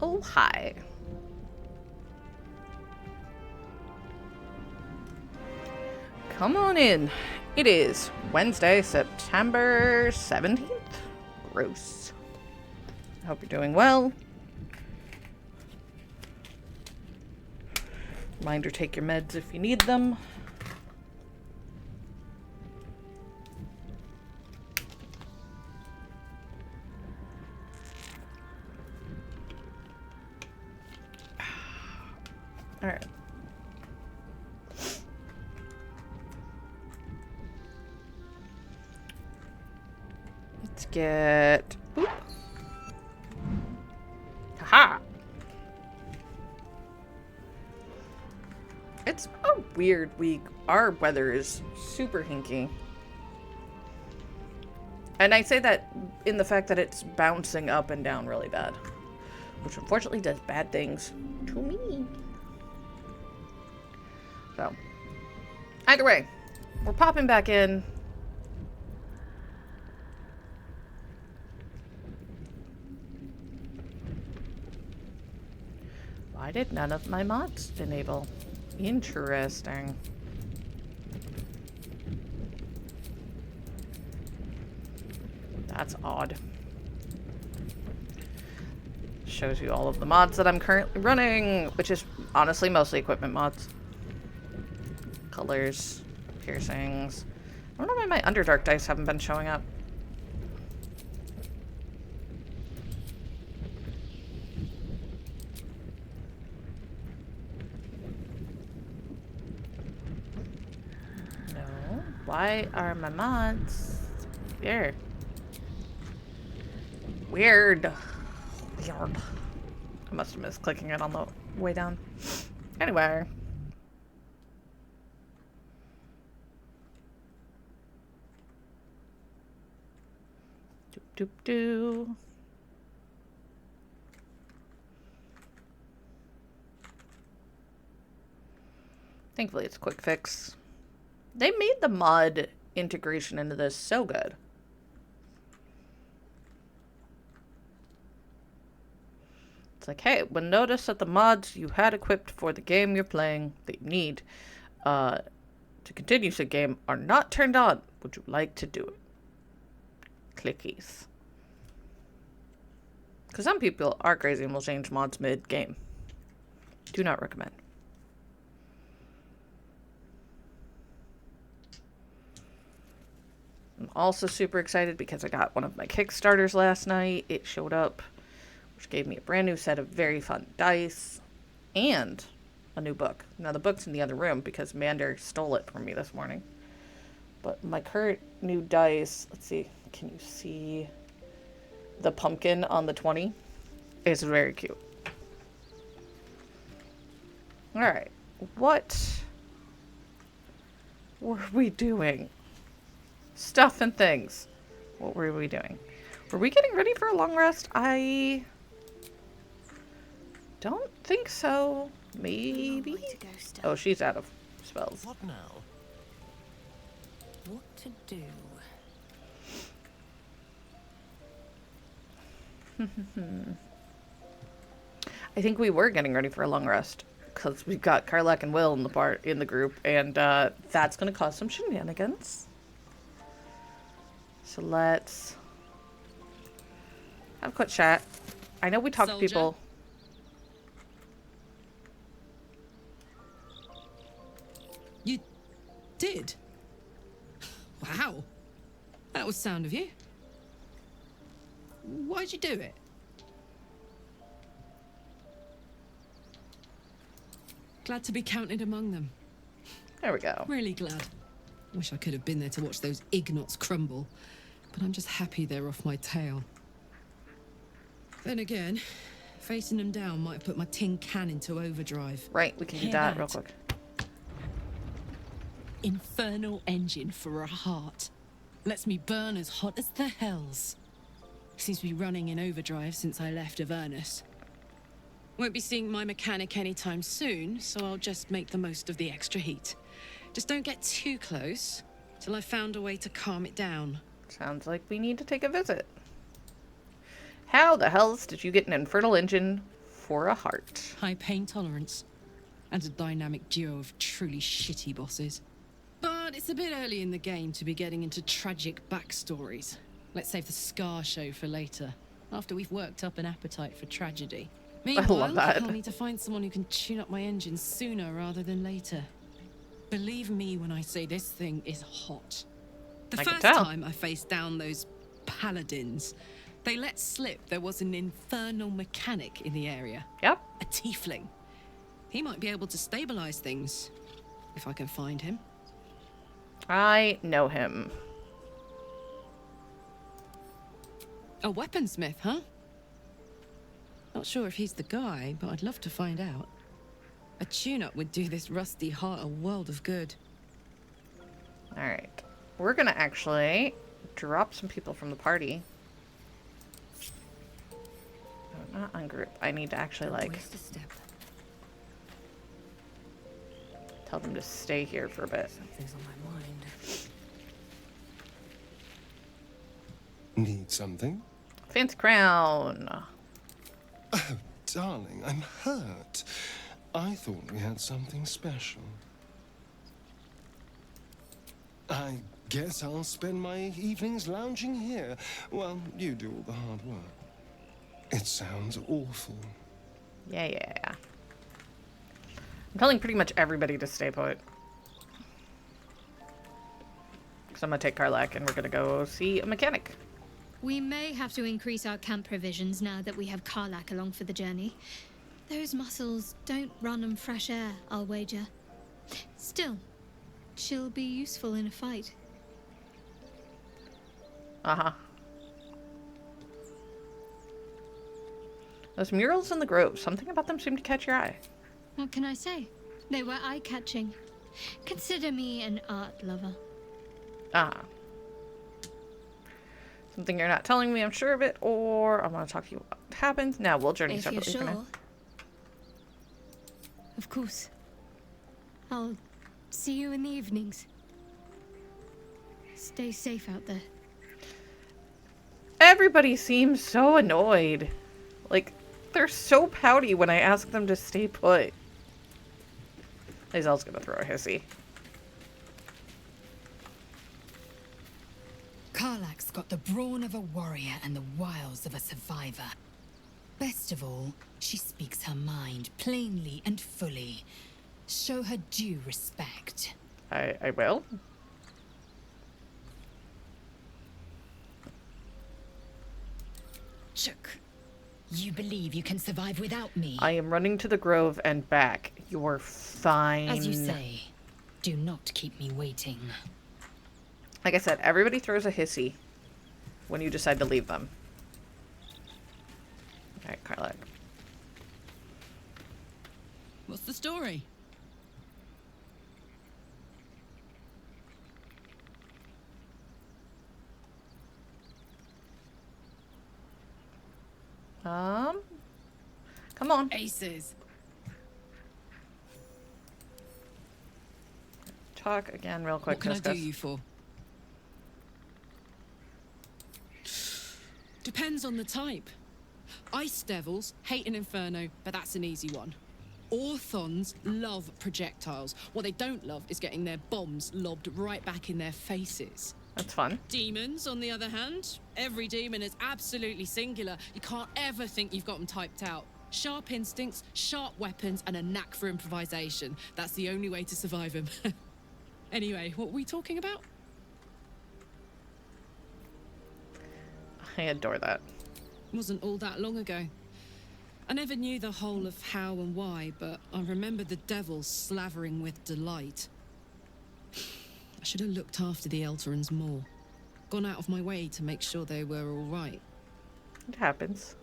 Oh, hi. Come on in. It is Wednesday, September 17th. Gross. I hope you're doing well. Reminder, take your meds if you need them. All right. Let's get... Oop. Haha! It's a weird week. Our weather is super hinky. And I say that in the fact that it's bouncing up and down really bad. Which unfortunately does bad things to me. So, either way, we're popping back in. Why did none of my mods enable? Interesting. That's odd. Shows you all of the mods that I'm currently running, which is honestly mostly equipment mods. Colors, piercings. I don't know why my Underdark dice haven't been showing up. No. Why are my mods weird? Weird. Weird. I must have missed clicking it on the way down. Anyway. Doop doop doo. Thankfully it's a quick fix. They made the mod integration into this so good. It's like, hey, when notice that the mods you had equipped for the game you're playing that you need to continue the game are not turned on, would you like to do it? Clickies. Because some people are crazy and will change mods mid-game. Do not recommend. I'm also super excited because I got one of my Kickstarters last night. It showed up, which gave me a brand new set of very fun dice and a new book. Now, the book's in the other room because Mander stole it from me this morning. But my current new dice, let's see, can you see the pumpkin on the 20? It's very cute. Alright, what were we doing? Stuff and things. What were we doing? Were we getting ready for a long rest? I don't think so. Maybe? Oh, she's out of spells. What now? What to do? I think we were getting ready for a long rest because we've got Karlak and Will in the group, and that's going to cause some shenanigans. So let's have a quick chat. I know we talk to people. You did? Wow. That was sound of you. Why'd you do it? Glad to be counted among them. There we go. Really glad. Wish I could have been there to watch those Ignots crumble, but I'm just happy they're off my tail. Then again, facing them down might have put my tin can into overdrive. Right, we can do that real quick. Infernal engine for a heart. Lets me burn as hot as the hells. Seems to be running in overdrive since I left Avernus. Won't be seeing my mechanic anytime soon, so I'll just make the most of the extra heat. Just don't get too close till I've found a way to calm it down. Sounds like we need to take a visit. How the hells did you get an infernal engine for a heart. High pain tolerance. And a dynamic duo of truly shitty bosses. But it's a bit early in the game to be getting into tragic backstories. Let's save the Scar show for later, after we've worked up an appetite for tragedy. Meanwhile, that. I'll need to find someone who can tune up my engine sooner rather than later. Believe me when I say this thing is hot. The I can first tell. time I faced down those paladins, they let slip there was an infernal mechanic in the area. Yep. A tiefling. He might be able to stabilize things, if I can find him. I know him. A weaponsmith, huh? Not sure if he's the guy, but I'd love to find out. A tune-up would do this rusty heart a world of good. Alright. We're gonna actually drop some people from the party. No, not ungroup. I need to actually, like, tell them to stay here for a bit. Something's on my mind. Need something? Fancy crown. Oh, darling, I'm hurt. I thought we had something special. I guess I'll spend my evenings lounging here while you do all the hard work. It sounds awful. Yeah. I'm telling pretty much everybody to stay put. Because I'm going to take Karlak and we're going to go see a mechanic. We may have to increase our camp provisions now that we have Karlak along for the journey. Those muscles don't run on fresh air, I'll wager. Still, she'll be useful in a fight. Uh-huh. Those murals in the grove, something about them seemed to catch your eye. What can I say? They were eye-catching. Consider me an art lover. Ah. Something you're not telling me, I'm sure of it, or I want to talk to you about what happened. Now we'll journey If you're separately for now. sure. Of course. I'll see you in the evenings. Stay safe out there. Everybody seems so annoyed. Like, they're so pouty when I ask them to stay put. Lae'zel's gonna throw a hissy. Karlak's got the brawn of a warrior and the wiles of a survivor. Best of all, she speaks her mind plainly and fully. Show her due respect. I will. Chook. You believe you can survive without me? I am running to the grove and back. You're fine. As you say, do not keep me waiting. Like I said, everybody throws a hissy when you decide to leave them. Alright, Karlak. What's the story? Come on. Aces. Talk again real quick. What can I do discuss. you for? Depends on the type. Ice devils hate an inferno, but that's an easy one. Orthons love projectiles. What they don't love is getting their bombs lobbed right back in their faces. That's fun. Demons, on the other hand, every demon is absolutely singular. You can't ever think you've got them typed out. Sharp instincts, sharp weapons, and a knack for improvisation. That's the only way to survive them. Anyway, what were we talking about? I adore that. Wasn't all that long ago. I never knew the whole of how and why, but I remember the devils slavering with delight. I should have looked after the Elterans more. Gone out of my way to make sure they were all right. It happens.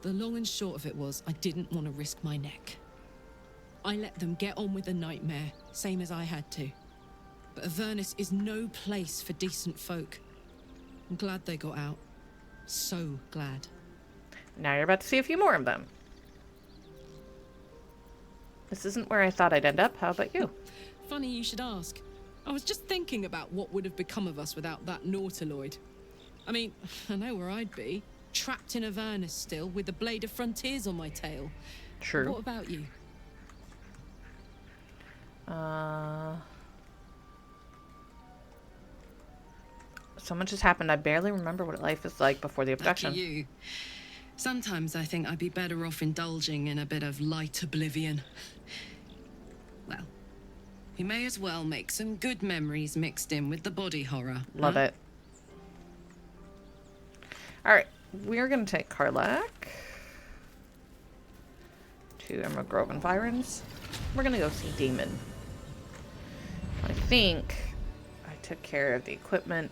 The long and short of it was, I didn't want to risk my neck. I let them get on with the nightmare, same as I had to. But Avernus is no place for decent folk. I'm glad they got out. So glad. Now you're about to see a few more of them. This isn't where I thought I'd end up. How about you? Funny you should ask. I was just thinking about what would have become of us without that Nautiloid. I mean, I know where I'd be. trapped in Avernus still, with the Blade of Frontiers on my tail. True. What about you? So much has happened, I barely remember what life is like before the abduction. Lucky you. Sometimes I think I'd be better off indulging in a bit of light oblivion. Well, we may as well make some good memories mixed in with the body horror. Love it. Alright, we're going to take Karlak to Emerald Grove environs. We're going to go see Demon. I think I took care of the equipment.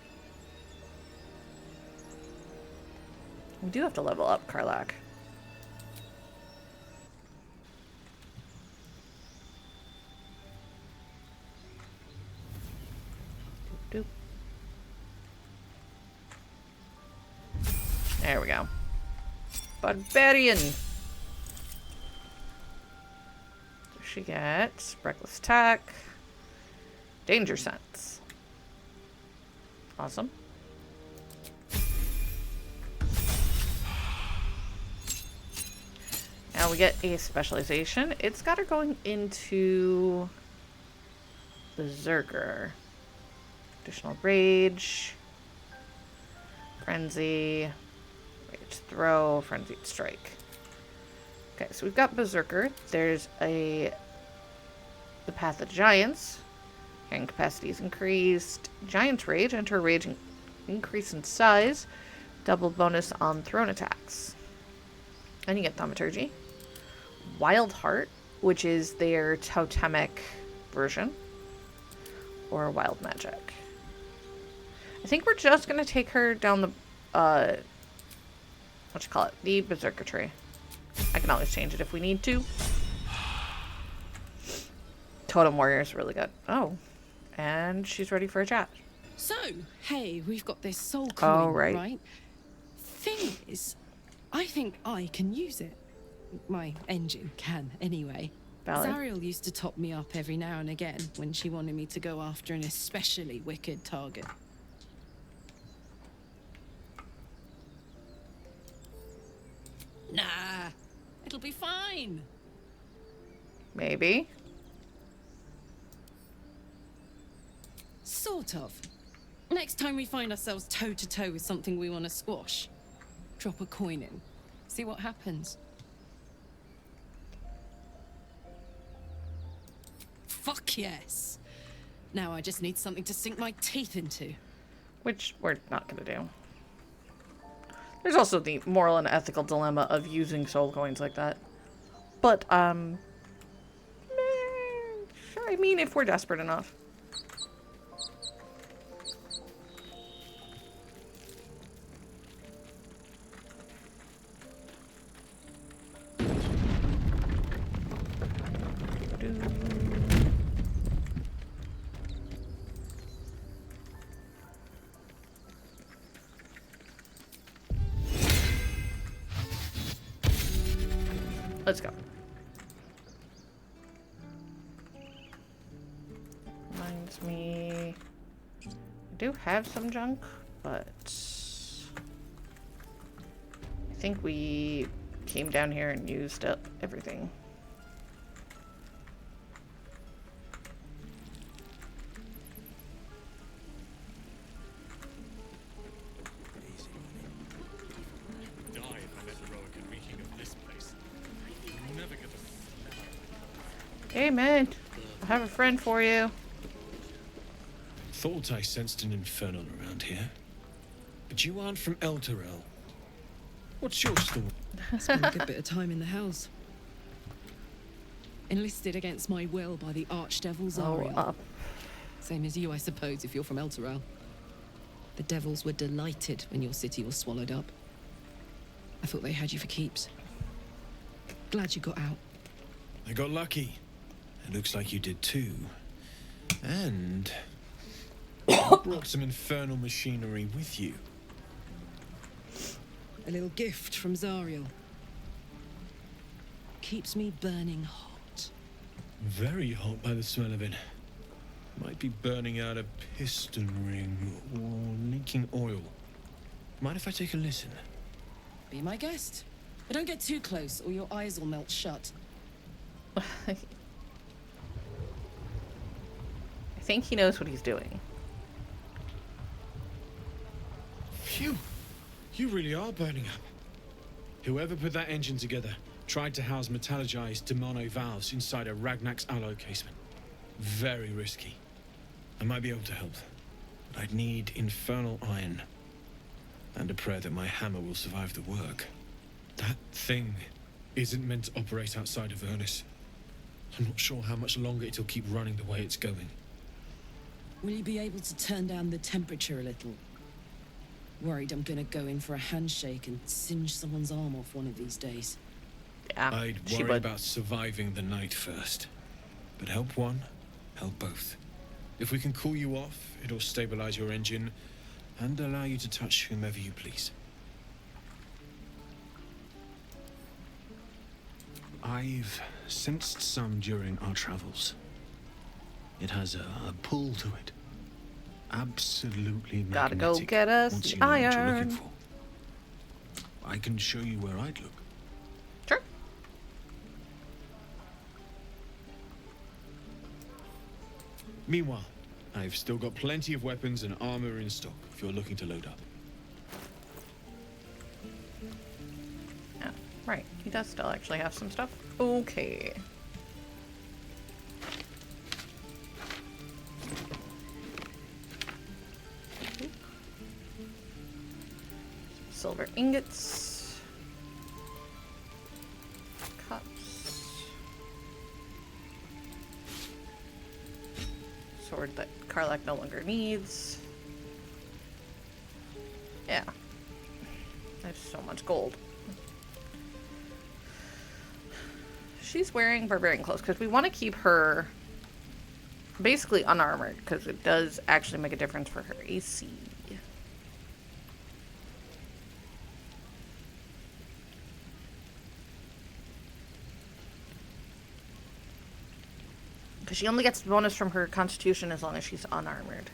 We do have to level up Karlak. Doop, doop. There we go. Barbarian. So she gets reckless attack, danger sense. Awesome. Now we get a specialization. It's got her going into Berserker. Additional rage, frenzy, rage throw, frenzied strike. Okay, so we've got Berserker. There's the Path of Giants. Hand capacity is increased. Giant's Rage. Enter rage increase in size. Double bonus on thrown attacks. And you get Thaumaturgy. Wild Heart, which is their totemic version. Or Wild Magic. I think we're just going to take her down the, the Berserker tree. I can always change it if we need to. Totem Warrior is really good. Oh, and she's ready for a chat. So, hey, we've got this soul coin, Oh, right. right? Thing is, I think I can use it. My engine can, anyway. Valid. Zariel used to top me up every now and again when she wanted me to go after an especially wicked target. Nah, it'll be fine. Maybe. Sort of. Next time we find ourselves toe-to-toe with something we want to squash, drop a coin in. See what happens. Fuck yes. Now I just need something to sink my teeth into. Which we're not going to do. There's also the moral and ethical dilemma of using soul coins like that. But, sure, I mean, if we're desperate enough. Let's go. Reminds me, I do have some junk, but I think we came down here and used up everything. Hey man, I have a friend for you. Thought I sensed an infernal around here. But you aren't from Elturel. What's your story? Spent a good bit of time in the Hells. Enlisted against my will by the Archdevil Zariel. Same as you, I suppose, if you're from Elturel. The devils were delighted when your city was swallowed up. I thought they had you for keeps. Glad you got out. I got lucky. It looks like you did too. And you brought some infernal machinery with you. A little gift from Zariel. Keeps me burning hot. Very hot by the smell of it. Might be burning out a piston ring or leaking oil. Mind if I take a listen? Be my guest. But don't get too close, or your eyes will melt shut. I think he knows what he's doing. Phew! You really are burning up. Whoever put that engine together tried to house metallurgized demono valves inside a Ragnak's alloy casement. Very risky. I might be able to help, but I'd need infernal iron. And a prayer that my hammer will survive the work. That thing isn't meant to operate outside of Ernest. I'm not sure how much longer it'll keep running the way it's going. Will you be able to turn down the temperature a little? Worried I'm gonna go in for a handshake and singe someone's arm off one of these days. Yeah, I'd she worry would. about surviving the night first. But help one, help both. If we can cool you off, it'll stabilize your engine and allow you to touch whomever you please. I've sensed some during our travels. It has a pull to it. Absolutely magnetic. Gotta go get us once you the know what you're iron. looking for. I can show you where I'd look. Sure. Meanwhile, I've still got plenty of weapons and armor in stock if you're looking to load up. Yeah, right. He does still actually have some stuff. Okay. Silver ingots. Cups. Sword that Karlak no longer needs. Yeah. There's so much gold. She's wearing barbarian clothes because we want to keep her basically unarmored because it does actually make a difference for her AC. Because she only gets the bonus from her constitution as long as she's unarmored.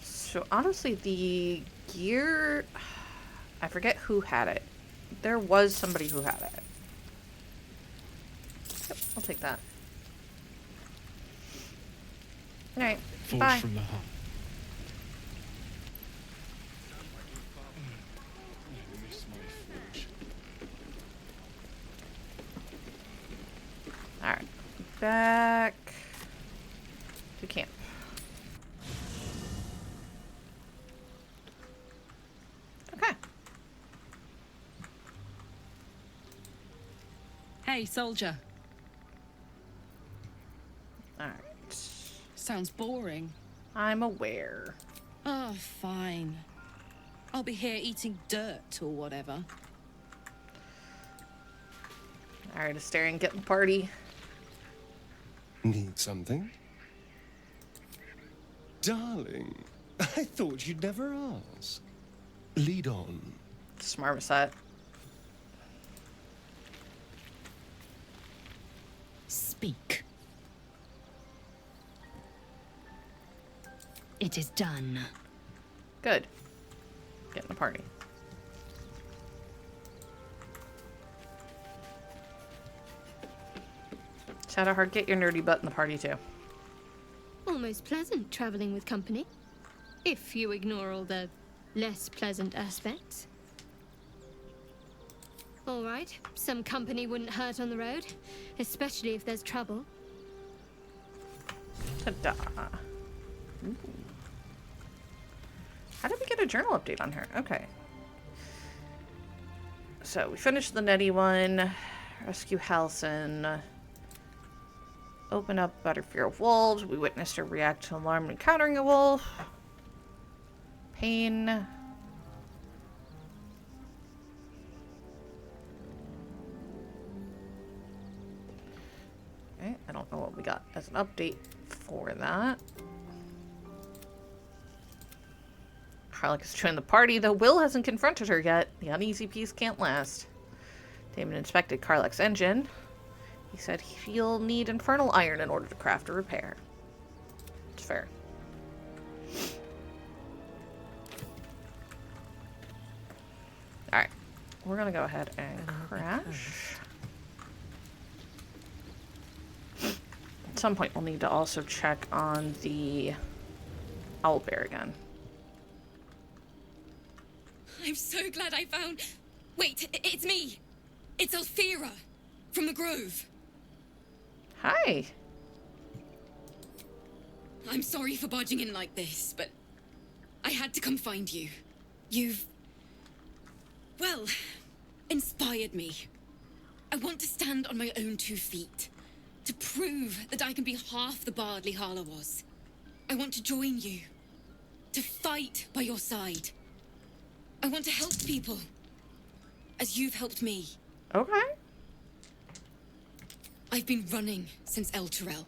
So honestly, the gear, I forget who had it. There was somebody who had it. Yep, I'll take that. Alright, Forged bye. from the heart. Alright, back to camp. Okay. Hey, soldier. Alright. Sounds boring. I'm aware. Oh, fine. I'll be here eating dirt or whatever. Alright, Astarion, get in the party. Need something? Darling, I thought you'd never ask. Lead on. Smarmaset. Speak. It is done. Good. Get in the party. Shadowheart, get your nerdy butt in the party too. Almost pleasant traveling with company. If you ignore all the less pleasant aspects. All right, some company wouldn't hurt on the road, especially if there's trouble. Ta-da. Ooh. How did we get a journal update on her? Okay. So we finished the Nettie one. Rescue Halcyon. Open up Utter Fear of Wolves. We witnessed her react to alarm encountering a wolf. Pain. Okay, I don't know what we got as an update for that. Harlock has joined the party, though Will hasn't confronted her yet. The uneasy peace can't last. Damon inspected Karlak's engine. He said you'll need infernal iron in order to craft a repair. It's fair. Alright. We're gonna go ahead and crash. At some point we'll need to also check on the owlbear again. I'm so glad I found... Wait, it's me! It's Althera, from the Grove. Hi! I'm sorry for barging in like this, but I had to come find you. You've... well, inspired me. I want to stand on my own 2 feet, to prove that I can be half the bard Lihala was. I want to join you, to fight by your side. I want to help people, as you've helped me. Okay. I've been running since El Turel.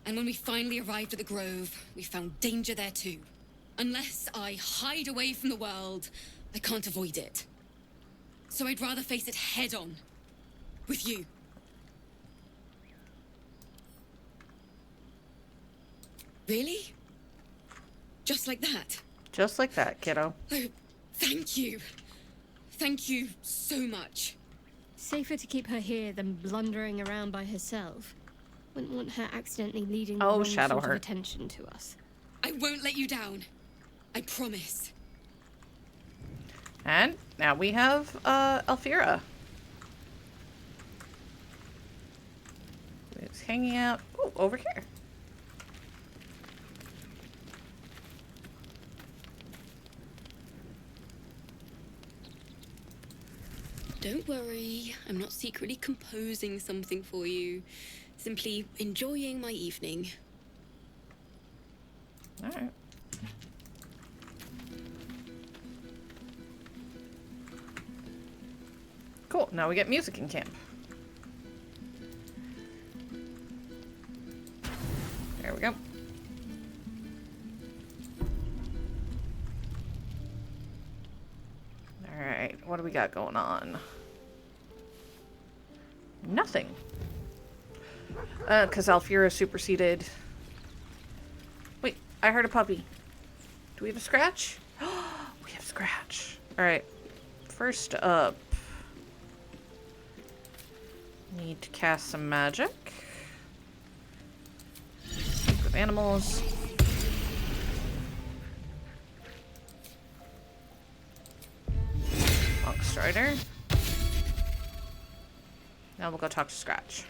And when we finally arrived at the Grove, we found danger there too. Unless I hide away from the world, I can't avoid it. So I'd rather face it head on, with you. Really? Just like that? Just like that, kiddo. Oh, thank you. Thank you so much. Safer to keep her here than blundering around by herself. Wouldn't want her accidentally leading the Oh, wrong Shadowheart. sort of attention to us. I won't let you down. I promise. And now we have Althera. It's hanging out over here. Don't worry, I'm not secretly composing something for you. Simply enjoying my evening. Alright. Cool, now we get music in camp. There we go. Alright, what do we got going on? Nothing. Because Althera superseded. Wait, I heard a puppy. Do we have a Scratch? We have Scratch. Alright, first up. Need to cast some magic. Speak with animals. Monk Strider. Now we'll go talk to Scratch.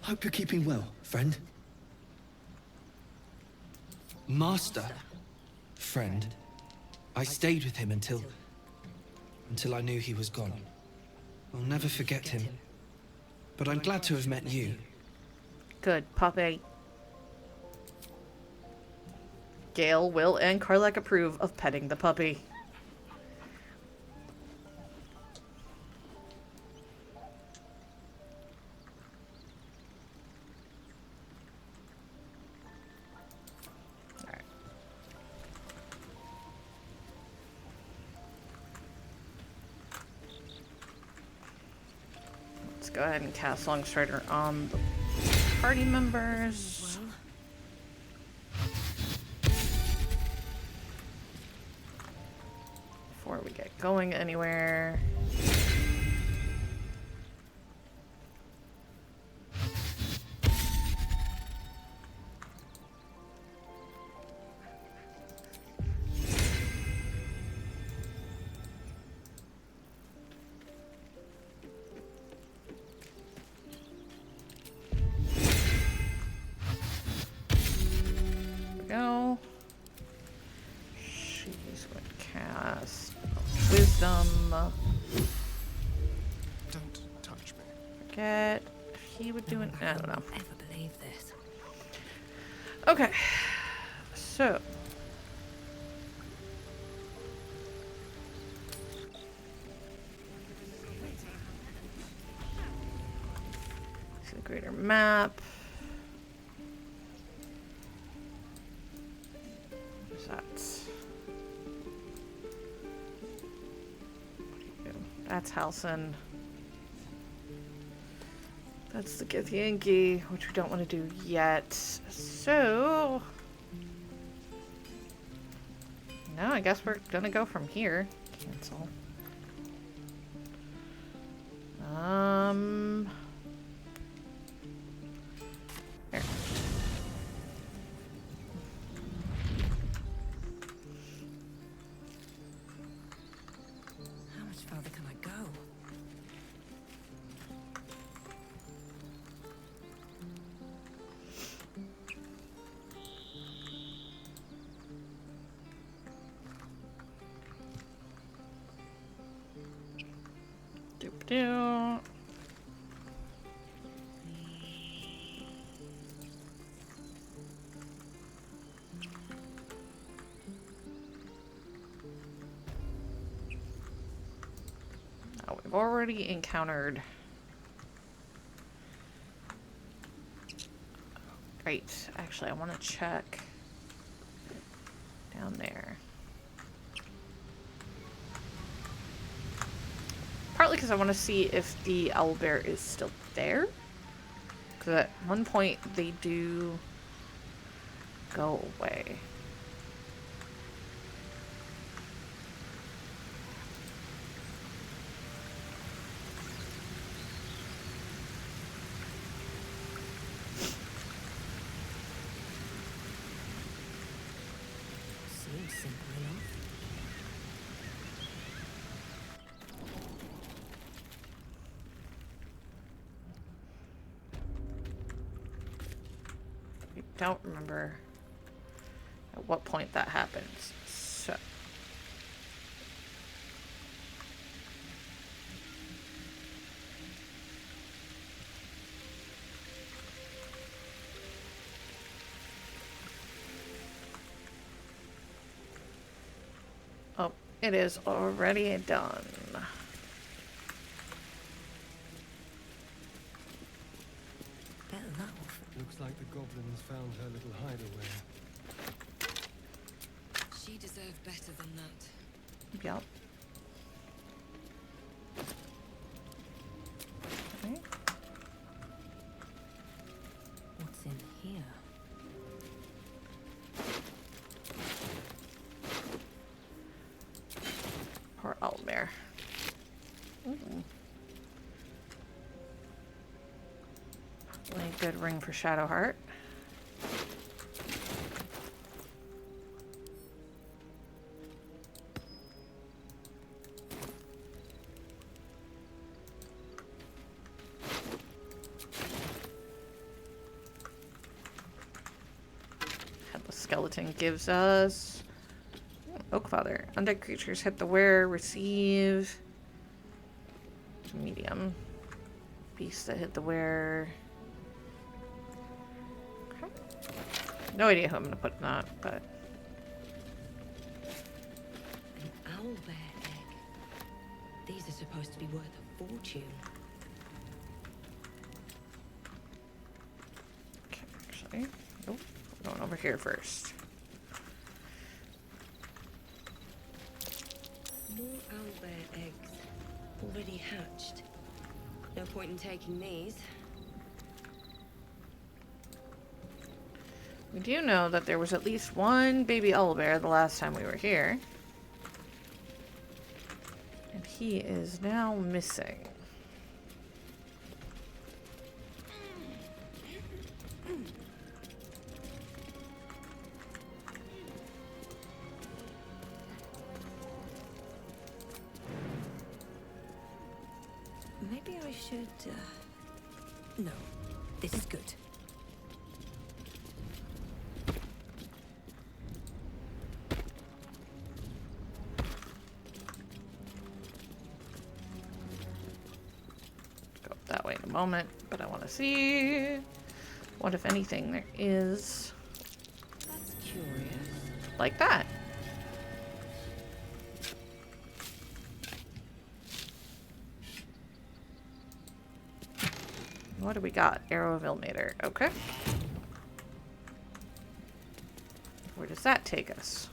Hope you're keeping well, friend. Master. Friend. I stayed with him until I knew he was gone. I'll never forget him. But I'm glad to have met you. Good, puppy. Gale, Will, and Karlak approve of petting the puppy. Go ahead and cast Longstrider on the party members. Before we get going anywhere. Go. She's going to cast Wisdom. Don't touch me. Forget. He would do an. I don't know. Ever believe this? Okay. So. See the greater map. That's Halson. That's the Githyanki, which we don't want to do yet. So... no, I guess we're gonna go from here. Cancel. There. How much farther can I go? Doop-doo. Oh, we've already encountered. Right. Actually, I want to check down there. Partly because I want to see if the owlbear is still there. Because at one point they do go away. Seems simple enough. I don't remember at what point that happens. So. Oh, it is already done. Better that off. Looks like the goblins found her little hideaway. She deserved better than that. Yep. Okay. What's in here? Poor owlbear. Really good ring for Shadowheart. Headless Skeleton gives us Oakfather. Undead creatures hit the wearer, receive medium. Beasts that hit the wearer. Okay. No idea who I'm gonna put in that, but An owlbear egg. These are supposed to be worth a fortune. okay, actually, nope. We're going over here first. More owlbear eggs. Already hatched. No point in taking these. We do know that there was at least one baby owlbear the last time we were here. And he is now missing. Maybe I should, no. This is good. Go that way in a moment, but I want to see what, if anything, there is That's curious. like that. What do we got? Arrow of Ilmater. Okay. Where does that take us?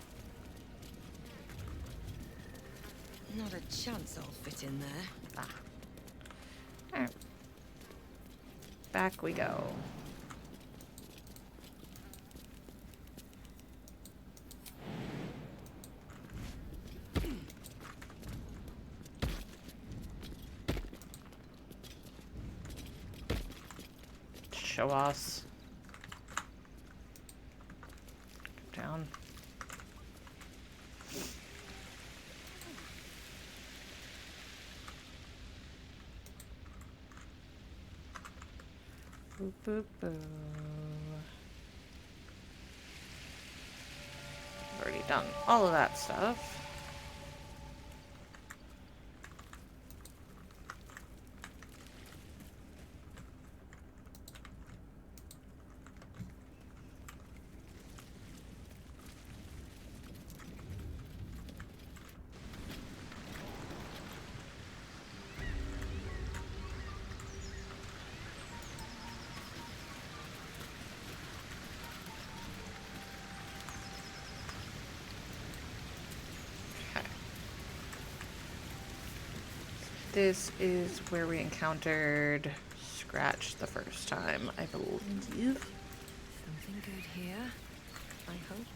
Not a chance I'll fit in there. Alright. Back we go. Show us. Down. Boop, boop, boo. I've already done all of that stuff. This is where we encountered Scratch the first time, I believe. Something good here, I hope.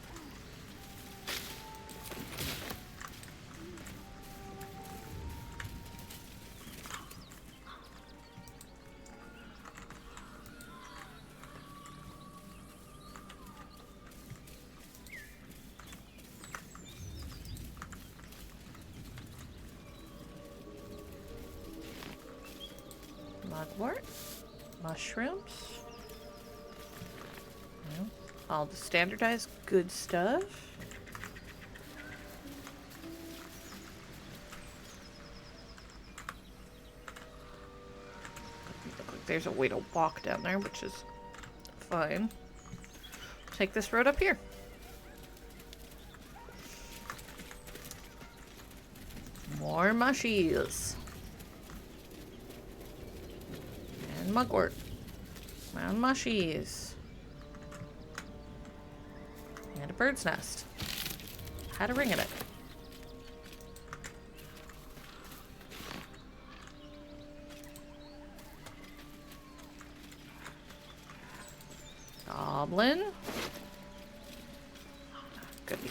Mugwort, mushrooms, well, all the standardized good stuff. Look like there's a way to walk down there, which is fine. Take this road up here. More mushies. And mugwort. And mushies. And a bird's nest. Had a ring in it. Goblin. Goodie.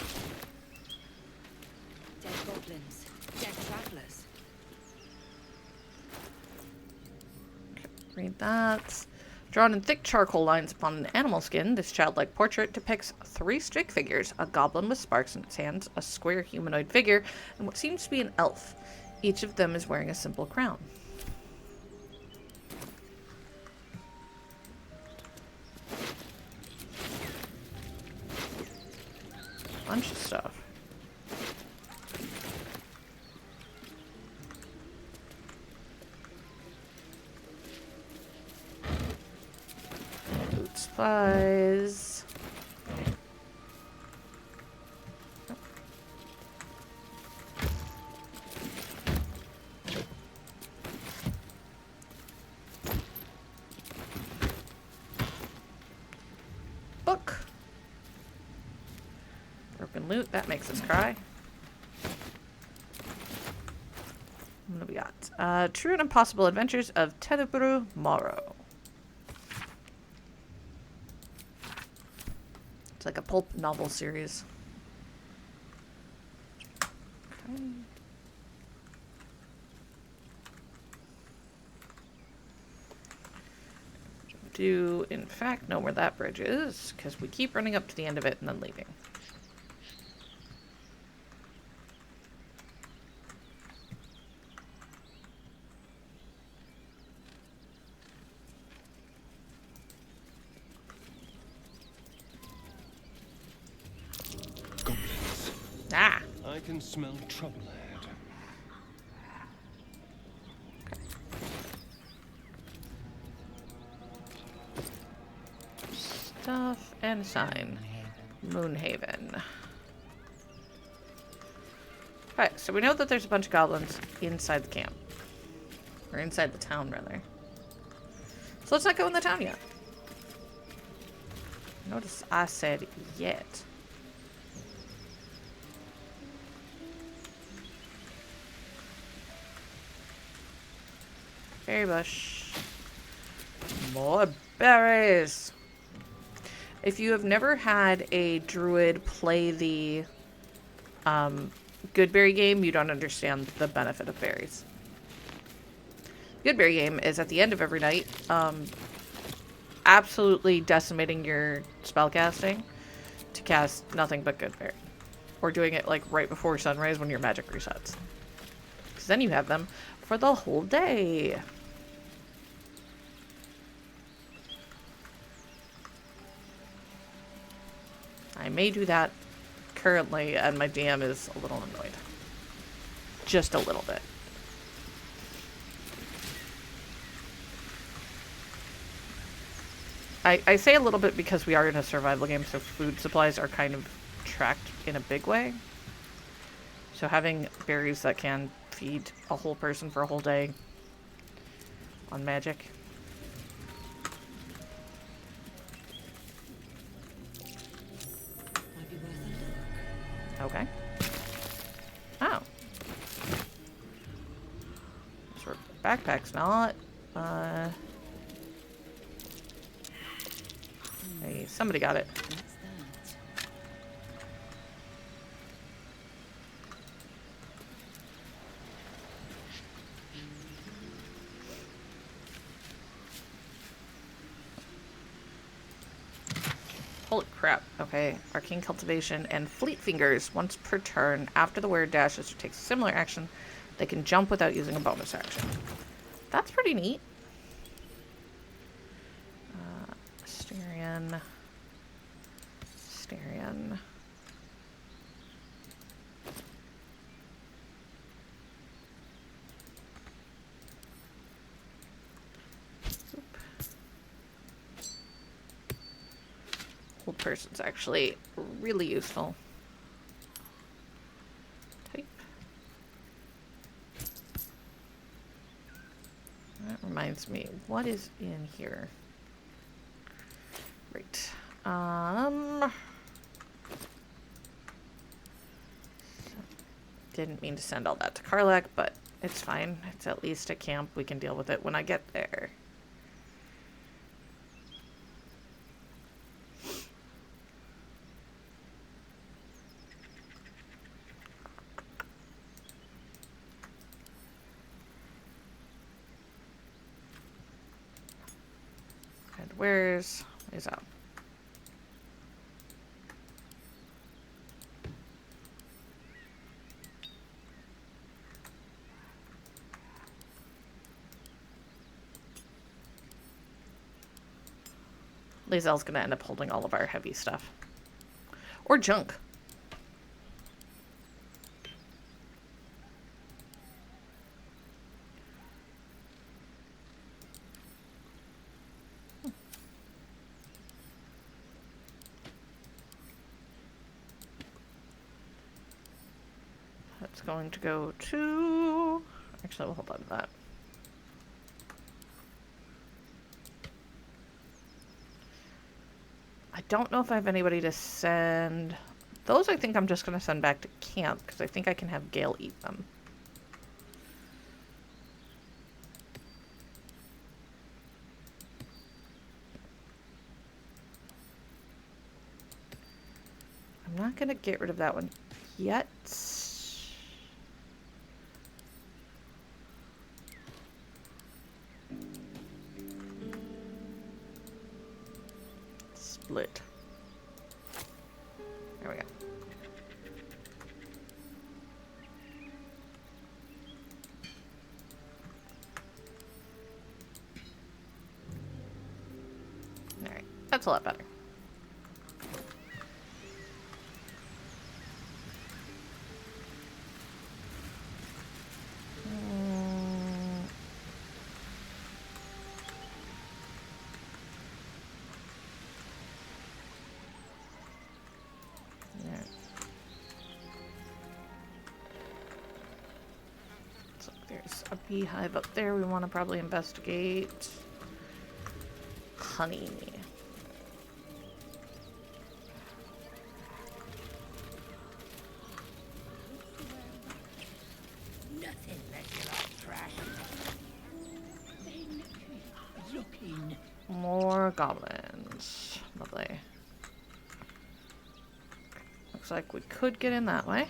Dead goblins. Dead travelers. Read that. Drawn in thick charcoal lines upon an animal skin, this childlike portrait depicts 3 stick figures, a goblin with sparks in its hands, a square humanoid figure, and what seems to be an elf. Each of them is wearing a simple crown. Bunch of stuff. Loot supplies. Book. Broken loot, that makes us cry. What do we got? True and Impossible Adventures of Tenebrou Morrow. It's like a pulp novel series. Okay. Do, in fact, know where that bridge is, because we keep running up to the end of it and then leaving. Goblins. Ah! I can smell trouble ahead. Stuff and sign. Moonhaven. Alright, so we know that there's a bunch of goblins inside the camp. Or inside the town, rather. So let's not go in the town yet. Notice I said yet. Fairy bush. More berries. If you have never had a druid play the Goodberry game, you don't understand the benefit of berries. Goodberry game is at the end of every night, absolutely decimating your spellcasting to cast nothing but Goodberry. Or doing it like right before sunrise when your magic resets. Because then you have them for the whole day. I may do that currently, and my DM is a little annoyed. Just a little bit. I say a little bit because we are in a survival game, so food supplies are kind of tracked in a big way. So having berries that can feed a whole person for a whole day on magic. Okay. Oh. Those were backpacks, not. Hey, somebody got it. Holy crap. Okay. Arcane Cultivation and Fleet Fingers. Once per turn, after the wearer dashes or takes a similar action, they can jump without using a bonus action. That's pretty neat. Styrian. Styrian. Hold person's actually really useful. Type. That reminds me, what is in here? Right. Didn't mean to send all that to Karlach, but it's fine. It's at least a camp. We can deal with it when I get there. And where's Lae'zel? Lae'zel's gonna end up holding all of our heavy stuff. Or junk. That's going to go to... Actually, we'll hold on to that. I don't know if I have anybody to send. Those I think I'm just going to send back to camp, because I think I can have Gale eat them. I'm not going to get rid of that one yet. Split. There we go. Alright, that's a lot better. There's a beehive up there we want to probably investigate. Honey. Nothing lets you off track. Then looking goblins. Lovely. Looks like we could get in that way.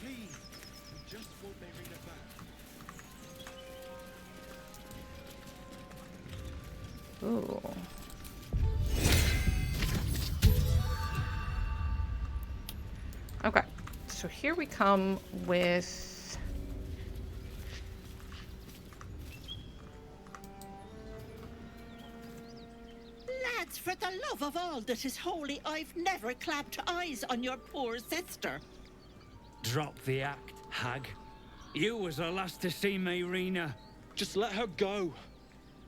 Please, we just want Marina back. Ooh. Okay, so here we come with... Lads, for the love of all that is holy, I've never clapped eyes on your poor sister. Drop the act, hag. You was the last to see Marina. Just let her go.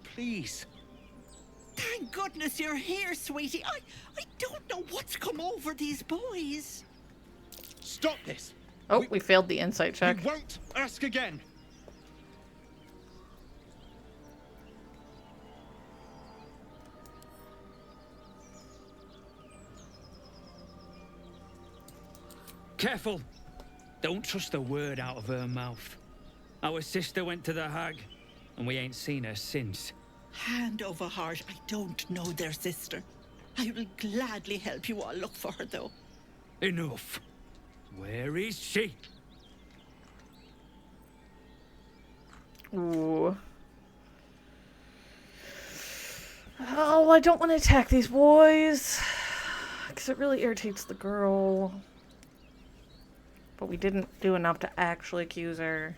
Please. Thank goodness you're here, sweetie. I don't know what's come over these boys. Stop this. Oh, we failed the insight check. We won't ask again. Careful. Don't trust a word out of her mouth. Our sister went to the hag, and we ain't seen her since. Hand over heart, I don't know their sister. I will gladly help you all look for her, though. Enough. Where is she? Ooh. Oh, I don't want to attack these boys. Because it really irritates the girl. But we didn't do enough to actually accuse her.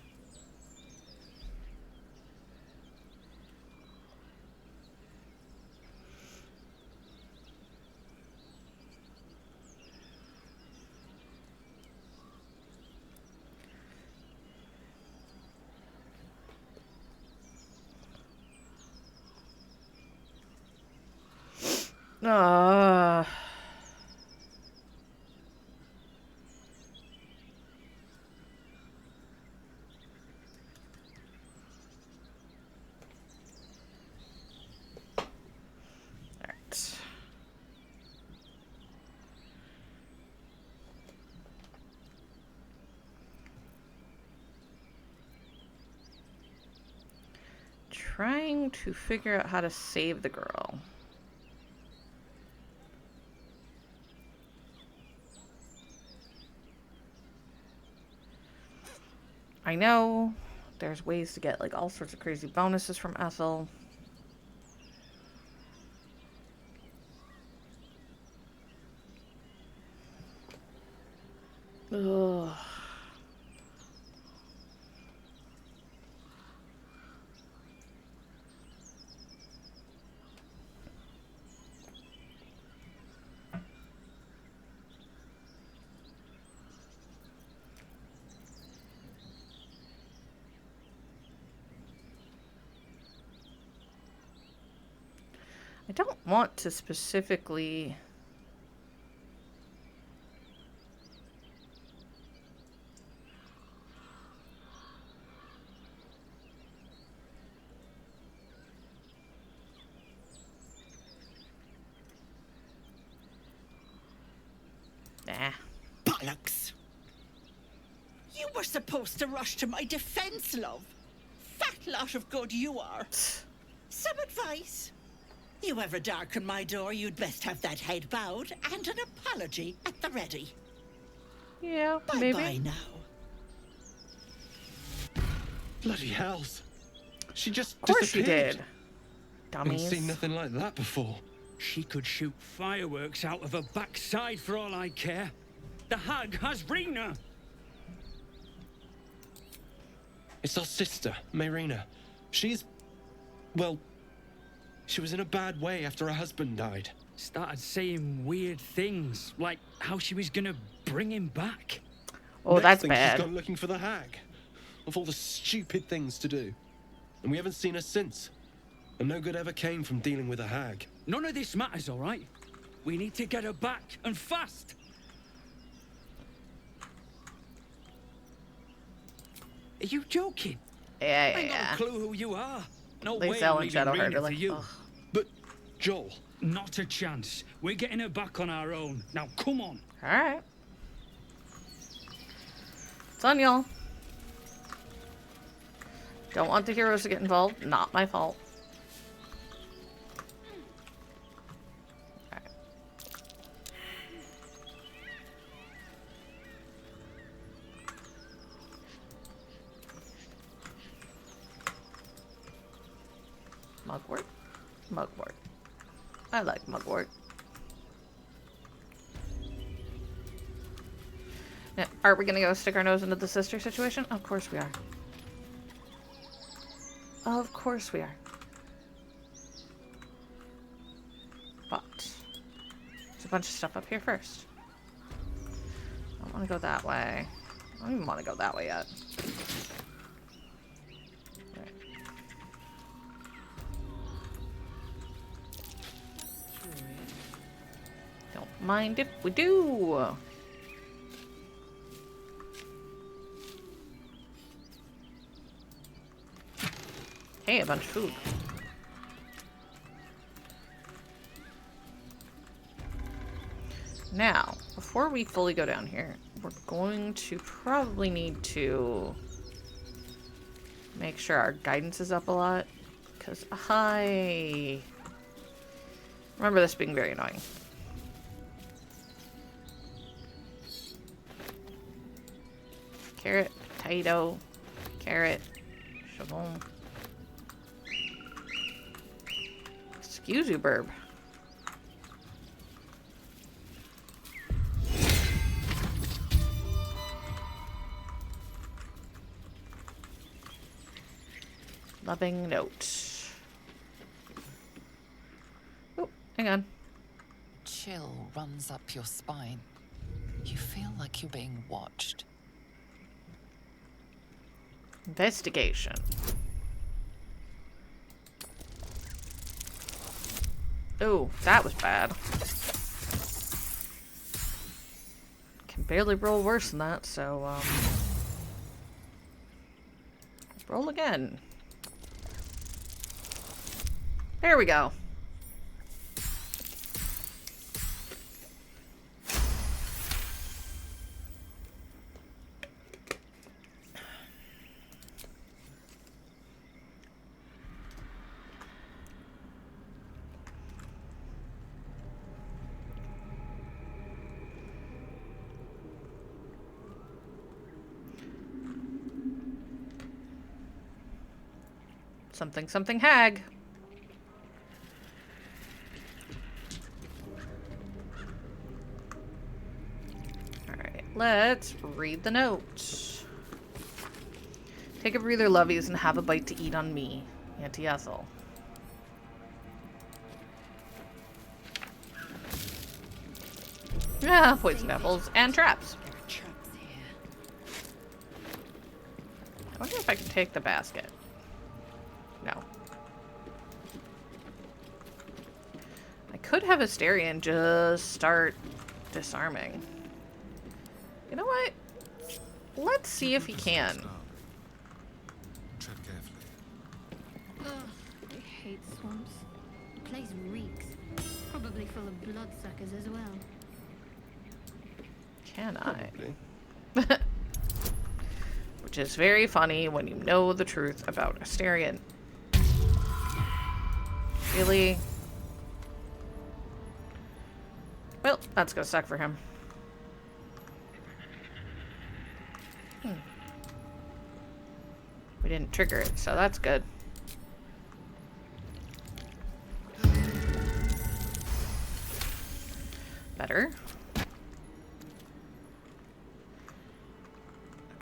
Ah. Alright. Trying to figure out how to save the girl. I know there's ways to get like all sorts of crazy bonuses from Ethel. Ugh. I don't want to specifically... Nah. Bollocks! You were supposed to rush to my defense, love. Fat lot of good you are. Some advice? You ever darken my door, you'd best have that head bowed and an apology at the ready. Yeah, Bye-bye maybe. now. Bloody hells. She just Of course she disappeared. did. I've Dummies. seen nothing like that before. She could shoot fireworks out of her backside for all I care. The hag has Rena. It's our sister, Marina. She's... well... she was in a bad way after her husband died. Started saying weird things, like how she was gonna bring him back. Oh, Next that's thing, bad. She's gone looking for the hag. Of all the stupid things to do. And we haven't seen her since. And no good ever came from dealing with a hag. None of this matters, all right? We need to get her back, and fast. Are you joking? Yeah, I ain't got yeah. a clue who you are. No way Lae'zel I'm and leaving Shadowheart Rena are to like, you. ugh. But, Joel, Not a chance. We're getting her back on our own. Now, come on. Alright. It's on y'all. Don't want the heroes to get involved. Not my fault. Alright. Mugwort? Mugwort. I like mugwort. Now, are we gonna go stick our nose into the sister situation? Of course we are. Of course we are. But there's a bunch of stuff up here first. I don't want to go that way. I don't even want to go that way yet. Right. Don't mind if we do. Hey, a bunch of food. Now, before we fully go down here, we're going to probably need to make sure our guidance is up a lot. Because I remember this being very annoying. Carrot, potato, carrot, shalom. Excuse you, burb. Loving note. Oh, hang on. Chill runs up your spine. You feel like you're being watched. Investigation. Oh, that was bad. Can barely roll worse than that, so, let's roll again. There we go. Something, something hag. Alright, let's read the note. Take a breather, lovies, and have a bite to eat on me, Auntie Ethel. Ah, poison apples and traps. I wonder if I can take the basket. No. I could have Asterion just start disarming. You know what? Let's see if he can. Tread carefully. Ugh, I hate swamps. The place reeks. Probably full of bloodsuckers as well. Can I? Probably. Which is very funny when you know the truth about Asterion. Really? Well, that's gonna suck for him. We didn't trigger it, so that's good. Better.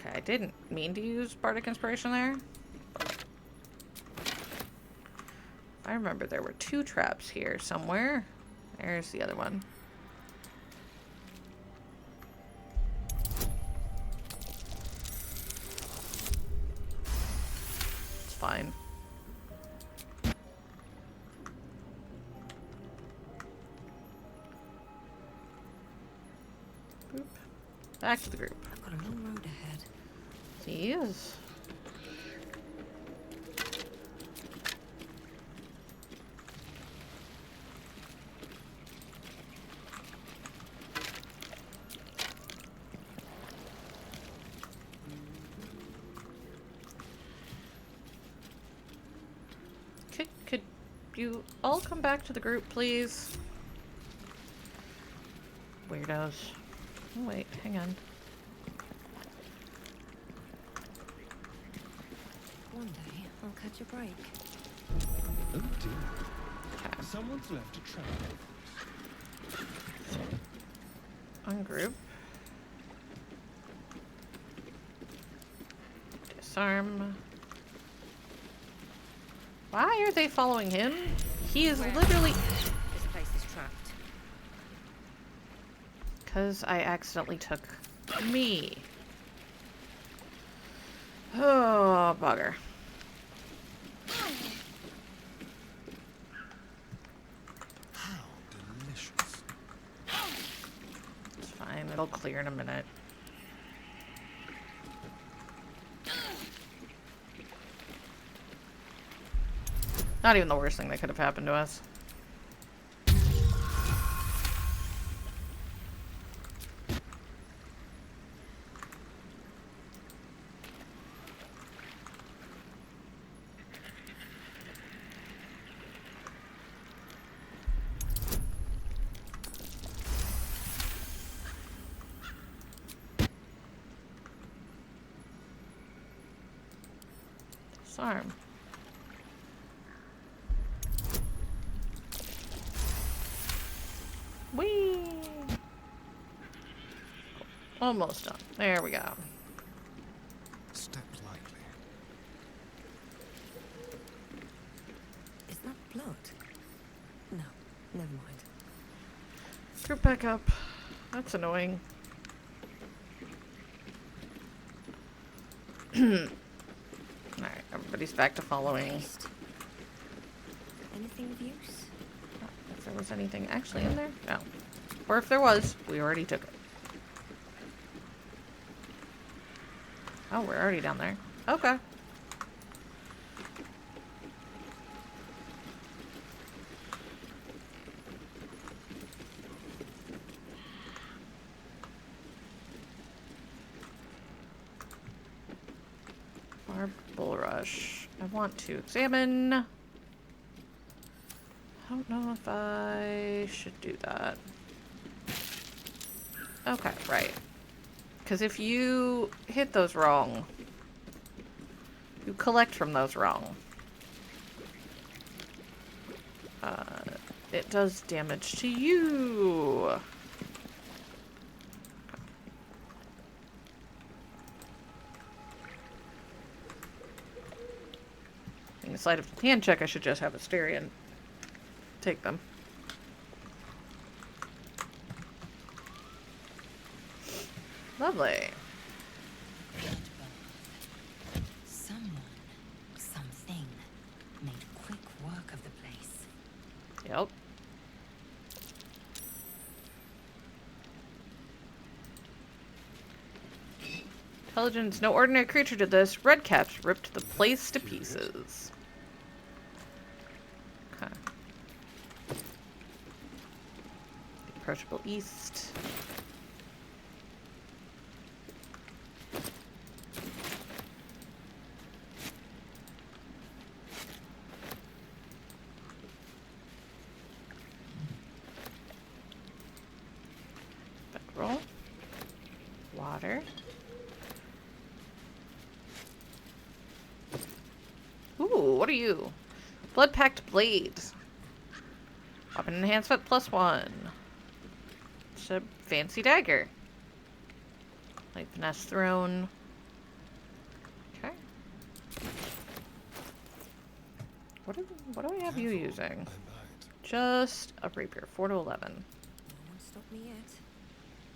Okay, I didn't mean to use Bardic Inspiration there. I remember there were 2 traps here somewhere. There's the other one. It's fine. Boop. Back to the group. I've got a long road ahead. He is. you all come back to the group, please? Weirdos. Oh, wait, hang on. One day, I'll catch a break. Oh dear. Someone's left a trap. Ungroup. Disarm. Why are they following him? He is literally... This place is trapped. Because I accidentally took me. Oh, bugger. How delicious. It's fine, it'll clear in a minute. Not even the worst thing that could have happened to us. Disarm. Whee! Almost done. There we go. Step lightly. Is that blood? No, never mind. Group back up. That's annoying. Alright, everybody's back to following. Anything of use? If there was anything actually in there? No. Or if there was, we already took it. Oh, we're already down there. Okay. Bulrush. I want to examine. I don't know if I should do that. Okay, right. Because if you hit those wrong, you collect from those wrong. It does damage to you. In a sleight of hand check, I should just have Asterion take them. Lovely. Someone, something, made quick work of the place. Yep. Intelligence. No ordinary creature did this. Redcaps ripped the place to pieces. Okay. The approachable east. Bedroll. Water. Ooh, what are you? Blood-packed blades. Weapon enhancement +1. It's a fancy dagger. Light finesse throne. Okay. What do I have you using? Just a rapier. 4 to 11. No one stopped me yet.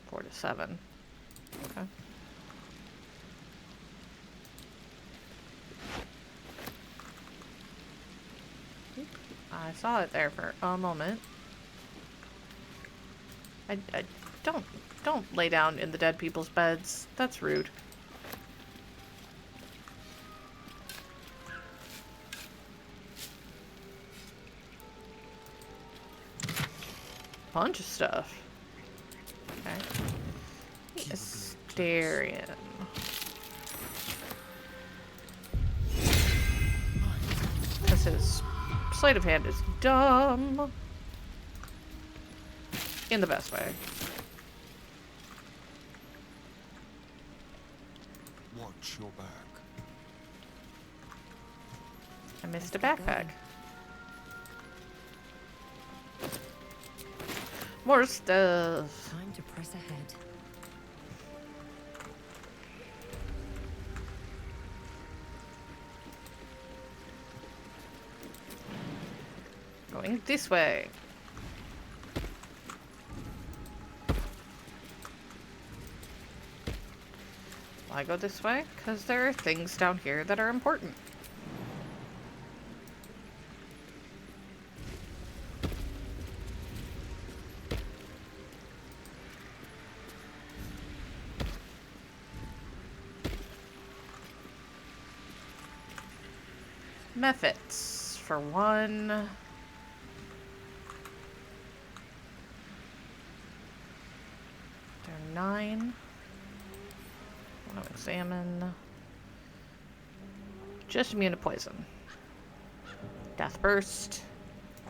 4 to 7. Okay. I saw it there for a moment. I don't lay down in the dead people's beds. That's rude. Bunch of stuff. Okay. Asterion. This is Sleight of hand is dumb. In the best way. Watch your back. I missed a backpack. More stuff. Time to press ahead. Going this way. Why go this way? Because there are things down here that are important. Methods for one. There are 9. Want to examine. Just immune to poison. Death burst.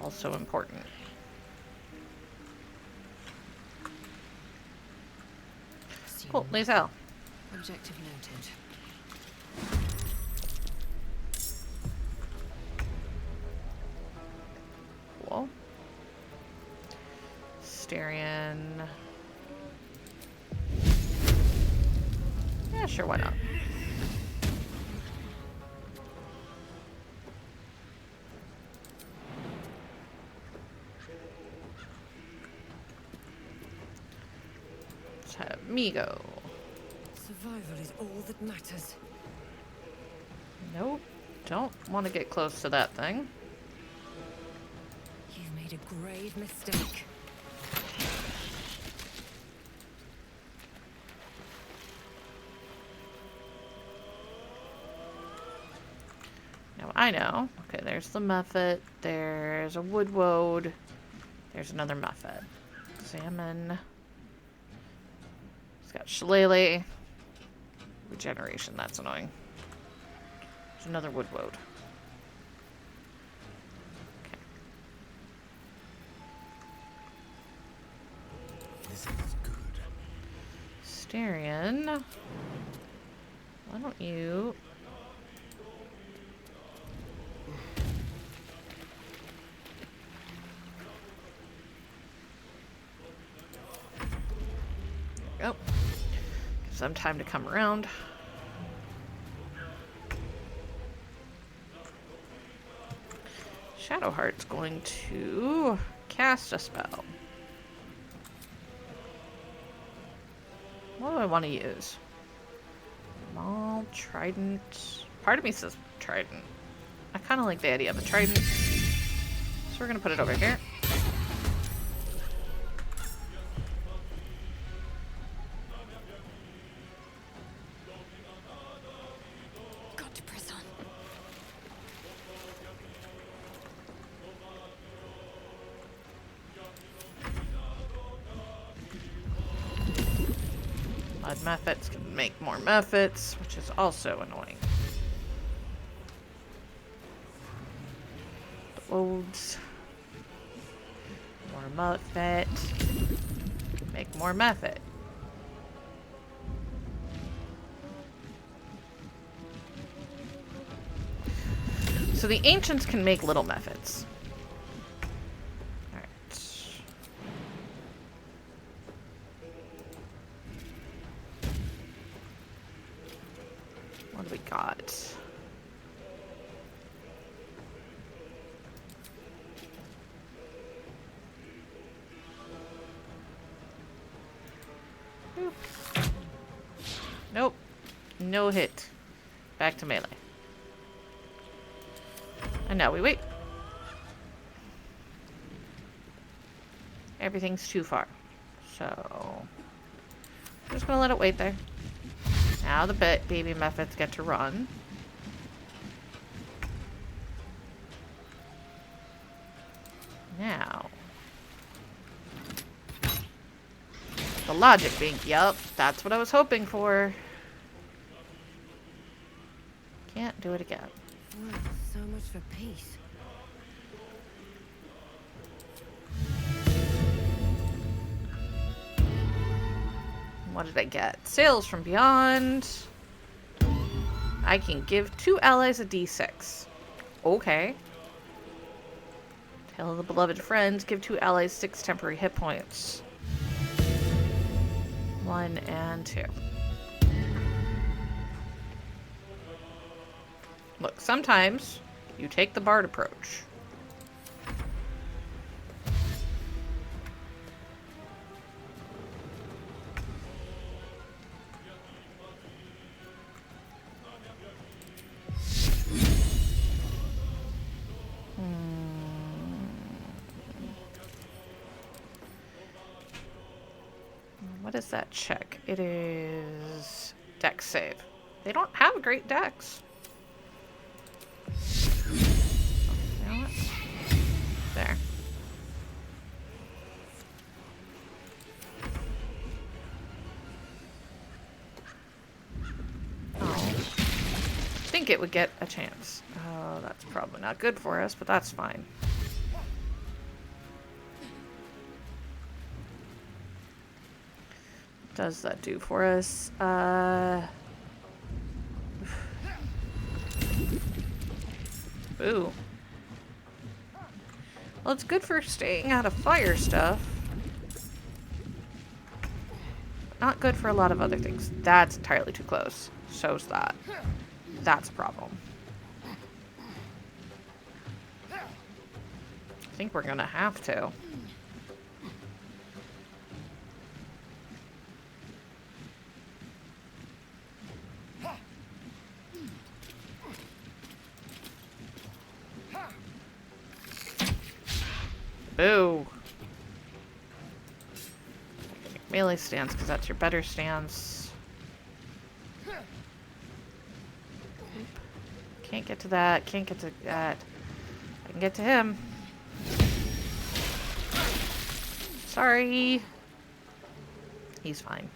Also important. Cool, Lae'zel. Objective noted. Cool. Styrian. Yeah, sure, why not? Let's have me go. Survival is all that matters. Nope. Don't want to get close to that thing. You've made a grave mistake. Now I know. Okay, there's the method. There's a wood woad. There's another method. Examine. It's got shillelagh. Regeneration, that's annoying. There's another wood woad. Okay. This is good. Styrian. Why don't you... There we go. Give some time to come around. Shadowheart's going to cast a spell. What do I want to use? Maul, trident. Part of me says trident. I kind of like the idea of a trident. So we're going to put it over here. Got to press on. Odd methods can make more methods, which is also annoying. The odes. More method. Make more method. So the ancients can make little methods. Alright. What do we got? Boop. Nope. No hit. Back to melee. And now we wait. Everything's too far. So, I'm just gonna let it wait there. Now the baby methods get to run. Now. The logic being, yup, that's what I was hoping for. Can't do it again. Well, so much for peace. What did I get? Sails from Beyond. I can give 2 allies a d6. Okay. Tale of the Beloved Friends. Give 2 allies 6 temporary hit points. 1 and 2. Look, sometimes you take the Bard approach. What is that check? It is dex save. They don't have great dex. You know what? There. Oh. I think it would get a chance. Oh, that's probably not good for us, but that's fine. What does that do for us? Ooh. Well, it's good for staying out of fire stuff. Not good for a lot of other things. That's entirely too close. So's that. That's a problem. I think we're gonna have to. Boo. Melee stance, because that's your better stance. Can't get to that. Can't get to that. I can get to him. Sorry. He's fine.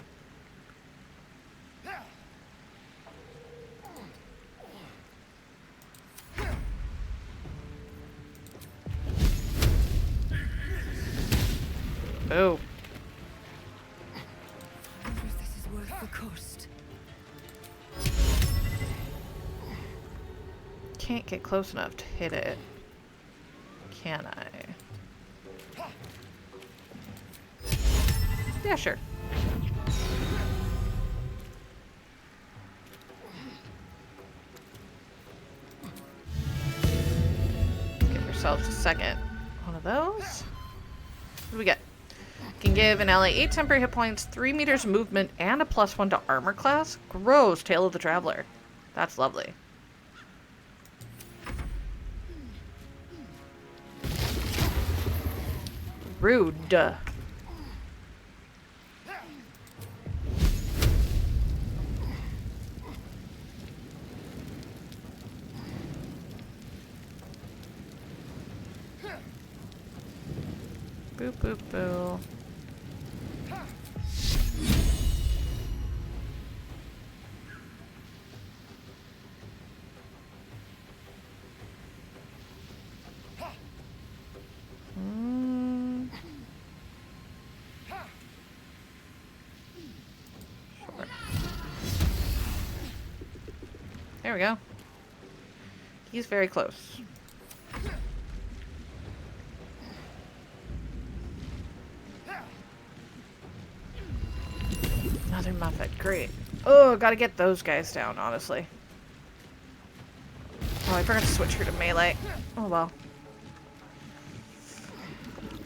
Oh. This is worth the cost. Can't get close enough to hit it. Can I? Yeah, sure. Give ourselves a second. One of those. What do we get? Can give an ally 8 temporary hit points, 3 meters movement, and a +1 to armor class. Gross, Tale of the Traveler. That's lovely. Rude. Boop, boop, boo. Sure. There we go. He's very close. Another Muppet. Great. Oh, gotta get those guys down, honestly. Oh, I forgot to switch her to melee. Oh, well.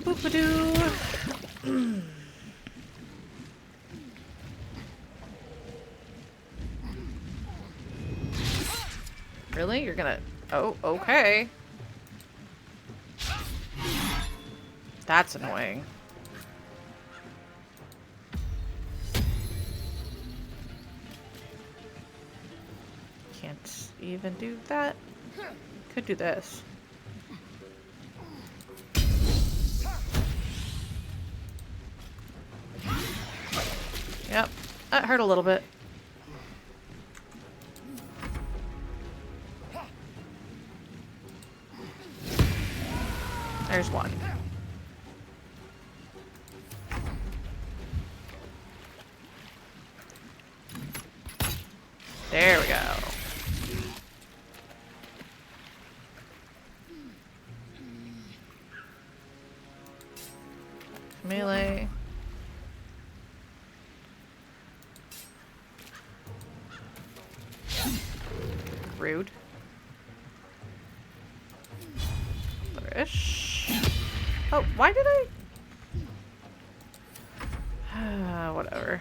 Boop-a-doo. Really? You're gonna... Oh, okay. That's annoying. Can't even do that. Could do this. Yep, that hurt a little bit. There's one. There we go. Melee. Rude. Flourish. Oh, why did I? Whatever.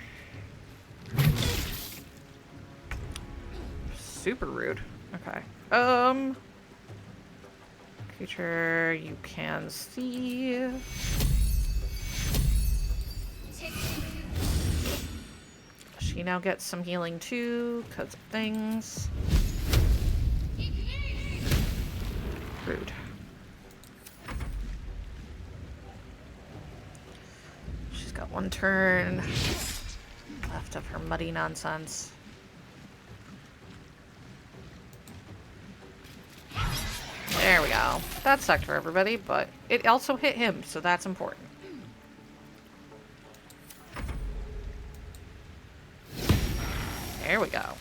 Super rude. Okay. Creature you can see. She now gets some healing too, because of things. Rude. She's got one turn left of her muddy nonsense. There we go. That sucked for everybody, but it also hit him, so that's important. There we go.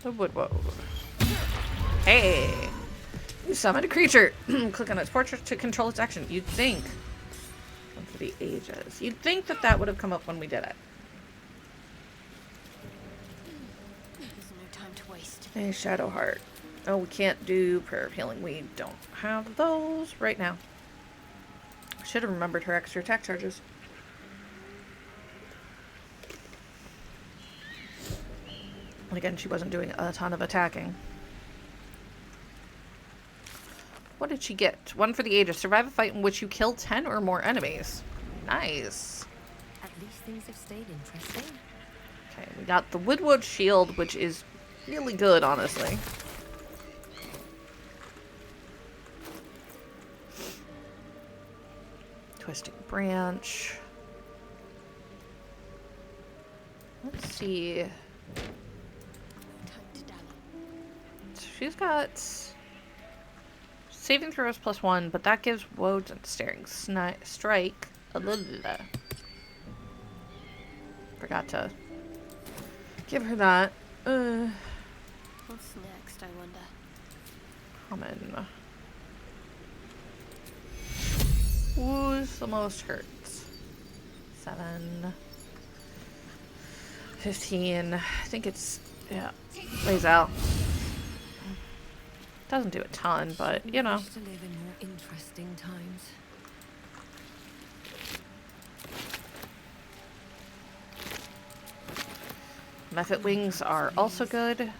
The wood. Hey! You summoned a creature. Click on its portrait to control its action. You'd think. One for the ages. You'd think that that would have come up when we did it. There's no time to waste. A shadow heart. Oh, we can't do prayer of healing. We don't have those right now. Should have remembered her extra attack charges. And again, she wasn't doing a ton of attacking. What did she get? One for the ages. Survive a fight in which you kill 10 or more enemies. Nice. At least things have stayed interesting. Okay, we got the Woodwood Shield, which is really good, honestly. Twisting Branch. Let's see. She's got saving throws +1, but that gives woads and staring strike. Forgot to give her that. What's next, I wonder? Common. Who's the most hurts? 7. 15. I think it's, yeah, Lae'zel. Doesn't do a ton, but, you know. To live in more interesting times. Mephit wings are also good.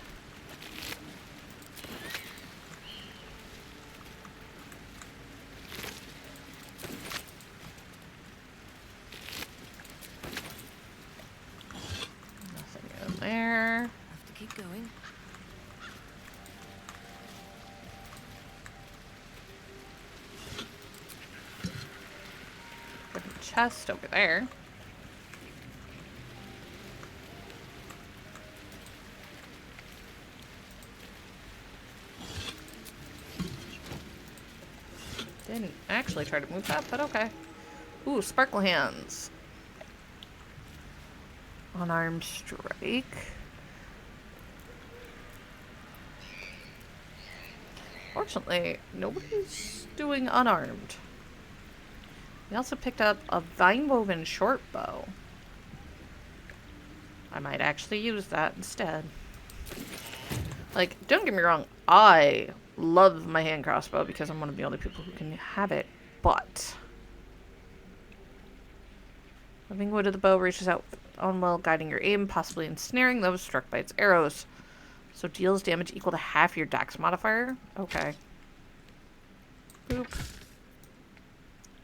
Nothing in there. Have to keep going. Wooden chest over there. Didn't actually try to move that, but okay. Ooh, sparkle hands. Unarmed strike. Fortunately, nobody's doing unarmed. We also picked up a vine-woven short bow. I might actually use that instead. Like, don't get me wrong, I love my hand crossbow because I'm one of the only people who can have it, but living wood of the bow reaches out on well, guiding your aim, possibly ensnaring those struck by its arrows. So deals damage equal to half your dex modifier. Okay. Boop.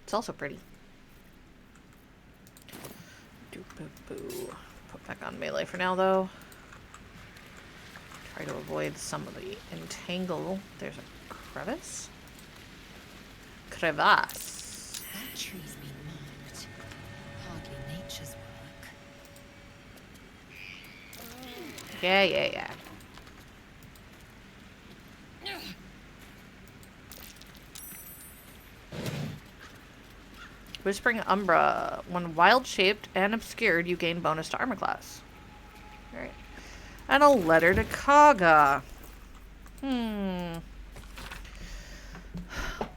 It's also pretty. Boo. Put back on melee for now, though. Try to avoid some of the entangle. There's a crevice. Crevasse. That tree's been marked. Hardly nature's work. Yeah. Whispering Umbra. When wild-shaped and obscured, you gain bonus to armor class. Alright. And a letter to Kaga.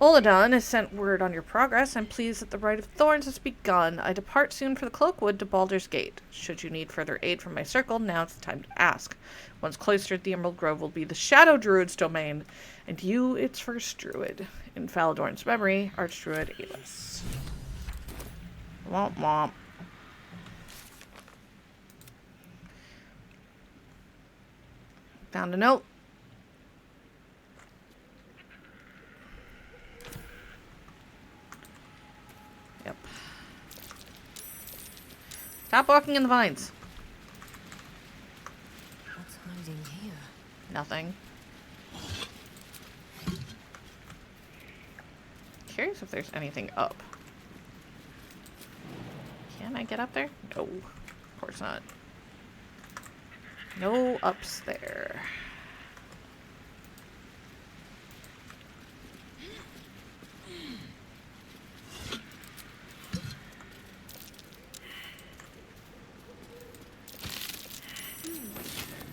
Oladan has sent word on your progress. I'm pleased that the Rite of Thorns has begun. I depart soon for the Cloakwood to Baldur's Gate. Should you need further aid from my circle, now's the time to ask. Once cloistered, the Emerald Grove will be the Shadow Druid's domain, and you its first druid. In Faladorn's memory, Archdruid Alis. Womp womp. Found a note. Yep. Stop walking in the vines. What's hiding here? Nothing. Curious if there's anything up. Can I get up there? No. Of course not. No ups there.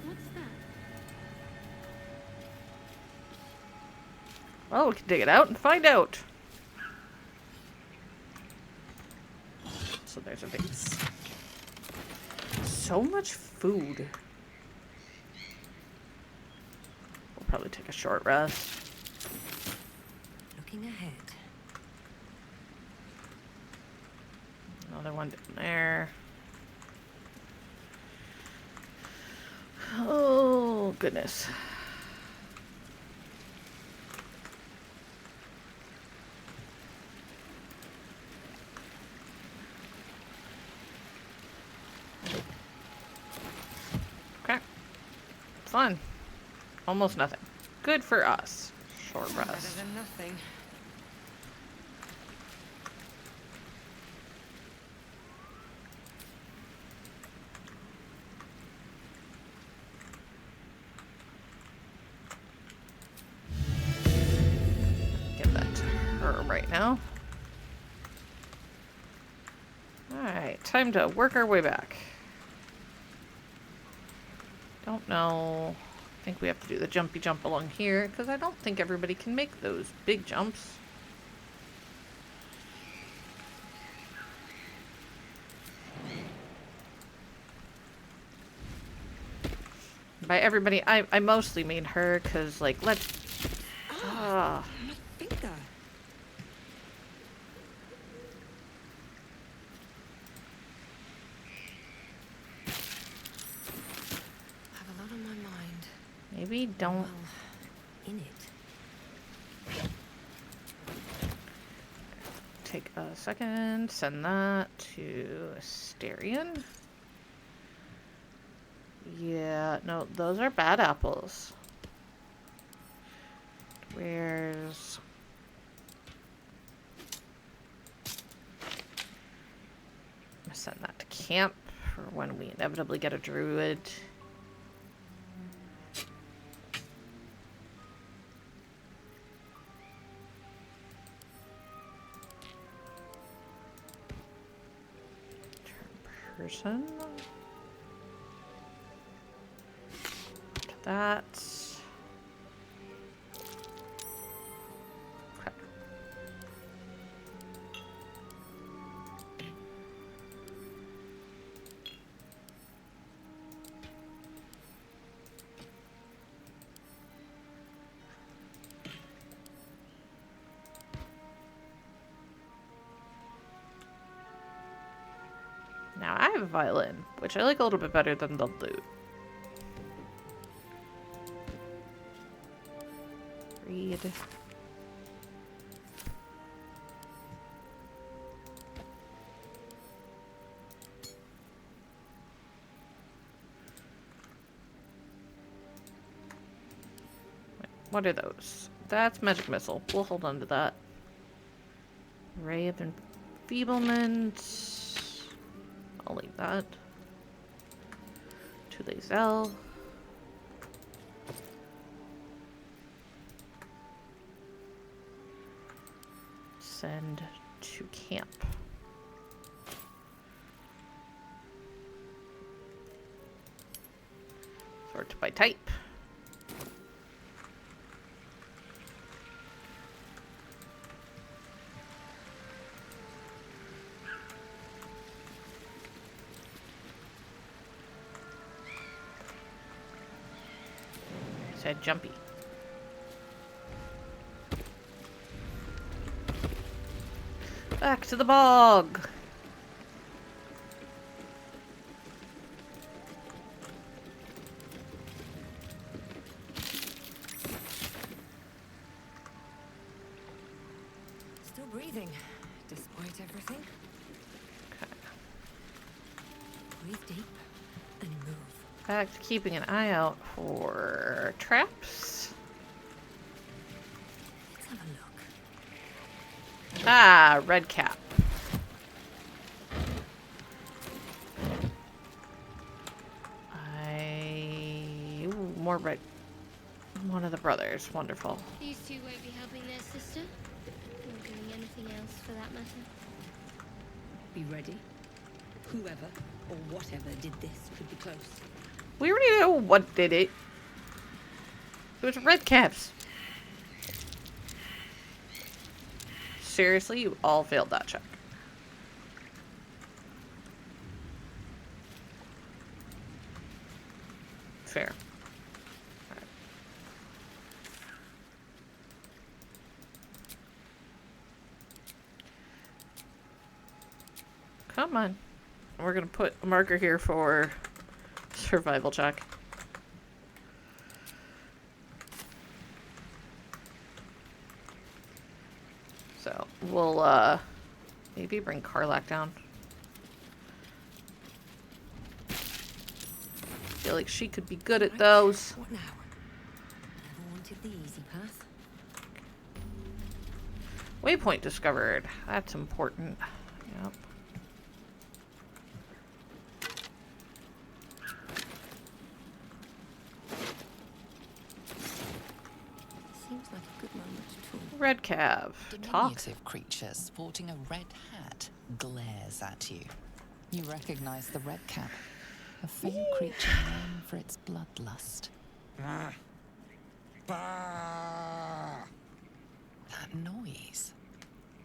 What's that? Well, we can dig it out and find out. So there's a vase. So much food. We'll probably take a short rest. Looking ahead. Another one down there. Oh, goodness. Okay. Fun. Almost nothing. Good for us. Short rest. Better than nothing. Give that to her right now. Alright, time to work our way back. Don't know. I think we have to do the jumpy jump along here, because I don't think everybody can make those big jumps. By everybody, I mostly mean her, because, like, let's... My finger. I have a lot on my mind. Maybe don't... Well, in it. Take a second, send that to Asterion. Yeah, no, those are bad apples. Where's... I'm gonna send that to camp for when we inevitably get a druid. Person. That. Okay. Now I have a violin, which I like a little bit better than the lute. Read. What are those? That's magic missile. We'll hold on to that. Ray of enfeeblement. I'll leave that. To Lae'zel. Send to camp. by type. Said jumpy. Back to the bog. Still breathing, despite everything. Okay. Breathe deep and move. Back to keeping an eye out for traps. Let's have a look. Ah, red cap. Ooh, more red. One of the brothers. Wonderful. These two won't be helping their sister, or doing anything else for that matter. Be ready. Whoever or whatever did this could be close. We already know what did it. It was red caps. Seriously, you all failed that check. Fair. All right. Come on. We're gonna put a marker here for survival check. So we'll maybe bring Karlak down. Feel like she could be good at those. What now? Never wanted the easy path. Waypoint discovered. That's important. Yep. Seems like a good moment to talk. Red Cav. Talk. Diminutive creature sporting a red hat glares at you. You recognize the red cap, a faint creature known for its bloodlust. That noise.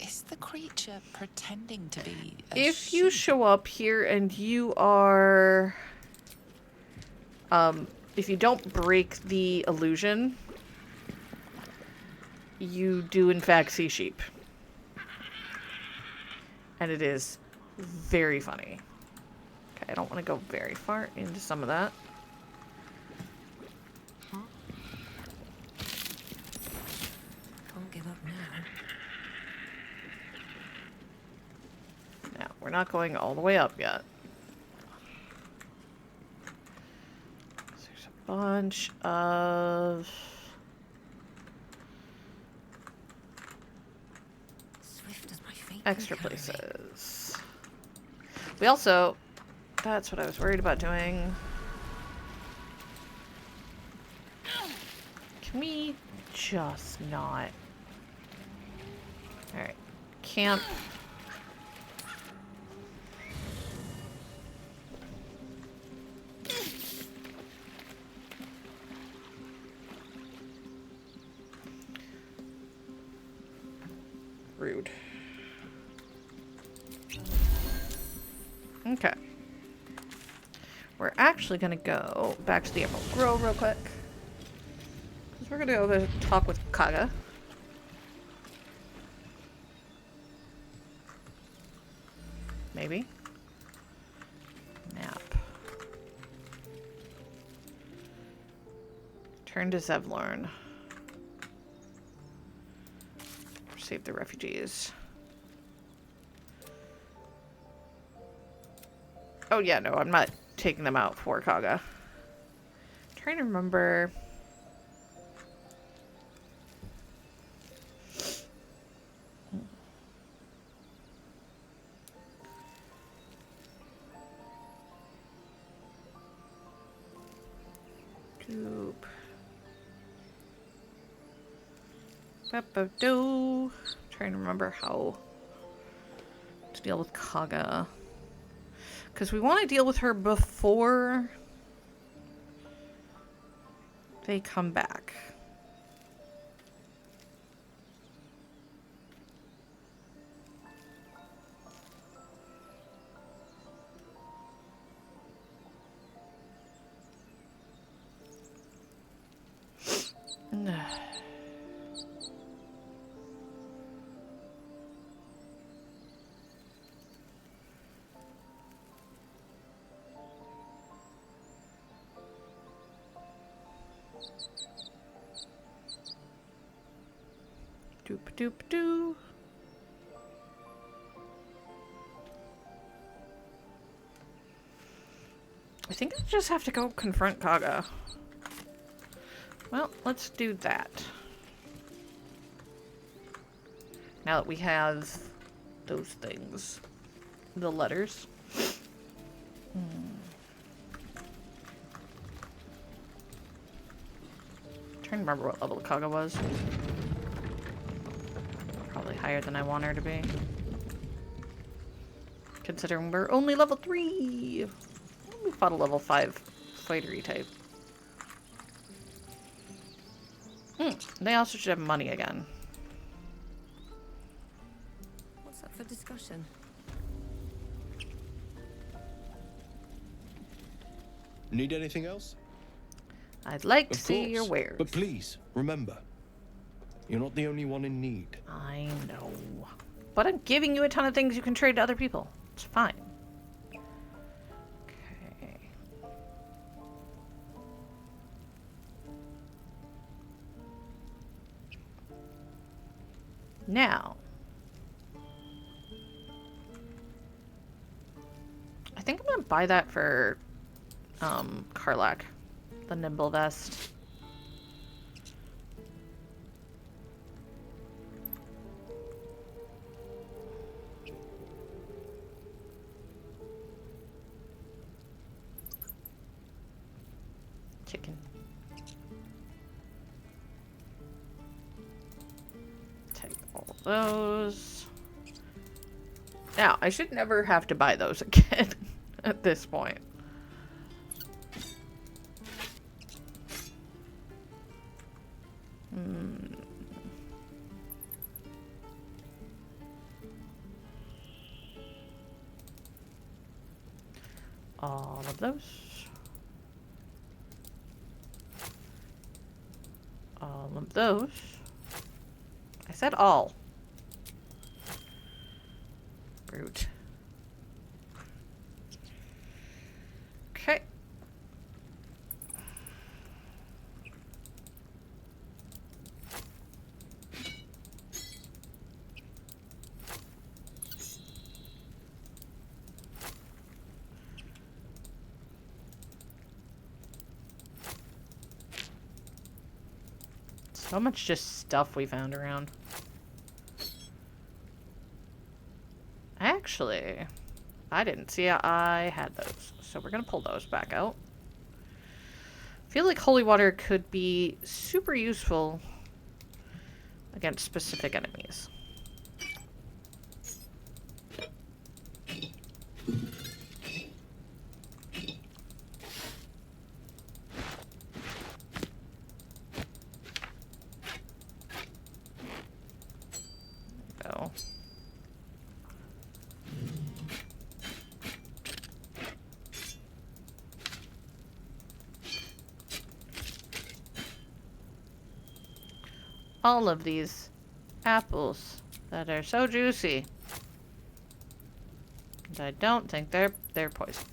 Is the creature pretending to be a If you show up here and you are, if you don't break the illusion, you do in fact see sheep. And it is very funny. Okay, I don't want to go very far into some of that. Can't give up now. Now, we're not going all the way up yet. There's a bunch of Swift as my feet extra can carry me. places. We also, that's what I was worried about doing. Can we just not? Alright. Camp. Rude. Okay. We're actually going to go back to the Emerald Grove real quick. Because we're going to go over to talk with Kaga. Maybe. Nap. Turn to Zevlorn. Save the refugees. Oh yeah, no, I'm not taking them out for Kaga. Trying to remember. Goop. Do. Trying to remember how to deal with Kaga. Because we want to deal with her before they come back. Doop doop doo. I think I just have to go confront Kaga. Well, let's do that. Now that we have those things. The letters. Trying to remember what level Kaga was. Probably higher than I want her to be. Considering we're only level 3. We fought a level 5 fightery type. They also should have money again. What's up for discussion? Need anything else? I'd like to Of see course. your wares. But please, remember, you're not the only one in need. I know. But I'm giving you a ton of things you can trade to other people. It's fine. Okay. Now. I think I'm gonna buy that for Karlak. The Nimble Vest. Chicken. Take all of those. Now, I should never have to buy those again at this point. All of those. All of those. I said all. Rude. Okay. So much just stuff we found around. Actually, I didn't see I had those. So we're going to pull those back out. I feel like holy water could be super useful against specific enemies. Go. All of these apples that are so juicy. And I don't think they're poisoned.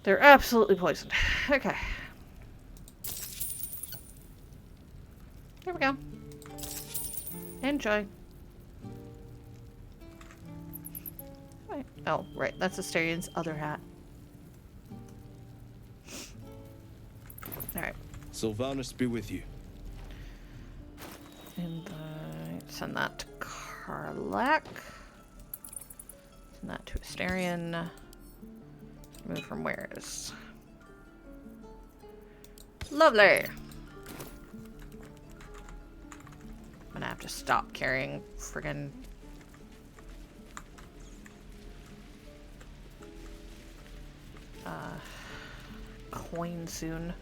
They're absolutely poisoned. Okay. Here we go. Enjoy. Right. Oh, right. That's Asterian's other hat. Alright. Sylvanus be with you. And send that to Karlak. Send that to Asterian. Move from wares. Lovely. I'm gonna have to stop carrying friggin' coin soon.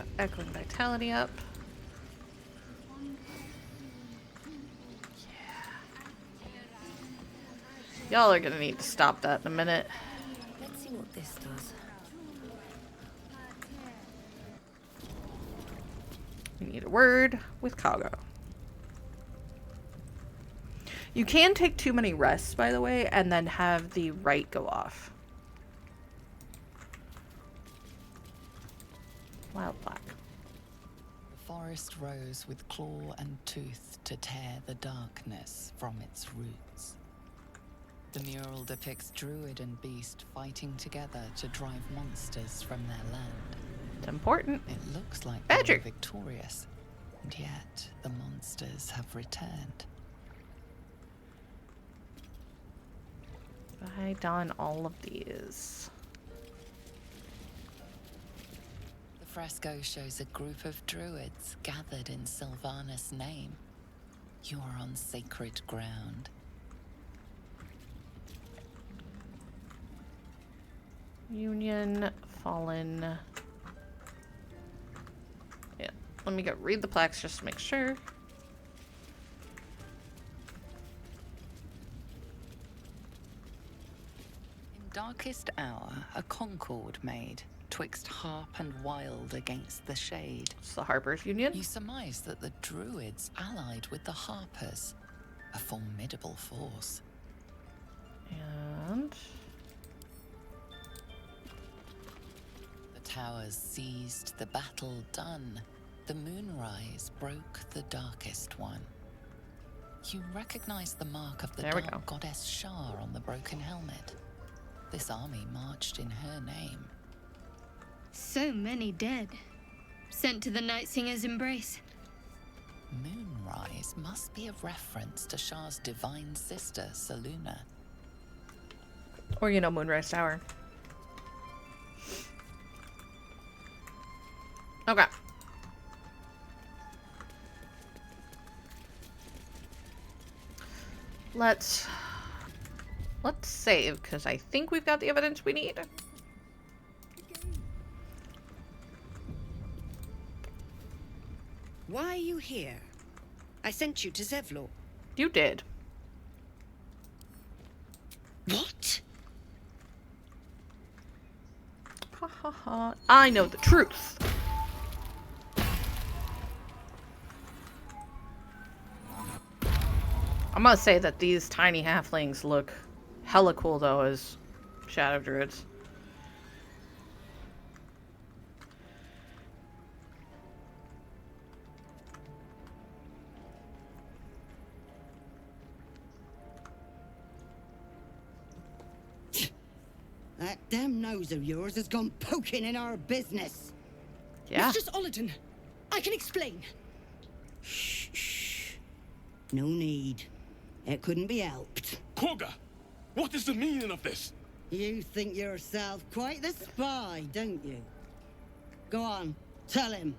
Got Echoing Vitality up. Y'all are gonna need to stop that in a minute. Let's see what this does. You need a word with Kago. You can take too many rests, by the way, and then have the right go off. Wild black. The forest rose with claw and tooth to tear the darkness from its roots. The mural depicts druid and beast fighting together to drive monsters from their land. It's important. It looks like Badger. they were victorious, and yet the monsters have returned. I done all of these. The fresco shows a group of druids gathered in Sylvanas' name. You are on sacred ground. Union, Fallen. Yeah, let me go read the plaques just to make sure. In darkest hour, a concord made, twixt harp and wild against the shade. It's the Harper's Union. You surmise that the druids allied with the harpers, a formidable force. And The towers seized, the battle done. The moonrise broke the darkest one. You recognize the mark of the There we dark go. goddess Shar on the broken helmet. This army marched in her name. So many dead. Sent to the Night Singer's embrace. Moonrise must be a reference to Shar's divine sister, Selûne. or Moonrise Tower. Okay. Let's save, because I think we've got the evidence we need. Why are you here? I sent you to Zevlor. You did. What? Ha ha ha. I know the truth. I must say that these tiny halflings look hella cool, though, as shadow druids. That damn nose of yours has gone poking in our business. Yeah. It's just Olladin. I can explain. Shh, shh. No need. It couldn't be helped. Korga, what is the meaning of this? You think yourself quite the spy, don't you? Go on, tell him.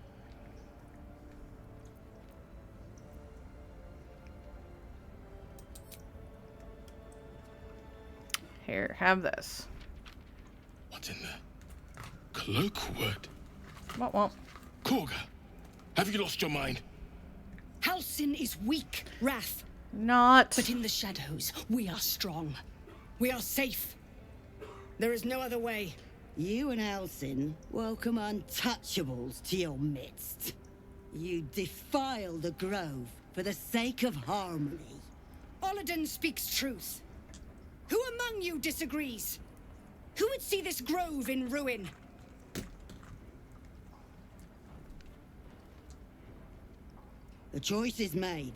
Here, have this. What's in there? Cloak word? What? Korga, have you lost your mind? Halsin is weak, Wrath. Not. But in the shadows, we are strong. We are safe. There is no other way. You and Halsin welcome untouchables to your midst. You defile the grove for the sake of harmony. Olladin speaks truth. Who among you disagrees? Who would see this grove in ruin? The choice is made.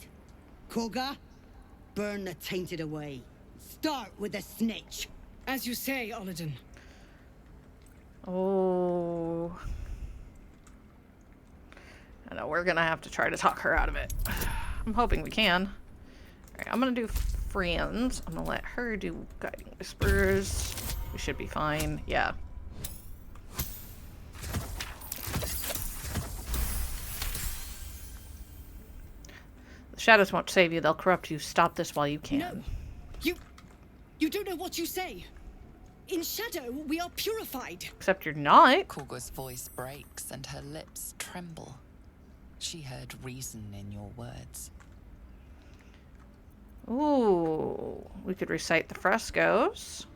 Korga, burn the tainted away. Start with the snitch. As you say, Olladin. Oh. I know, we're gonna have to try to talk her out of it. I'm hoping we can. Alright, I'm gonna do friends. I'm gonna let her do guiding whispers. We should be fine. Yeah. The shadows won't save you. They'll corrupt you. Stop this while you can. No. You don't know what you say. In shadow, we are purified. Except you're not. Korga's voice breaks and her lips tremble. She heard reason in your words. Ooh, we could recite the frescoes.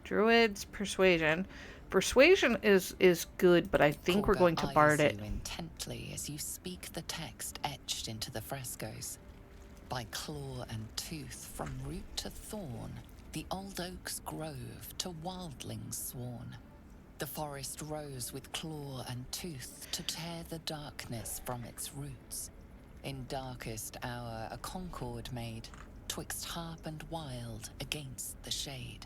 Druid's persuasion. Persuasion is good, but I think we're Korga going to bard eyes it. you intently as you speak the text etched into the frescoes. By claw and tooth, from root to thorn, the old oak's grove to wildlings sworn. The forest rose with claw and tooth to tear the darkness from its roots. In darkest hour a concord made, twixt harp and wild against the shade.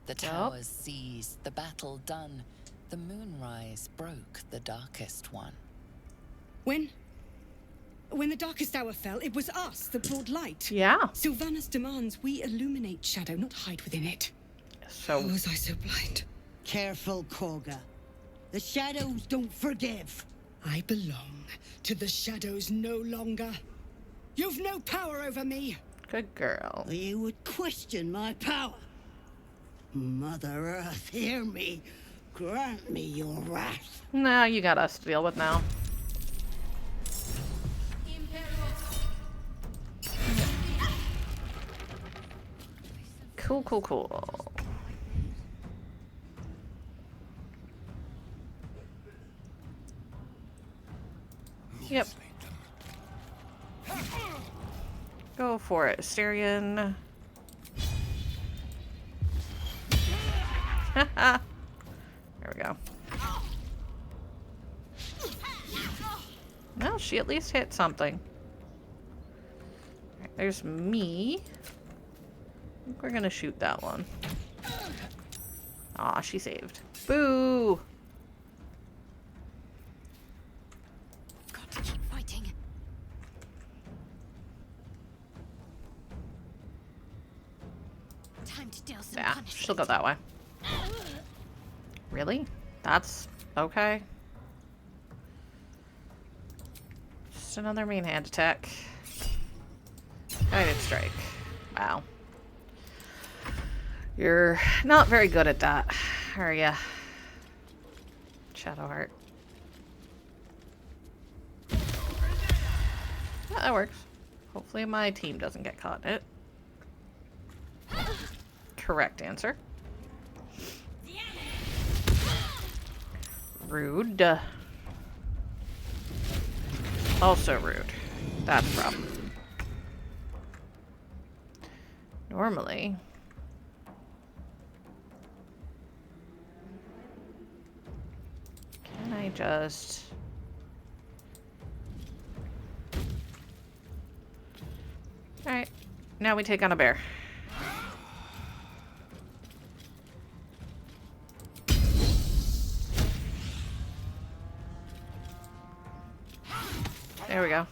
The towers seized, the battle done, the moonrise broke the darkest one. When the darkest hour fell, it was us that brought light. Yeah. Sylvanas demands we illuminate shadow, not hide within it. So how was I so blind? Careful, Korga. The shadows don't forgive. I belong to the shadows no longer. You've no power over me. Good girl. You would question my power. Mother Earth, hear me. Grant me your wrath. No, you got us to deal with now. Cool, cool, cool. Yep. Go for it, Asterion. There we go. Well, she at least hit something. Right, there's me. I think we're gonna shoot that one. Aw, she saved. Boo! Got to keep fighting. Time to deal some Yeah, punishment. she'll go that way. Really? That's okay. Just another main hand attack. Guided strike. Wow. You're not very good at that, are ya? Shadowheart. Yeah, that works. Hopefully my team doesn't get caught in it. Correct answer. Rude. Also rude. That's a problem. Normally. Can I just... Alright. Now we take on a bear. There we go.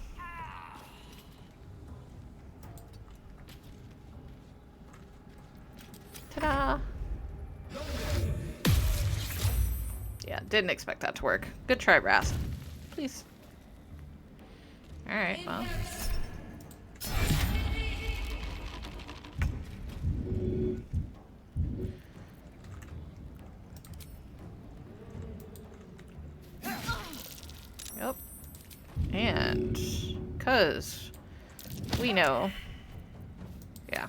Ta-da! Yeah, didn't expect that to work. Good try, Wrath. Please. Alright, well. Yep. And, 'cause we know. Yeah.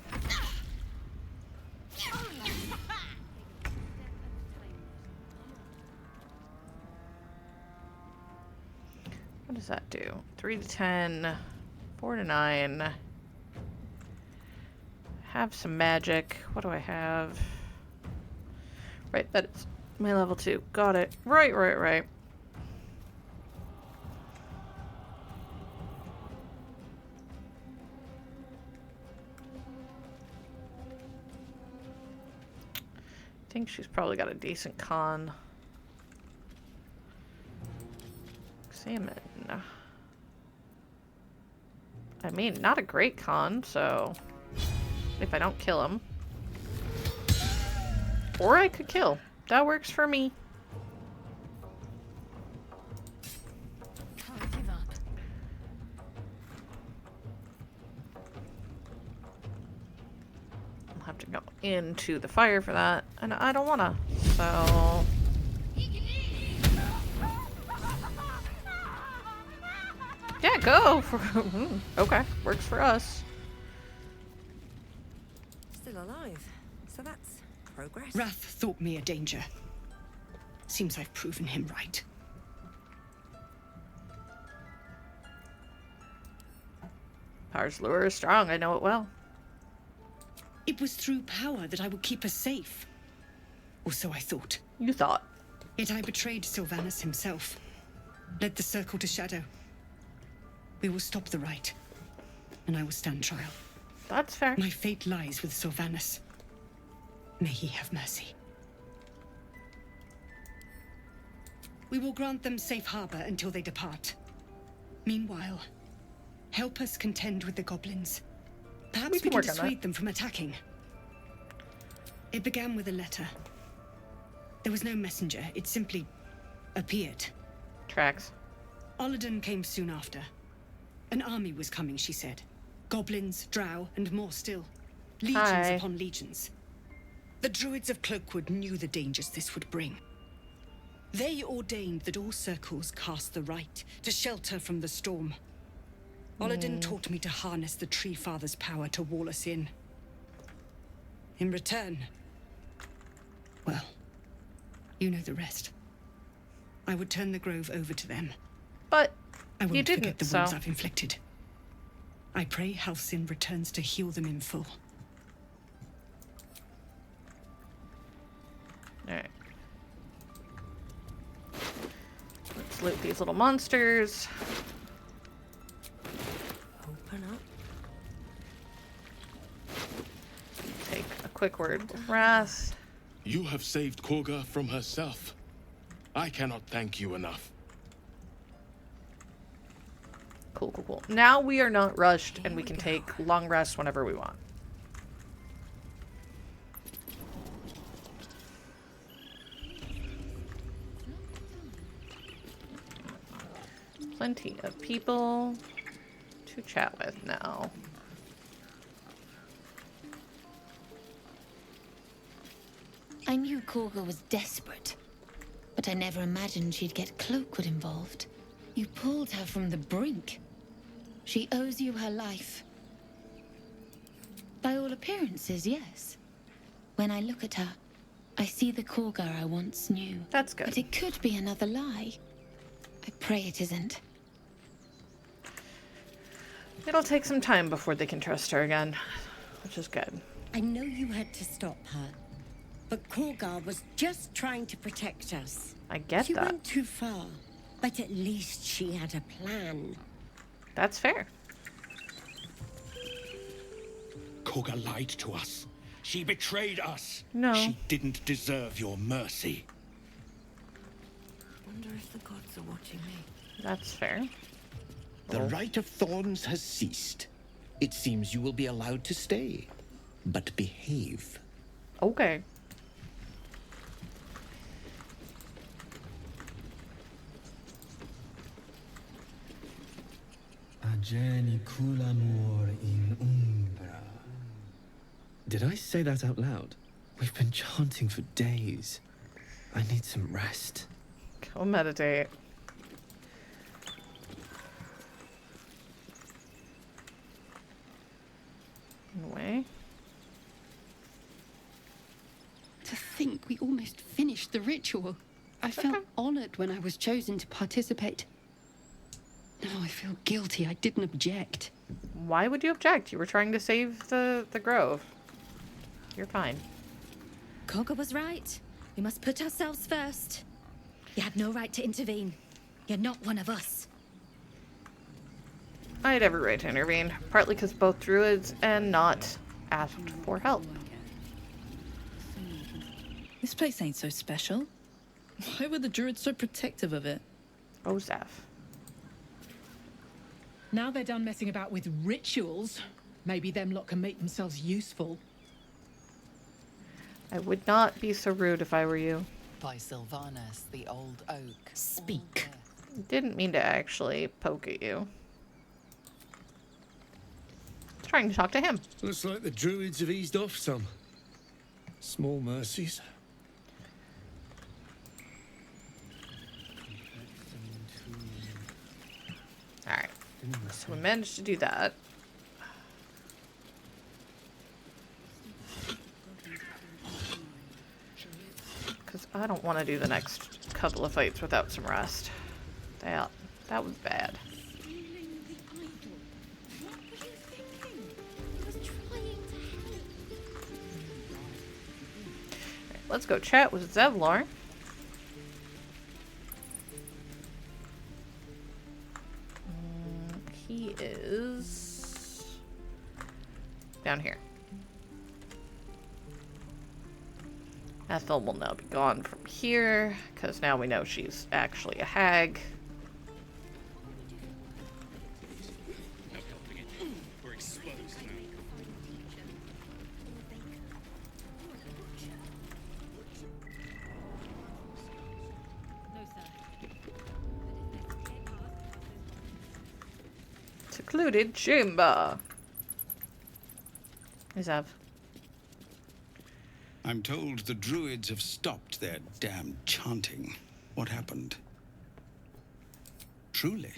What does that do? 3 to 10, 4 to 9. Have some magic. What do I have? Right, that's my level 2. Got it. Right. I think she's probably got a decent con. Examine. I mean, not a great con, so if I don't kill him. Or I could kill. That works for me. Can't give up. I'll have to go into the fire for that. and I don't wanna. So... yeah, go! Okay, works for us. Still alive. So that's progress. Wrath thought me a danger. Seems I've proven him right. Power's lure is strong, I know it well. It was through power that I would keep us safe. Or so I thought. You thought. Yet I betrayed Sylvanus himself. Led the circle to shadow. We will stop the rite. And I will stand trial. That's fair. My fate lies with Sylvanus. May he have mercy. We will grant them safe harbor until they depart. Meanwhile, help us contend with the goblins. Perhaps we can dissuade them from attacking. It began with a letter. There was no messenger. It simply appeared. Tracks. Olladin came soon after. An army was coming, she said. Goblins, drow, and more still. Legions upon legions. The druids of Cloakwood knew the dangers this would bring. They ordained that all circles cast the rite to shelter from the storm. Olladin taught me to harness the Tree Father's power to wall us in. In return, well, you know the rest. I would turn the grove over to them. But I won't you didn't, forget the wounds I've inflicted. I pray Halcyon returns to heal them in full. Alright. Let's loot these little monsters. Open up. Take a quick word with Wrath. You have saved Korga from herself. I cannot thank you enough. Cool, cool, cool. Now we are not rushed and we can take long rests whenever we want. Plenty of people to chat with now. I knew Korga was desperate, but I never imagined she'd get Cloakwood involved. You pulled her from the brink. She owes you her life. By all appearances, yes. When I look at her, I see the Korga I once knew. That's good. But it could be another lie. I pray it isn't. It'll take some time before they can trust her again, which is good. I know you had to stop her, but Korga was just trying to protect us. I get She that. went too far, but at least she had a plan. That's fair. Korga lied to us. She betrayed us. No. She didn't deserve your mercy. Wonder if the gods are watching me. That's fair. The Rite of Thorns has ceased. It seems you will be allowed to stay, but behave. Okay. in umbra. Did I say that out loud? We've been chanting for days. I need some rest. Go meditate. Anyway. To think we almost finished the ritual. I felt honored when I was chosen to participate. Now I feel guilty I didn't object. Why would you object? You were trying to save the grove. You're fine. Korga was right. We must put ourselves first. You had no right to intervene. You're not one of us. I had every right to intervene, partly because both druids and not asked for help. This place ain't so special. Why were the druids so protective of it? Oh, Zeph. Now they're done messing about with rituals, maybe them lot can make themselves useful. I would not be so rude if I were you. By Sylvanus, the old oak. Speak. Didn't mean to actually poke at you. Trying to talk to him. Looks like the druids have eased off some. Small mercies. Alright. So we managed to do that. Because I don't want to do the next couple of fights without some rest. That was bad. Right, let's go chat with Zevlor. He is down here. Ethel will now be gone from here, because now we know she's actually a hag. We're exposed now. Secluded chamber. Is Ev? I'm told the druids have stopped their damned chanting. What happened? Truly,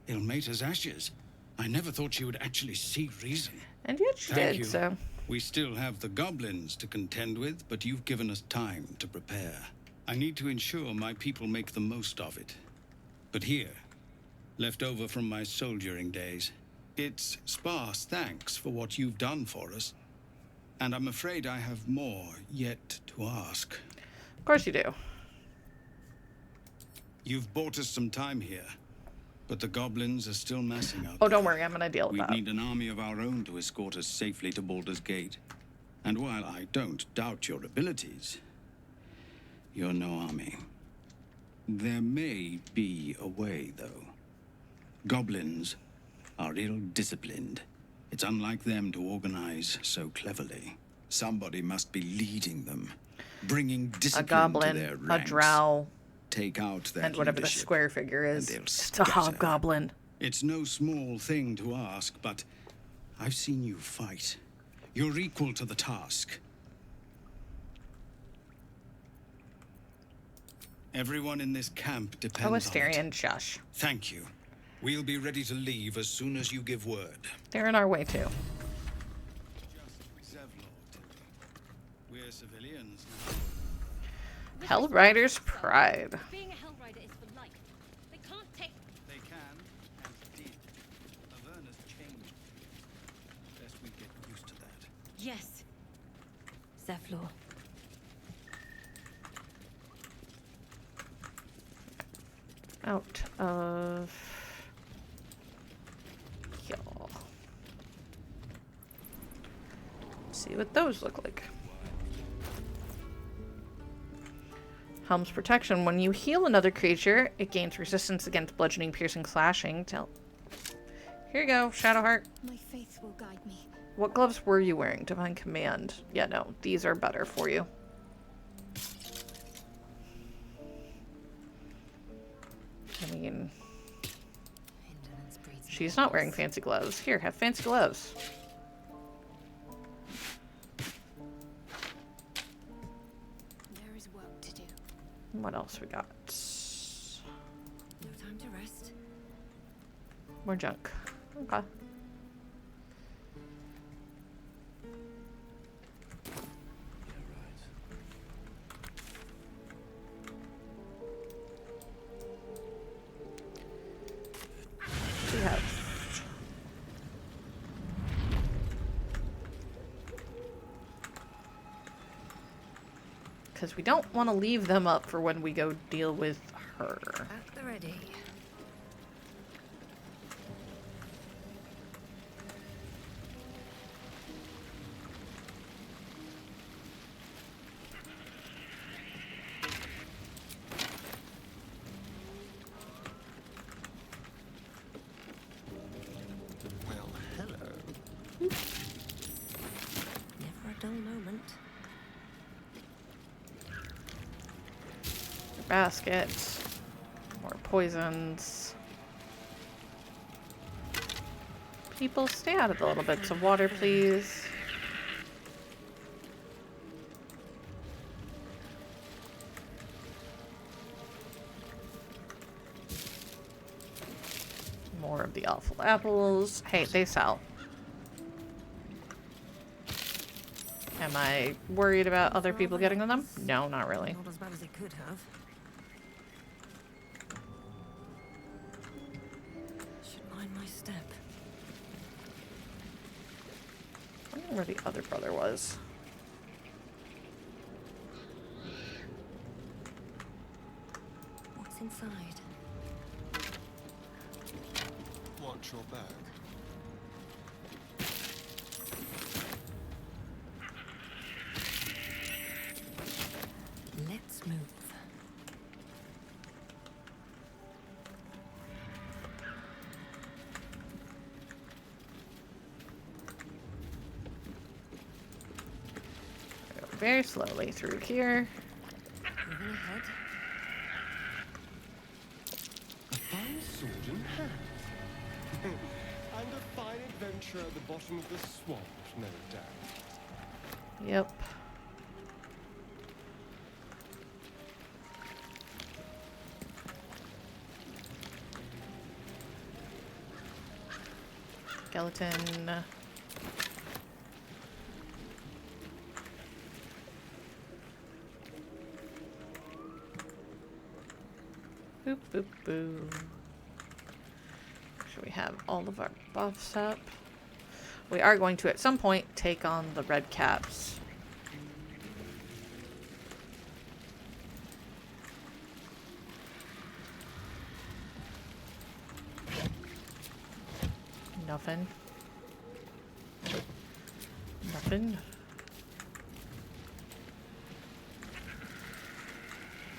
Ilmater's ashes. I never thought she would actually see reason. And yet she Thank did, you. so. We still have the goblins to contend with, but you've given us time to prepare. I need to ensure my people make the most of it. But here, left over from my soldiering days, it's sparse thanks for what you've done for us. And I'm afraid I have more yet to ask. Of course you do. You've bought us some time here, but the goblins are still massing out. Oh, don't worry, I'm gonna deal with We'd that. need an army of our own to escort us safely to Baldur's Gate. And while I don't doubt your abilities, you're no army. There may be a way, though. Goblins are ill-disciplined. It's unlike them to organize so cleverly. Somebody must be leading them, bringing discipline A goblin, to their a ranks. drow, Take out their and whatever the leadership, square figure is. and they'll It's a scatter. hobgoblin. It's no small thing to ask, but I've seen you fight. You're equal to the task. Everyone in this camp depends Oh, on it. Asterian, shush. Thank you. We'll be ready to leave as soon as you give word. They're in our way, too. We're civilians Hell Rider's Pride. Being a Hell Rider is for life. They can't take. They can and did. Averna's changed. Best we get used to that. Yes. Zevlor. Out of... y'all. See what those look like. Helm's Protection. When you heal another creature, it gains resistance against bludgeoning, piercing, slashing. Here you go, Shadowheart. My faith will guide me. What gloves were you wearing? Divine Command. Yeah, no, these are better for you. I mean, she's not wearing fancy gloves. Here, have fancy gloves. There is work to do. What else we got? No time to rest. More junk. Okay. We have because we don't want to leave them up for when we go deal with her. At the ready. Well, hello. Never a dull moment. Basket. More poisons. People, stay out of the little bits of water, please. More of the awful apples. Hey, they sell. Am I worried about other people getting them? No, not really. Not as bad as it could have. Should mind my step. I wonder where the other brother was. What's inside? Watch your back. Let's move. Go very slowly through here. Moving ahead. A fine sword in hand. And a fine adventure at the bottom of the swamp, no doubt. Yep. Skeleton. Boop, boop, boo. Should we have all of our buffs up? We are going to, at some point, take on the red caps. Nothing. Nothing.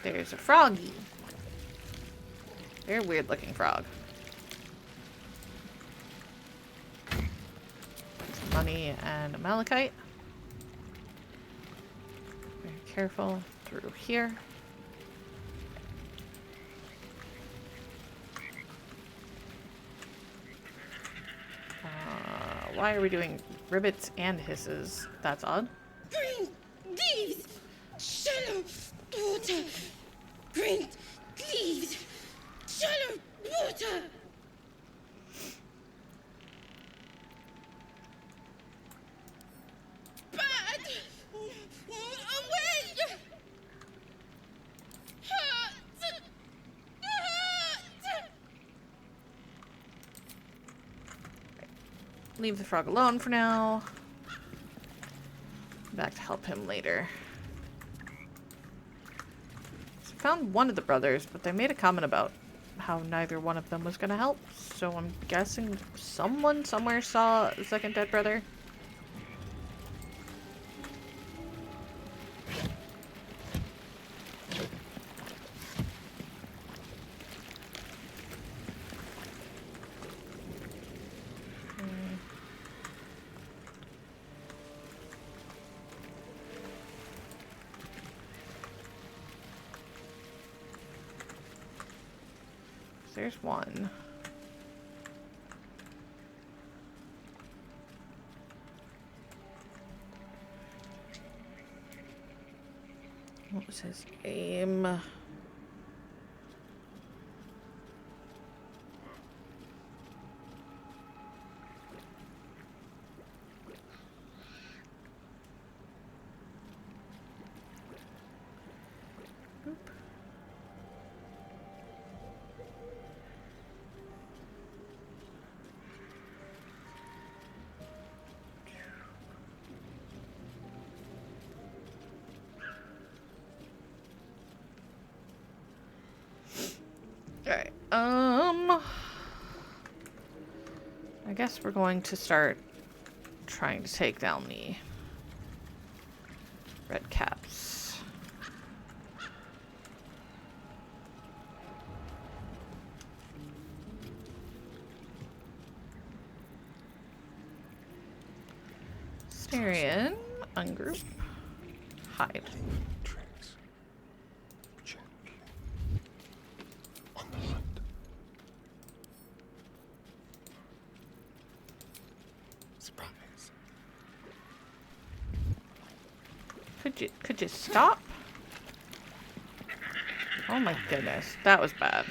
There's a froggy. Very weird looking frog. Some money and a malachite. Very careful through here. Why are we doing ribbits and hisses? That's odd. Green leaves, shallow water. Green leaves, shallow water. Bad. Away. Hurt. Hurt. Leave the frog alone for now. Back to help him later. So found one of the brothers, but they made a comment about how neither one of them was going to help. So I'm guessing someone somewhere saw the second dead brother. There's one. What was his aim? Alright, I guess we're going to start trying to take down the red caps. Starion, ungroup, hide. Could you stop? Oh my goodness, that was bad.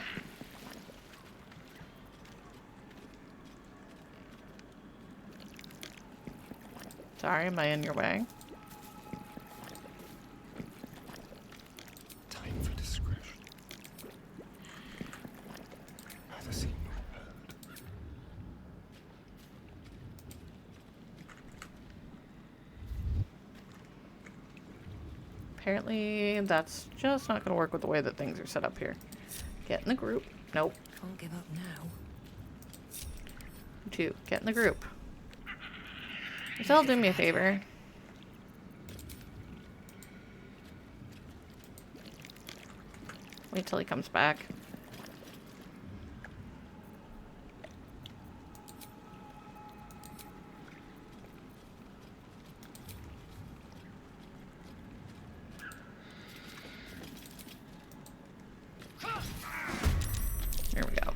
Sorry, am I in your way? Time for discretion. Neither seen nor heard. Apparently, that's just not going to work with the way that things are set up here. Get in the group. Nope. Can't give up now. 2. Get in the group. Lae'zel, do me a favor. Wait till he comes back. Here we go.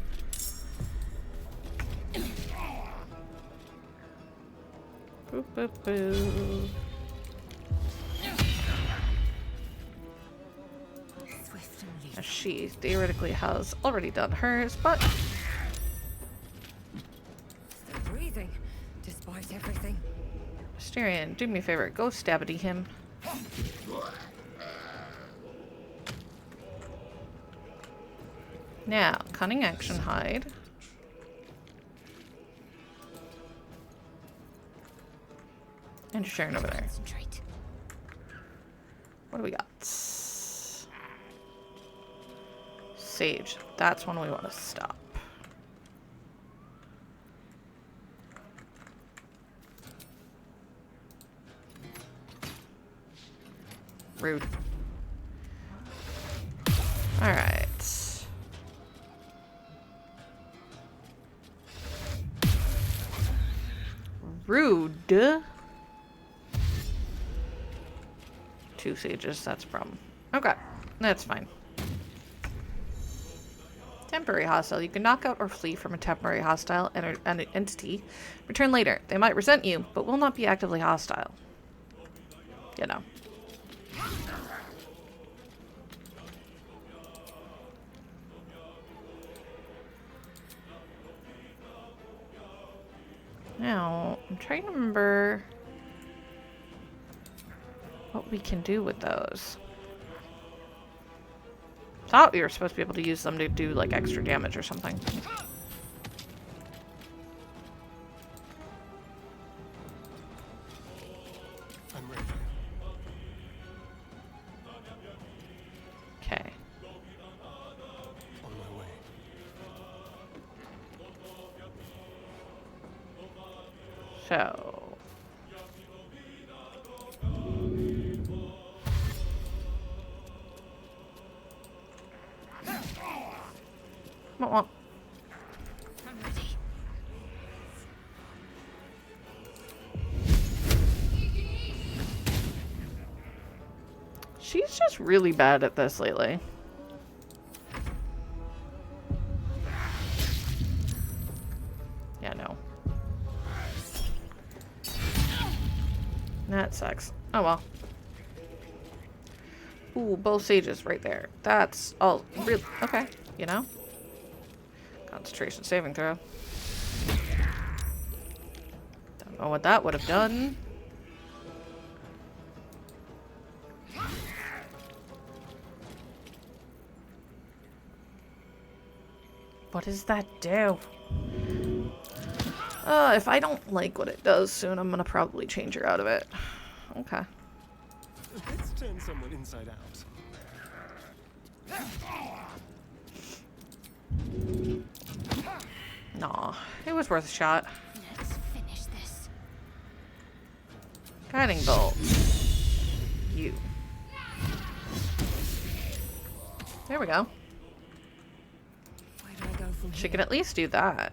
Boop, boop, boop. Swift and leap. Now, she theoretically has already done hers, but Still breathing, despite everything. Mysterian, do me a favor. Go stabbity him. Now, cunning action hide. And Sharon over there. Concentrate. What do we got? Sage. That's one we want to stop. Rude. Alright. Rude. 2 sages, that's a problem. Okay, that's fine. Temporary hostile. You can knock out or flee from a temporary hostile entity. Return later. They might resent you, but will not be actively hostile. You know. Now, I'm trying to remember what we can do with those. Thought we were supposed to be able to use them to do like extra damage or something. I'm ready. Okay. On my way. So. Well, I'm ready. she's just really bad at this lately. Yeah, no. That sucks. Oh well. Ooh, both sages right there. That's all really okay, you know? Concentration saving throw. Don't know what that would have done. What does that do? If I don't like what it does soon, I'm gonna probably change her out of it. Okay. Let's turn someone inside out. Nah, it was worth a shot. Let's finish this. Guiding bolt. You. There we go. Where do I go from She here? can at least do that.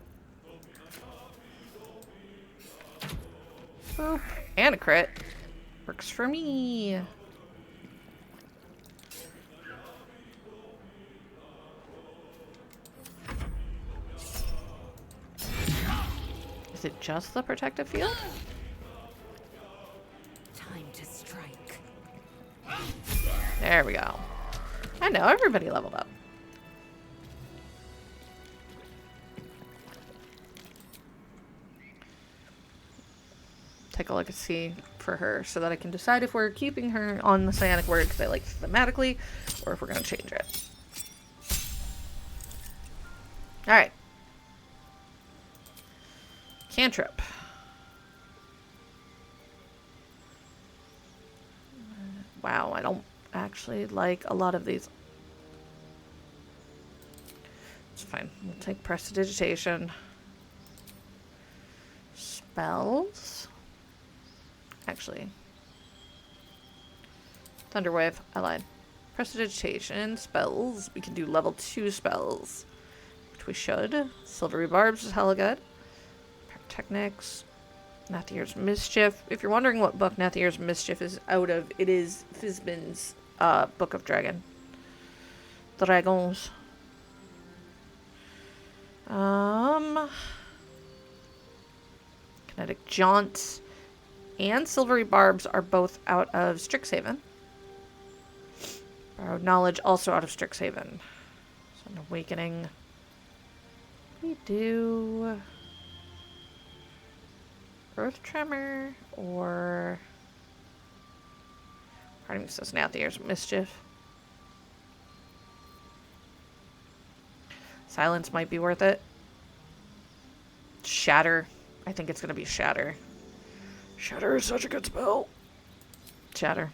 Boop. And a crit. Works for me. Is it just the protective field? Time to strike. There we go. I know, everybody leveled up. take a look and see for her so that I can decide if we're keeping her on the Psionic Word because I like thematically, or if we're going to change it. Alright. Cantrip. Wow, I don't actually like a lot of these. It's fine. We'll take Prestidigitation. Spells. Actually. Thunderwave. I lied. Prestidigitation. Spells. We can do level 2 spells. Which we should. Silvery Barbs is hella good. Pyrotechnics. Nathier's Mischief. If you're wondering what book Nathier's Mischief is out of, it is Fizban's Book of Dragons. Kinetic Jaunt and Silvery Barbs are both out of Strixhaven. Borrowed Knowledge also out of Strixhaven. So an Awakening. We do Earth Tremor or part of me says Nathier's Mischief. Silence might be worth it. Shatter. I think it's going to be Shatter. Shatter is such a good spell. Shatter.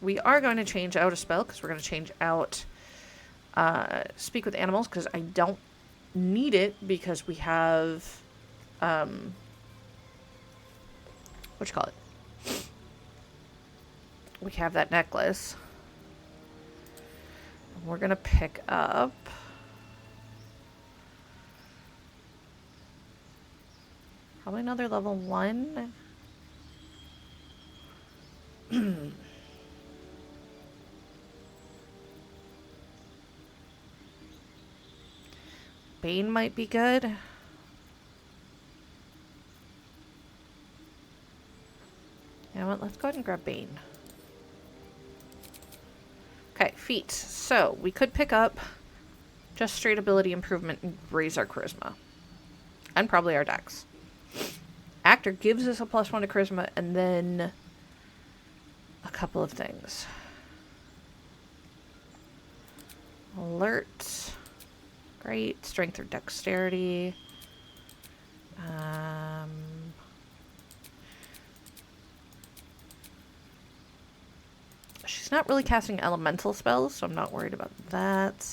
We are going to change out a spell because we're going to change out Speak with Animals because I don't need it because we have what you call it? We have that necklace. We're going to pick up probably another level 1. Bane might be good. You know what? Let's go ahead and grab Bane. Okay, feat. So, we could pick up just straight ability improvement and raise our charisma. And probably our dex. Actor gives us a +1 to charisma and then a couple of things. Alert. Great. Strength or dexterity. She's not really casting elemental spells, so I'm not worried about that.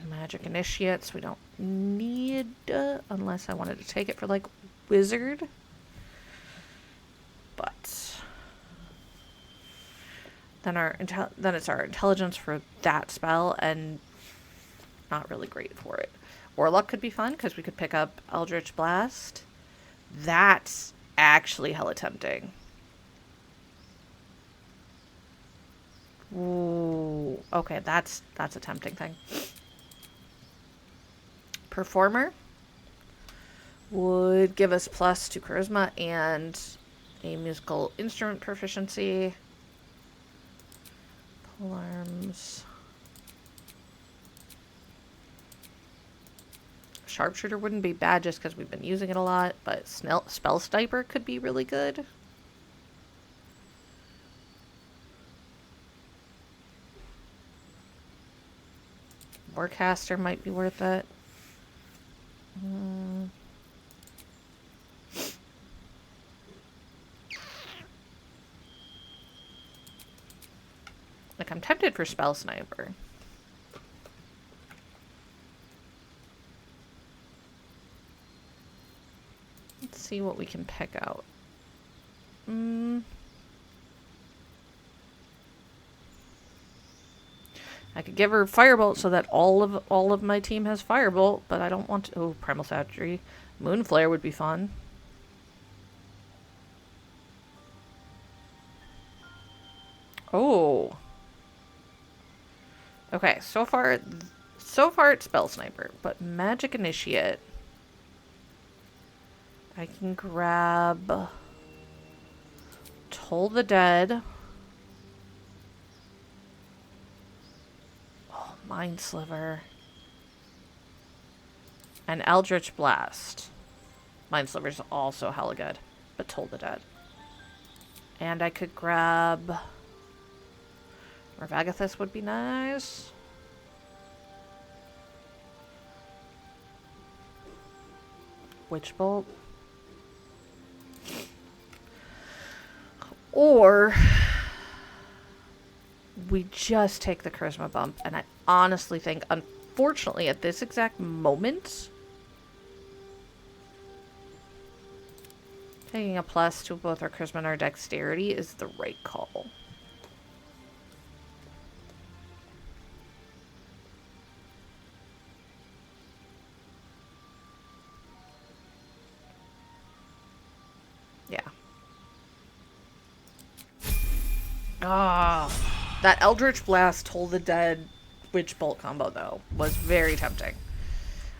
Magic initiates we don't need unless I wanted to take it for like wizard. But then it's our intelligence for that spell and not really great for it. Warlock could be fun because we could pick up Eldritch Blast. That's actually hella tempting. Ooh, okay, that's a tempting thing. Performer would give us +2 charisma and a musical instrument proficiency. Polearms. Sharpshooter wouldn't be bad just because we've been using it a lot, but Spell Sniper could be really good. Warcaster might be worth it. Like, I'm tempted for Spell Sniper. Let's see what we can pick out. I could give her Firebolt so that all of my team has Firebolt, but I don't want to. Oh, Primal Savagery. Moonflare would be fun. Oh. Okay, so far it's Spell Sniper, but Magic Initiate. I can grab Toll the Dead. Mind Sliver. And Eldritch Blast. Mind Sliver's also hella good. But Toll the Dead. And I could grab... Revagathus would be nice. Witch Bolt. Or we just take the charisma bump, and I honestly think, unfortunately, at this exact moment, taking a plus to both our charisma and our dexterity is the right call. Yeah. Ah, that Eldritch Blast Toll the Dead Witch Bolt combo, though, was very tempting.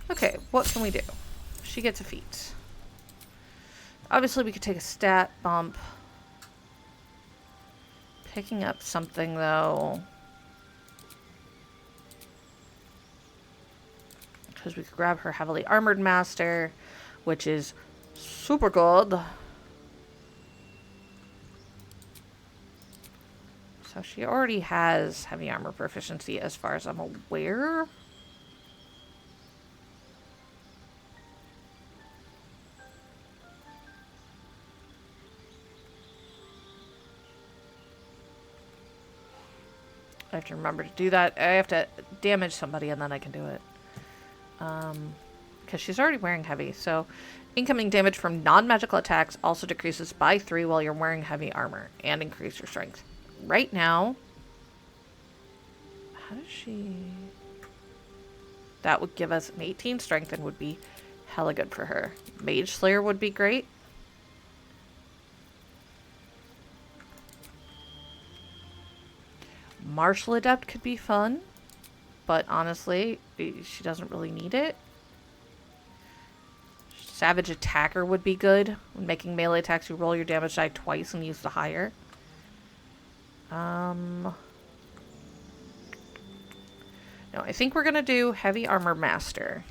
Okay, what can we do? She gets a feat. Obviously, we could take a stat bump. Picking up something, though. Because we could grab her Heavily Armored Master, which is super good. So she already has heavy armor proficiency as far as I'm aware. I have to remember to do that. I have to damage somebody and then I can do it. Because she's already wearing heavy. So incoming damage from non-magical attacks also decreases by 3 while you're wearing heavy armor. And increase your strength. Right now, how does she... That would give us an 18 strength and would be hella good for her. Mage Slayer would be great. Martial Adept could be fun, but honestly, she doesn't really need it. Savage Attacker would be good. When making melee attacks, you roll your damage die twice and use the higher. No, I think we're gonna do Heavy Armor Master.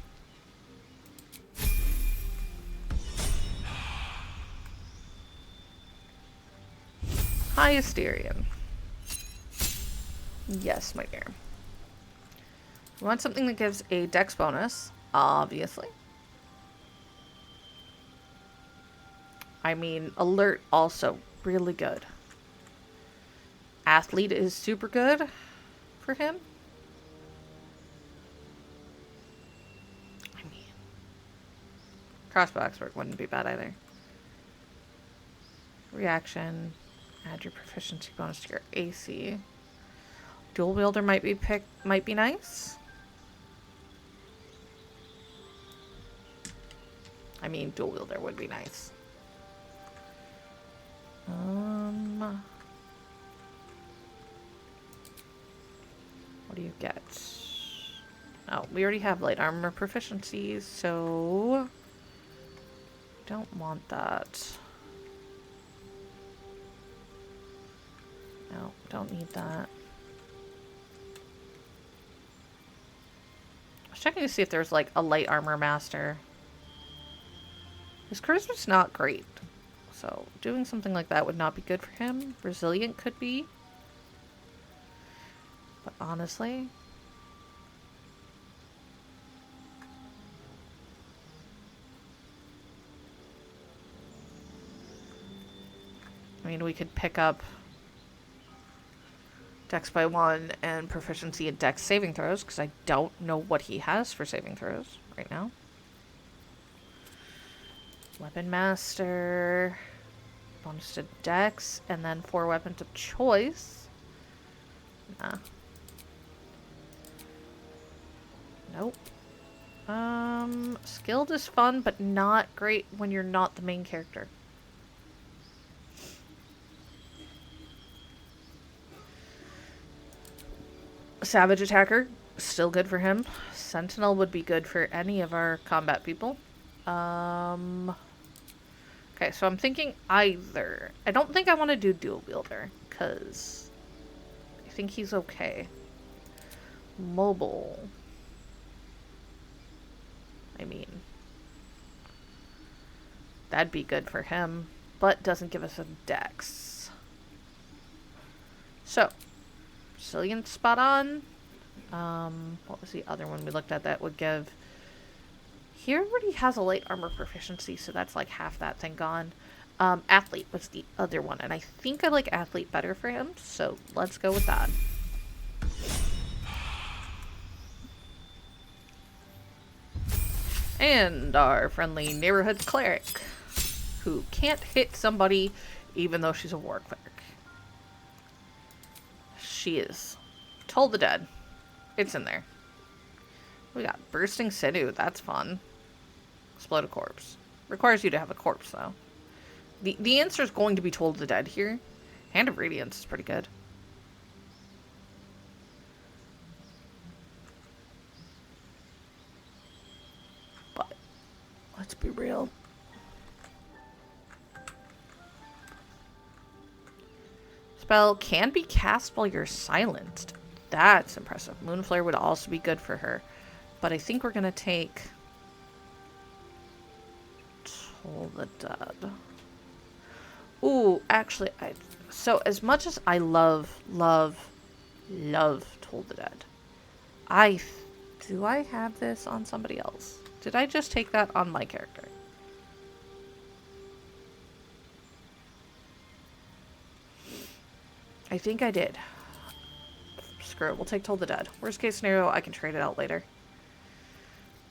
Hi, Asterion. Yes, my dear. We want something that gives a dex bonus, obviously. I mean, Alert also really good. Athlete is super good for him. I mean, Crossbow Expert wouldn't be bad either. Reaction. Add your proficiency bonus to your AC. Dual Wielder might be nice. I mean, Dual Wielder would be nice. What do you get? Oh, we already have light armor proficiencies, so don't want that. No, don't need that. I was checking to see if there's like a light armor master. His charisma's not great, so doing something like that would not be good for him. Resilient could be. But honestly, I mean, we could pick up Dex by 1 and proficiency at Dex saving throws, because I don't know what he has for saving throws right now. Weapon Master, bonus to Dex, and then 4 weapons of choice. Nah. Nope. Skilled is fun, but not great when you're not the main character. Savage Attacker, still good for him. Sentinel would be good for any of our combat people. Okay, so I'm thinking either. I don't think I want to do Dual Wielder, because I think he's okay. mobile. I mean, that'd be good for him, but doesn't give us a dex. So, resilient spot on. What was the other one we looked at that would give? He already has a light armor proficiency, so that's like half that thing gone. Athlete was the other one, and I think I like athlete better for him, so let's go with that. And our friendly neighborhood cleric, who can't hit somebody even though she's a war cleric. She is Toll the Dead. It's in there. We got Bursting Sinew. That's fun. Explode a corpse. Requires you to have a corpse, though. The answer is going to be Toll the Dead here. Hand of Radiance is pretty good. But, let's be real. Spell can be cast while you're silenced. That's impressive. Moonflare would also be good for her. But I think we're going to take Toll the Dead. Ooh, actually, so as much as I love Toll the Dead, do I have this on somebody else? Did I just take that on my character? I think I did. Screw it, we'll take Toll the Dead. Worst case scenario, I can trade it out later.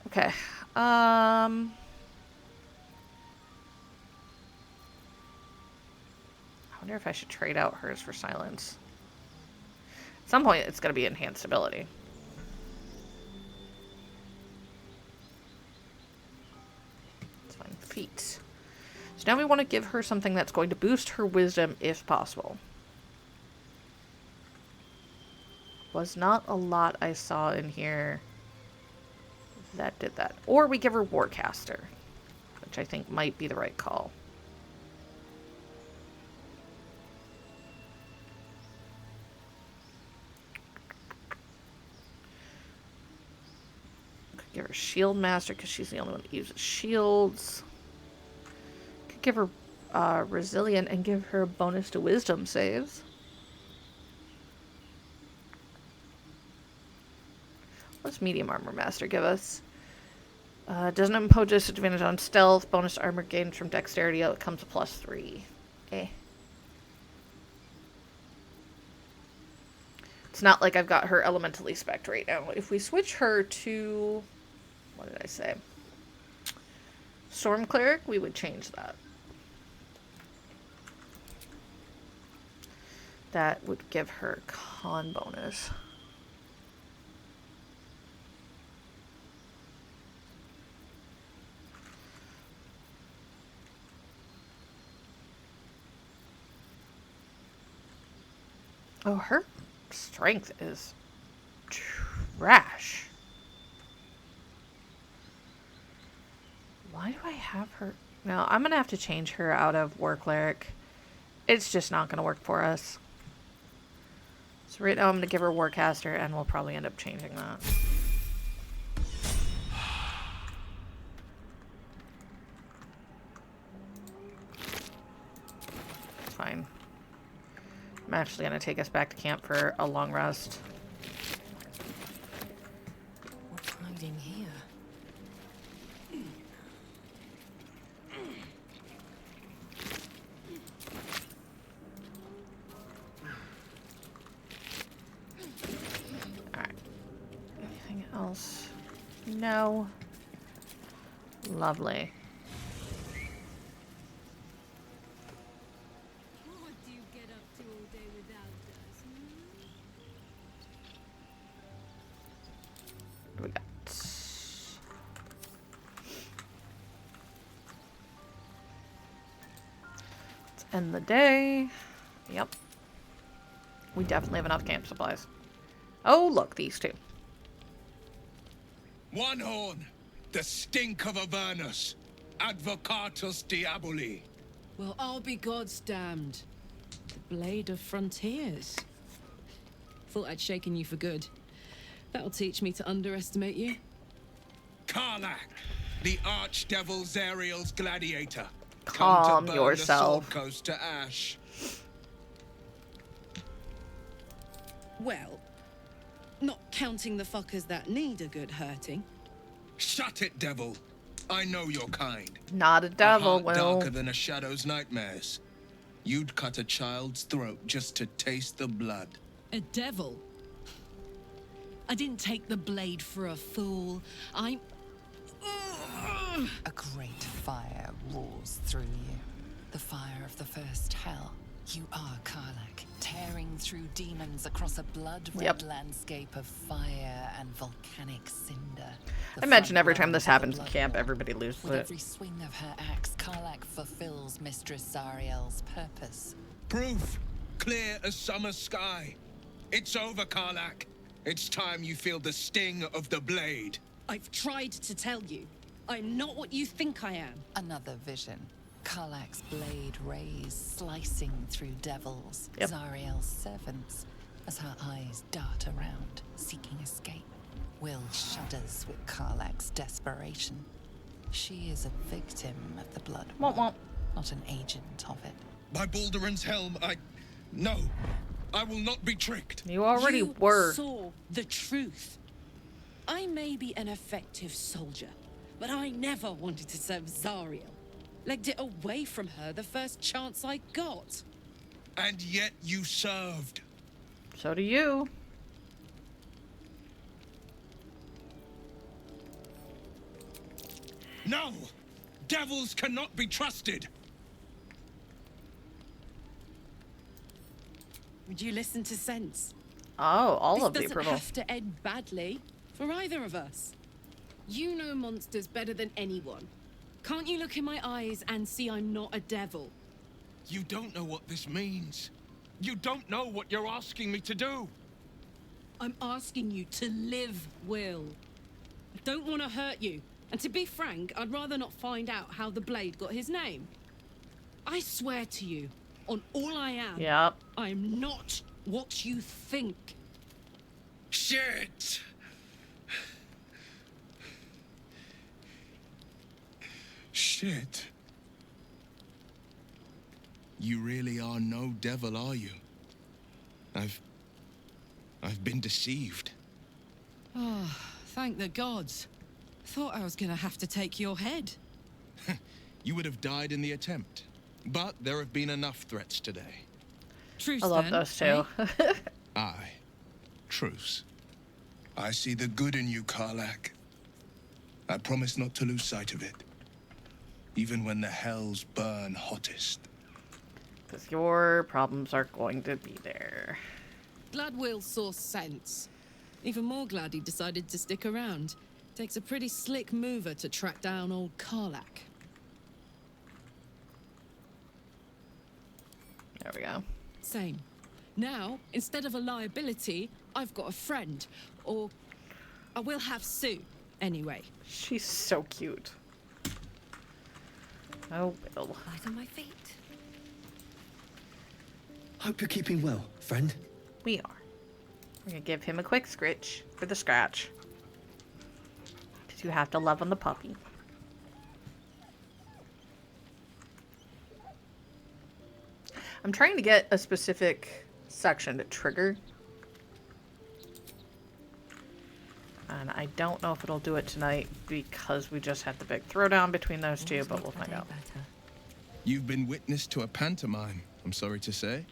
Okay. I wonder if I should trade out hers for silence. At some point, it's going to be enhanced ability. It's fine. Feet. So now we want to give her something that's going to boost her wisdom if possible. Was not a lot I saw in here that did that. Or we give her Warcaster, which I think might be the right call. Could give her Shield Master because she's the only one that uses shields. Could give her Resilient and give her a bonus to Wisdom saves. What's Medium Armor Master give us? Doesn't impose disadvantage on stealth. Bonus armor gained from dexterity. It comes to +3. Eh. It's not like I've got her elementally spec'd right now. If we switch her to... what did I say? Storm Cleric, we would change that. That would give her con bonus. Oh, her strength is trash. Why do I have her? No, I'm going to have to change her out of War Cleric. It's just not going to work for us. So right now I'm going to give her Warcaster, and we'll probably end up changing that. It's fine. I'm actually going to take us back to camp for a long rest. What's hiding here? Alright. Anything else? No. Lovely. We got. Let's end the day. Yep. We definitely have enough camp supplies. Oh, look, these two. One horn, the stink of Avernus, Advocatus Diaboli. Well, I'll be God's damned. The Blade of Frontiers. Thought I'd shaken you for good. That'll teach me to underestimate you. Karlach, the archdevil Zariel's gladiator. Calm Come to burn yourself. The Sword Coast to ash. Well, not counting the fuckers that need a good hurting. Shut it, devil. I know your kind. Not a devil, heart Will. darker than a shadow's nightmares. You'd cut a child's throat just to taste the blood. A devil? I didn't take the blade for a fool. I'm... A great fire roars through you. The fire of the first hell. You are Karlach, tearing through demons across a blood-red landscape of fire and volcanic cinder. I imagine every time this happens in camp, everybody loses With it. every swing of her axe, Karlach fulfills Mistress Zariel's purpose. Proof, clear as summer sky. It's over, Karlach. It's time you feel the sting of the blade. I've tried to tell you. I'm not what you think I am. Another vision. Karlach's blade rays slicing through devils, Zariel's servants, as her eyes dart around, seeking escape. Will shudders with Karlach's desperation. She is a victim of the blood war, not an agent of it. By Balduran's helm, No, I will not be tricked. You already were. Saw the truth. I may be an effective soldier, but I never wanted to serve Zariel. Legged it away from her the first chance I got. And yet you served. So do you. No! Devils cannot be trusted! Would you listen to sense? Oh, all of the This approval. doesn't have to end badly for either of us. You know monsters better than anyone. Can't you look in my eyes and see I'm not a devil? You don't know what this means. You don't know what you're asking me to do. I'm asking you to live, Will. I don't want to hurt you. And to be frank, I'd rather not find out how the blade got his name. I swear to you, on all I am, Yep. I'm not what you think. Shit! Shit. You really are no devil, are you? I've been deceived. Oh, thank the gods. Thought I was gonna have to take your head. You would have died in the attempt. But there have been enough threats today. Truce, I love then, those two. Aye. Truce. I see the good in you, Karlach. I promise not to lose sight of it. Even when the hells burn hottest. Because your problems are going to be there. Glad Will saw sense. Even more glad he decided to stick around. Takes a pretty slick mover to track down old Karlach. There we go. Same. Now, instead of a liability, I've got a friend. Or I will have Sue, anyway. She's so cute. Oh, Will. Light on my feet. Hope you're keeping well, friend. We are. We're going to give him a quick scritch for the scratch. Because you have to love on the puppy. I'm trying to get a specific section to trigger. And I don't know if it'll do it tonight because we just had the big throwdown between those two, but we'll find out. You've been witness to a pantomime, I'm sorry to say.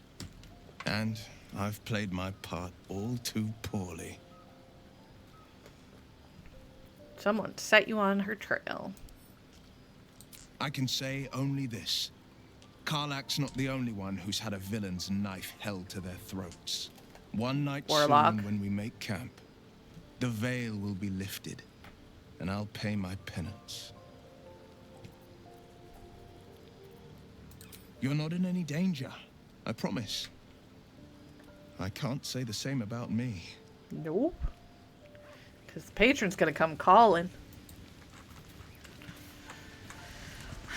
And I've played my part all too poorly. Someone set you on her trail. I can say only this. Karlach's not the only one who's had a villain's knife held to their throats. One night Warlock. soon when we make camp, the veil will be lifted, and I'll pay my penance. You're not in any danger, I promise. I can't say the same about me. Nope. Because the patron's going to come calling.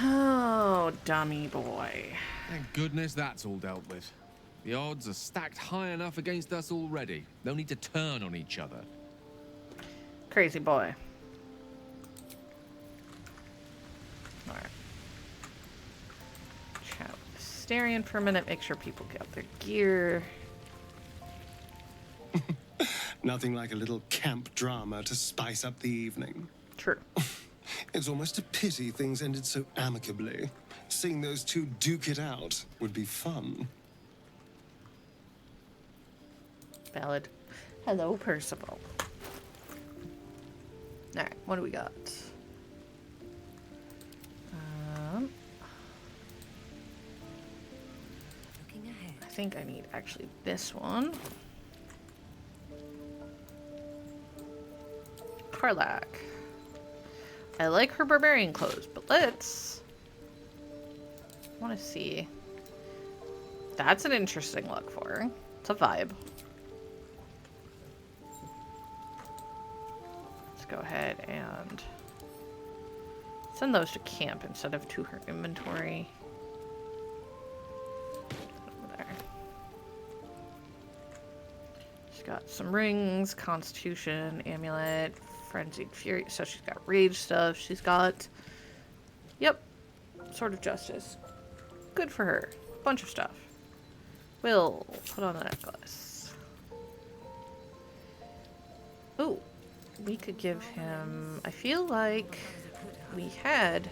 Oh, dummy boy. Thank goodness that's all dealt with. The odds are stacked high enough against us already. They'll need to turn on each other. crazy boy. Alright. Chat with Astarion for a minute, make sure people get their gear. Nothing like a little camp drama to spice up the evening. True. It's almost a pity things ended so amicably. Seeing those two duke it out would be fun. Valid. Hello, Percival. Alright, what do we got? I think I need actually this one. Karlach. I like her barbarian clothes, but let's... I want to see. That's an interesting look for her. It's a vibe. Let's go ahead and send those to camp instead of to her inventory. Over there. She's got some rings, Constitution, Amulet, Frenzied Fury. So she's got rage stuff. She's got, yep, Sword of Justice. Good for her. Bunch of stuff. We'll put on the necklace. Ooh, we could give him, I feel like we had,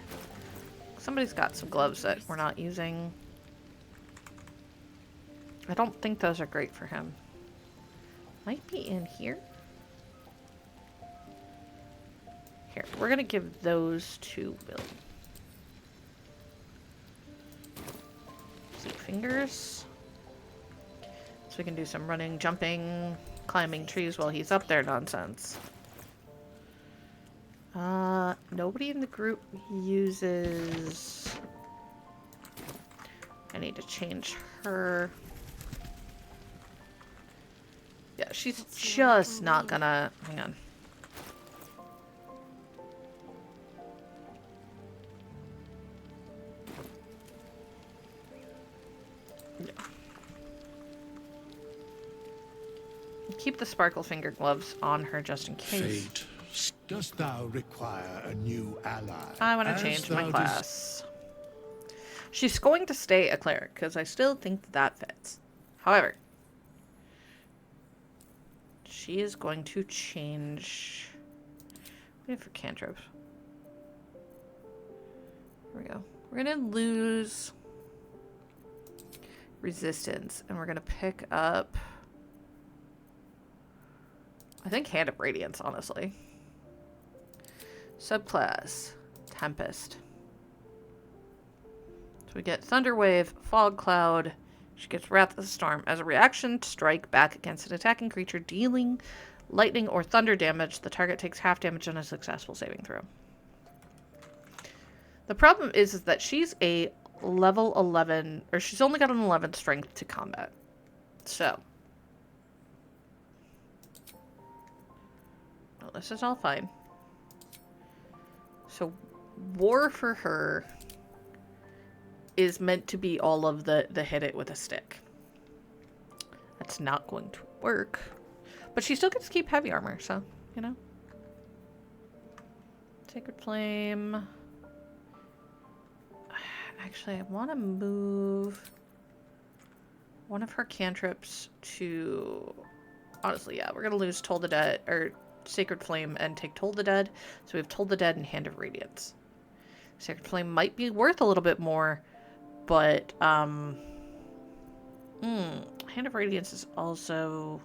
somebody's got some gloves that we're not using. I don't think those are great for him. Might be in here. Here, we're gonna give those to Will. See, fingers. So we can do some running, jumping, climbing trees while he's up there nonsense. Nobody in the group uses... I need to change her. Yeah, she's just not gonna... Hang on. Yeah. Keep the sparkle finger gloves on her just in case. Fate, dost thou require a new ally? I want to change my class. She's going to stay a cleric because I still think that fits. However, she is going to change. What do we have for cantrips? Here we go. We're going to lose resistance and we're going to pick up, I think, Hand of Radiance, honestly. Subclass, Tempest. So we get Thunder Wave, Fog Cloud. She gets Wrath of the Storm. As a reaction, strike back against an attacking creature dealing lightning or thunder damage. The target takes half damage on a successful saving throw. The problem is that she's a level 11, or she's only got an 11 strength to combat. So. Well, this is all fine. So, war for her is meant to be all of the hit it with a stick. That's not going to work. But she still gets to keep heavy armor, so, you know. Sacred Flame. Actually, I want to move one of her cantrips to... Honestly, yeah, we're going to lose Toll the Dead, or Sacred Flame, and take Toll the Dead. So we have Toll the Dead and Hand of Radiance. Sacred Flame might be worth a little bit more, but, Hand of Radiance is also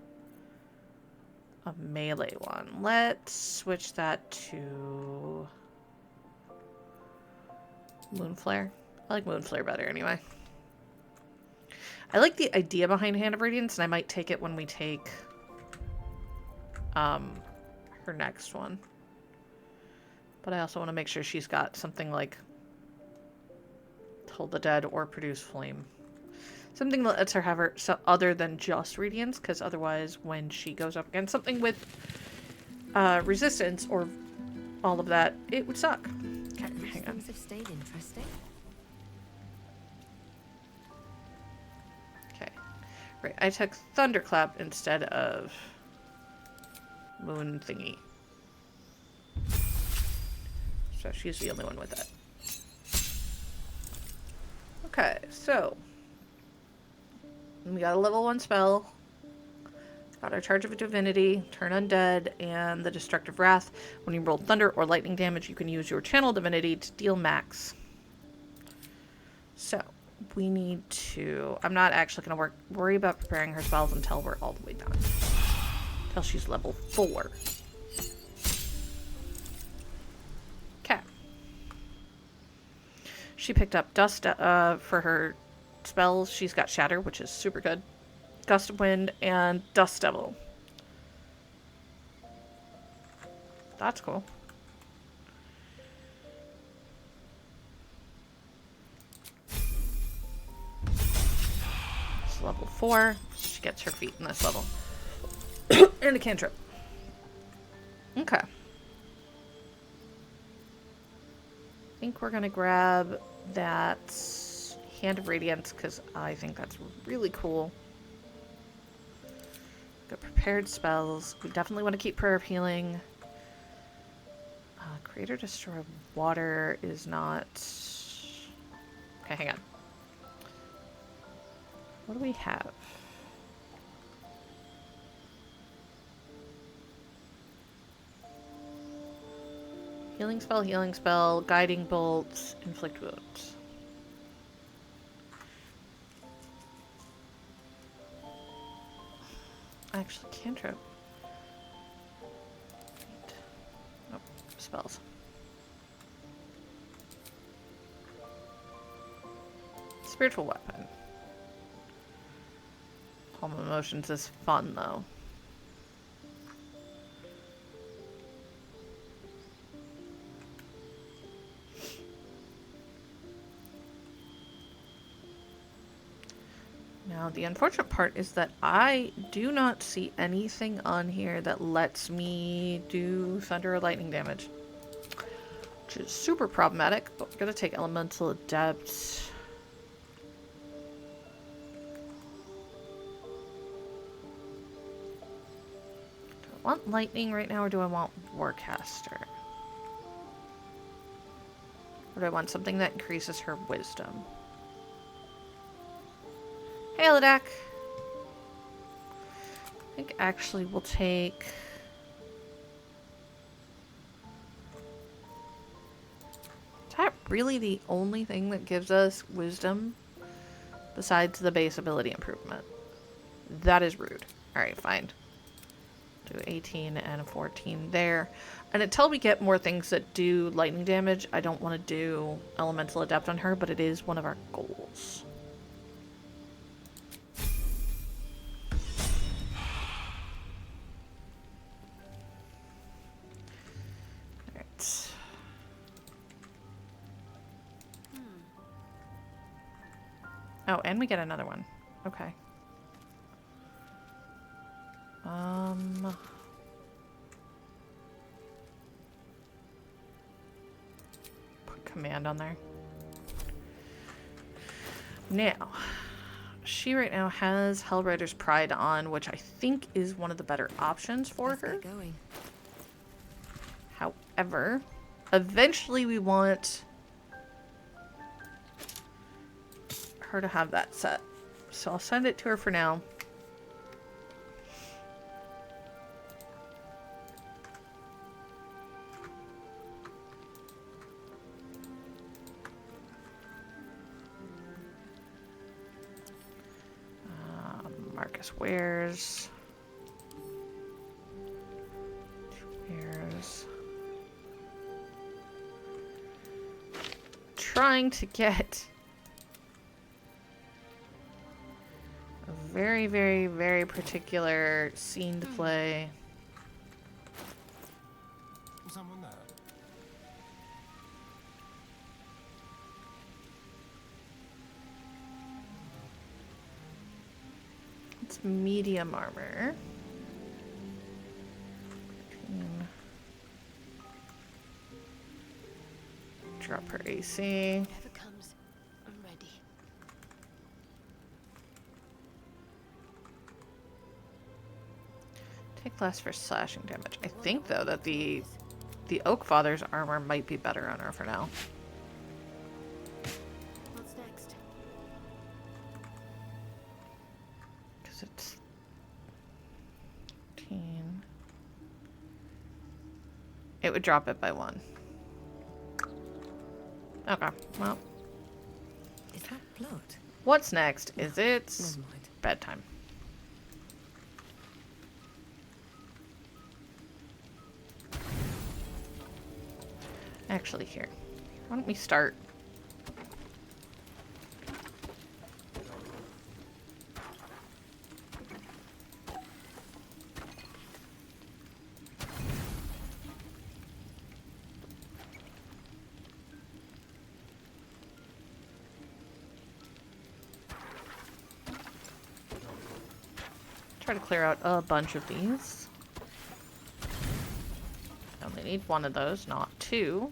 a melee one. Let's switch that to Moonflare. I like Moonflare better anyway. I like the idea behind Hand of Radiance, and I might take it when we take her next one. But I also want to make sure she's got something like Hold the Dead or Produce Flame. Something that lets her have her other than just Radiance, because otherwise when she goes up against something with resistance or all of that, it would suck. Okay, hang on. Things have stayed interesting. Okay. Right, I took Thunderclap instead of Moon Thingy. So she's the only one with it. Okay, so we got a level 1 spell. Got our Charge of Divinity, Turn Undead, and the Destructive Wrath. When you roll thunder or lightning damage, you can use your Channel Divinity to deal max. So, we need to... I'm not actually going to worry about preparing her spells until we're all the way done. Until she's level 4. Okay. She picked up Dust for her spells. She's got Shatter, which is super good. Gust of Wind, and Dust Devil. That's cool. It's level 4. She gets her feet in this level. And a cantrip. Okay. I think we're going to grab that Hand of Radiance because I think that's really cool. Got prepared spells. We definitely want to keep Prayer of Healing. Create or destroy water is not... Okay, hang on. What do we have? Healing spell, guiding bolts, inflict wounds. Actually, cantrip. Oh, spells. Spiritual weapon. Palm of Emotions is fun, though. Now, the unfortunate part is that I do not see anything on here that lets me do thunder or lightning damage. Which is super problematic, but we're going to take Elemental Adept. Do I want lightning right now, or do I want Warcaster? Or do I want something that increases her wisdom? Hey, Ladak. I think actually we'll take... Is that really the only thing that gives us wisdom besides the base ability improvement? That is rude. Alright, fine. Do 18 and a 14 there. And until we get more things that do lightning damage, I don't want to do Elemental Adept on her, but it is one of our goals. Oh, and we get another one. Okay. Put command on there. Now, she right now has Hellrider's Pride on, which I think is one of the better options for her. However, eventually we want her to have that set. So I'll send it to her for now. Marcus wears. Trying to get a very, very, very particular scene to play. Someone there? It's medium armor. Drop her AC. Whatever comes, I'm ready. Take less for slashing damage. I think though that the The Oak Father's armor might be better on her for now. What's next? Because it's 10. It would drop it by 1. Okay, well. Is that blood? What's next is it's Never mind. bedtime. Actually, here. Why don't we start? Try to clear out a bunch of these. I only need 1 of those, not 2.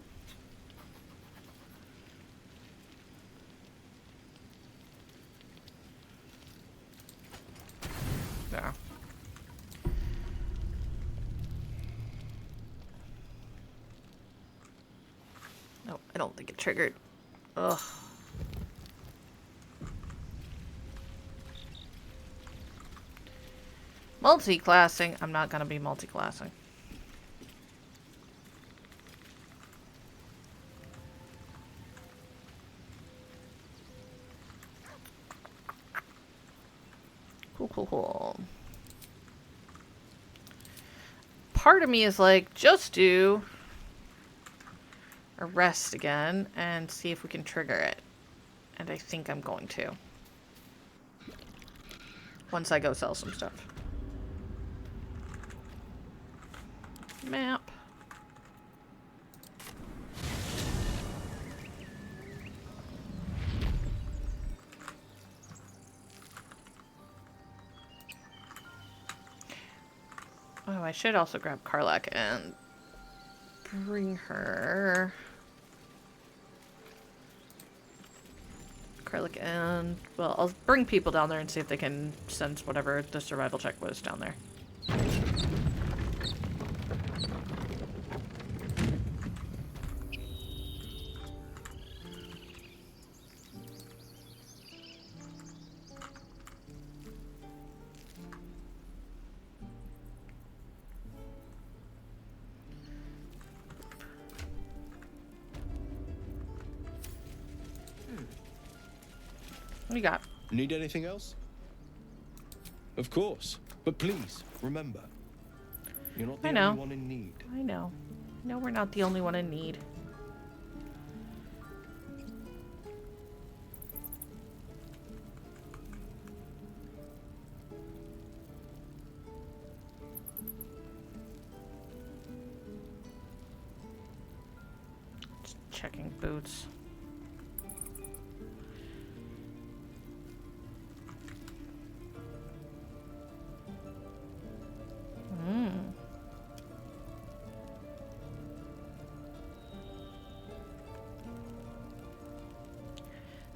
There. No, I don't think it triggered. Ugh. Multi-classing. I'm not gonna be multi-classing. Cool. Part of me is like, just do a rest again and see if we can trigger it. And I think I'm going to. Once I go sell some stuff. Map. Oh, I should also grab Karlak and bring her. Karlak and, well, I'll bring people down there and see if they can sense whatever the survival check was down there. What you got? Need anything else? Of course. But please, remember, you're not the I know. only one in need. I know. No, we're not the only one in need. Just checking boots.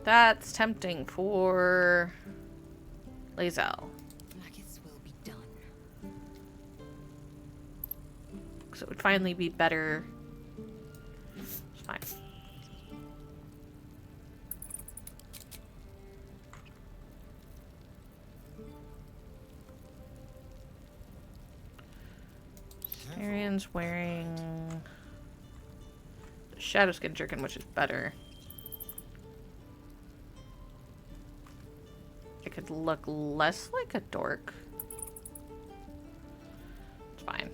That's tempting for Lae'zel. Maggots will be done. So it would finally be better. It's fine. Arian's wearing the Shadowskin Jerkin, which is better. It could look less like a dork. It's fine.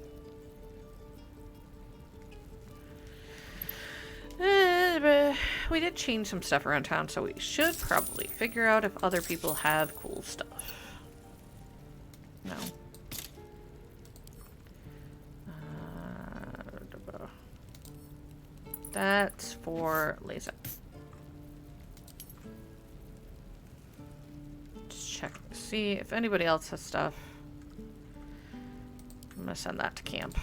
But we did change some stuff around town, so we should probably figure out if other people have cool stuff. No. That's for Lae'zel. Just check to see if anybody else has stuff. I'm gonna send that to camp.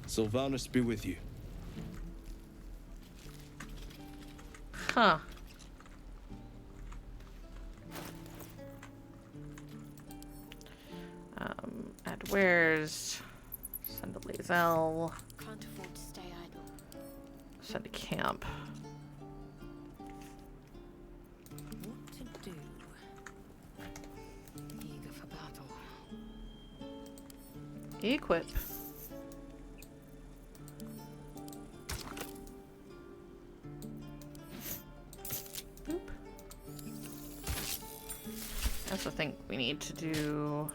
Sylvanus be with you. Huh. And where's Send to Lae'zel. Can't afford to stay idle. Send to camp. What to do? Eager for battle. Equip. Boop. That's the thing we need to do.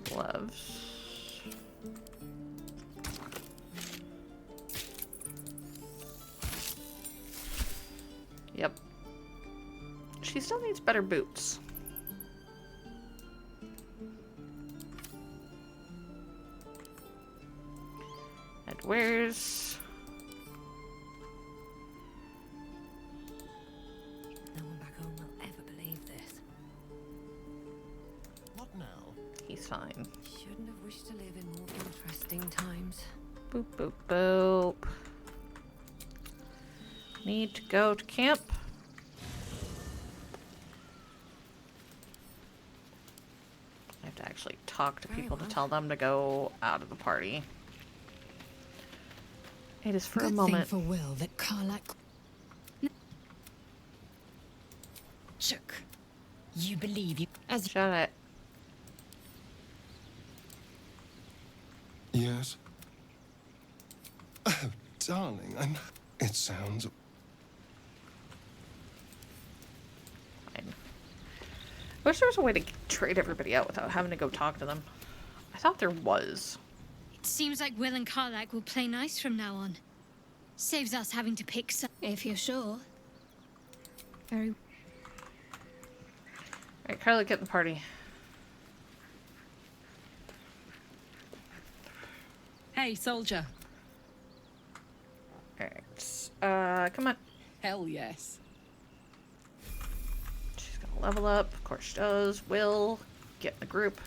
Gloves. Yep. She still needs better boots. And where's... No one back home will ever believe this. What now? He's fine. Shouldn't have wished to live in more interesting times. Boop, boop, boop. Need to go to camp. I have to actually talk to people to tell them to go out of the party. It is for a Good moment. thing for Will that Karlak. Chuck, you believe you as Shut it. Yes. Oh, darling, it sounds... I wish there was a way to trade everybody out without having to go talk to them. I thought there was. It seems like Will and Karlak will play nice from now on. Saves us having to pick some, if you're sure. Very... Alright, Karlak, get in the party. Hey, soldier. Alright. Come on. Hell yes. She's gonna level up. Of course she does. Will, get in the group.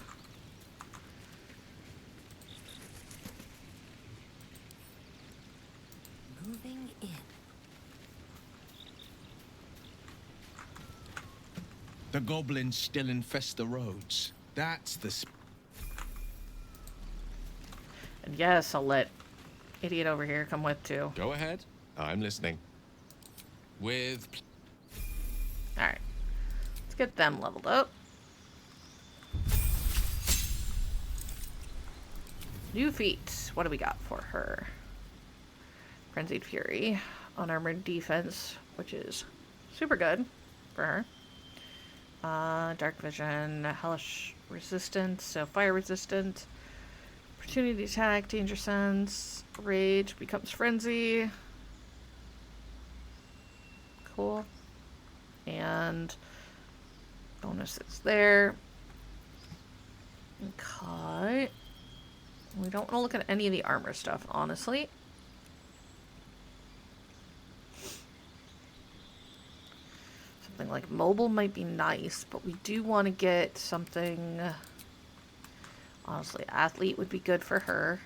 Moving in. The goblins still infest the roads. That's the... And yes, I'll let idiot over here come with too. Go ahead. I'm listening. With... Alright. Let's get them leveled up. New feat. What do we got for her? Frenzied Fury. Unarmored defense, which is super good for her. Dark Vision. Hellish resistance, so fire resistant. Opportunity attack, danger sense. Rage becomes frenzy. Cool. And bonuses there. Okay. We don't want to look at any of the armor stuff, honestly. Something like mobile might be nice, but we do want to get something... Honestly, athlete would be good for her.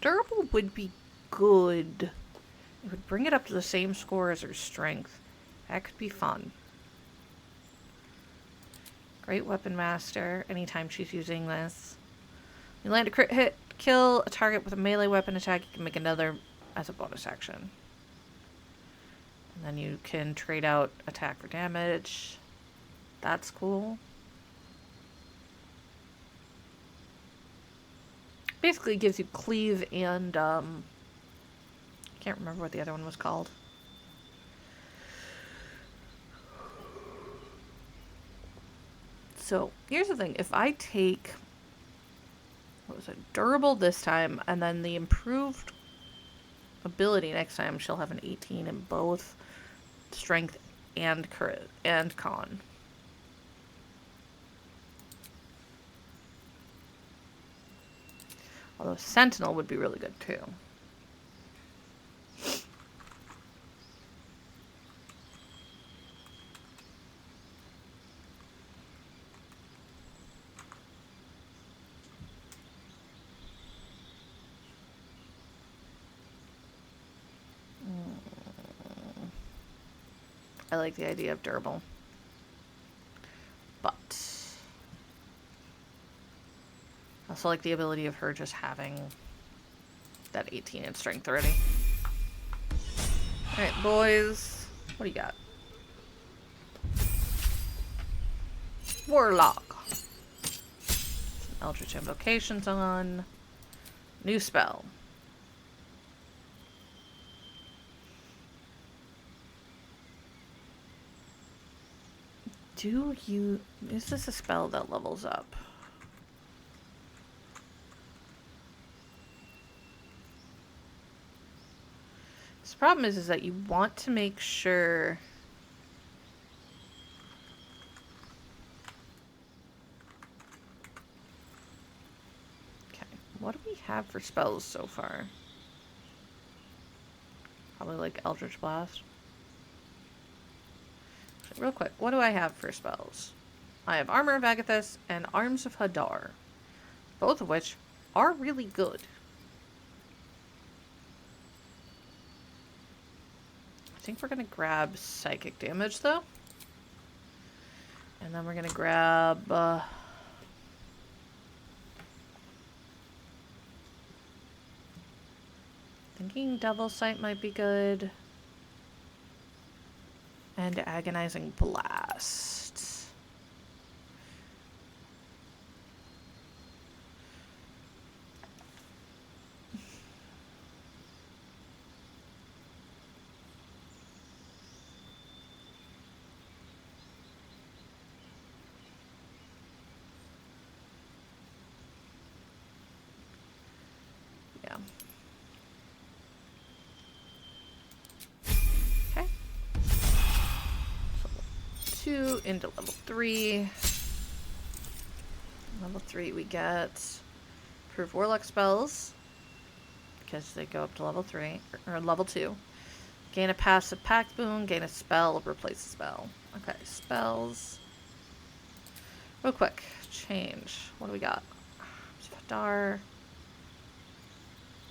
Durable would be good. It would bring it up to the same score as her strength. That could be fun. Great Weapon Master, anytime she's using this. You land a crit hit, kill a target with a melee weapon attack, you can make another as a bonus action. And then you can trade out attack for damage. That's cool. Basically gives you cleave and, can't remember what the other one was called. So, here's the thing. If I take, what was it, durable this time, and then the improved ability next time, she'll have an 18 in both strength and crit and con. Although Sentinel would be really good too. I like the idea of durable. But I also like the ability of her just having that 18 in strength already. Alright, boys. What do you got? Warlock. Eldritch Invocations on. New spell. Is this a spell that levels up? The problem is that you want to make sure okay, what do we have for spells so far? Probably like Eldritch Blast. Real quick, what do I have for spells? I have Armor of Agathis and Arms of Hadar, both of which are really good. I think we're going to grab Psychic Damage, though. And then we're going to grab... thinking Devil Sight might be good. And Agonizing Blast. Yeah. Okay. So 2 into level 3. Level 3 we get Proof Warlock spells, because they go up to level 3, or level 2. Gain a passive pact boon, gain a spell, replace a spell. Okay, spells. Real quick, change. What do we got? Hadar.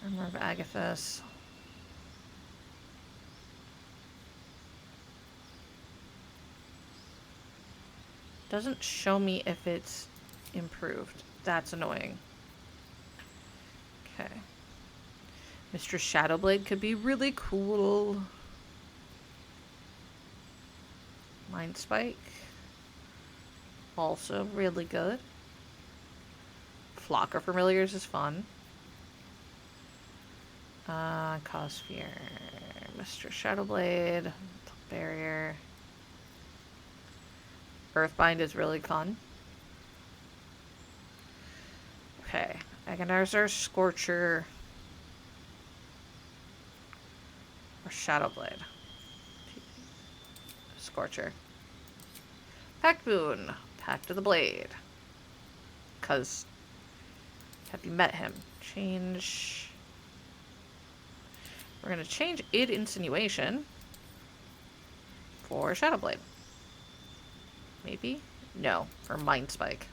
Armor of Agathis. Doesn't show me if it's improved. That's annoying. Okay. Mr. Shadowblade could be really cool. Mind Spike. Also really good. Flock of Familiars is fun. Cause Fear. Mr. Shadowblade. Barrier. Earthbind is really fun. Okay. Agonizer, Scorcher, or Shadowblade. Scorcher. Pact Boon. Pact of the Blade. Because, have you met him? Change. We're going to change Id Insinuation for Shadowblade. Maybe? No, for Mind Spike.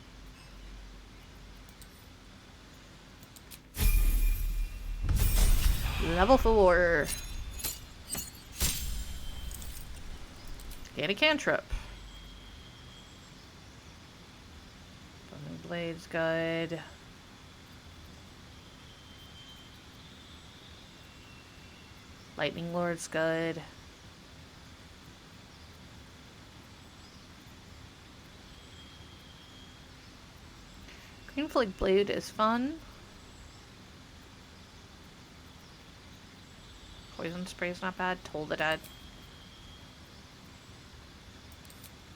Level 4. Gain a cantrip. Bowman Blade's good. Lightning Lord's good. Green Flake Blade is fun. Poison Spray's not bad. Toll the Dead.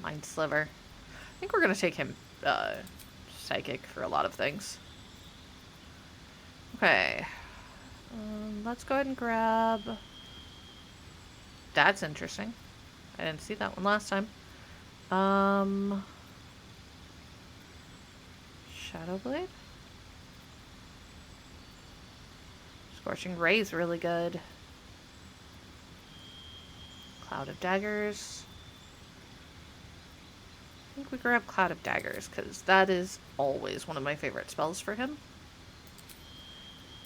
Mind Sliver. I think we're gonna take him Psychic for a lot of things. Okay. Let's go ahead and grab... That's interesting. I didn't see that one last time. Shadowblade? Scorching Ray is really good. Cloud of Daggers. I think we grab Cloud of Daggers, because that is always one of my favorite spells for him.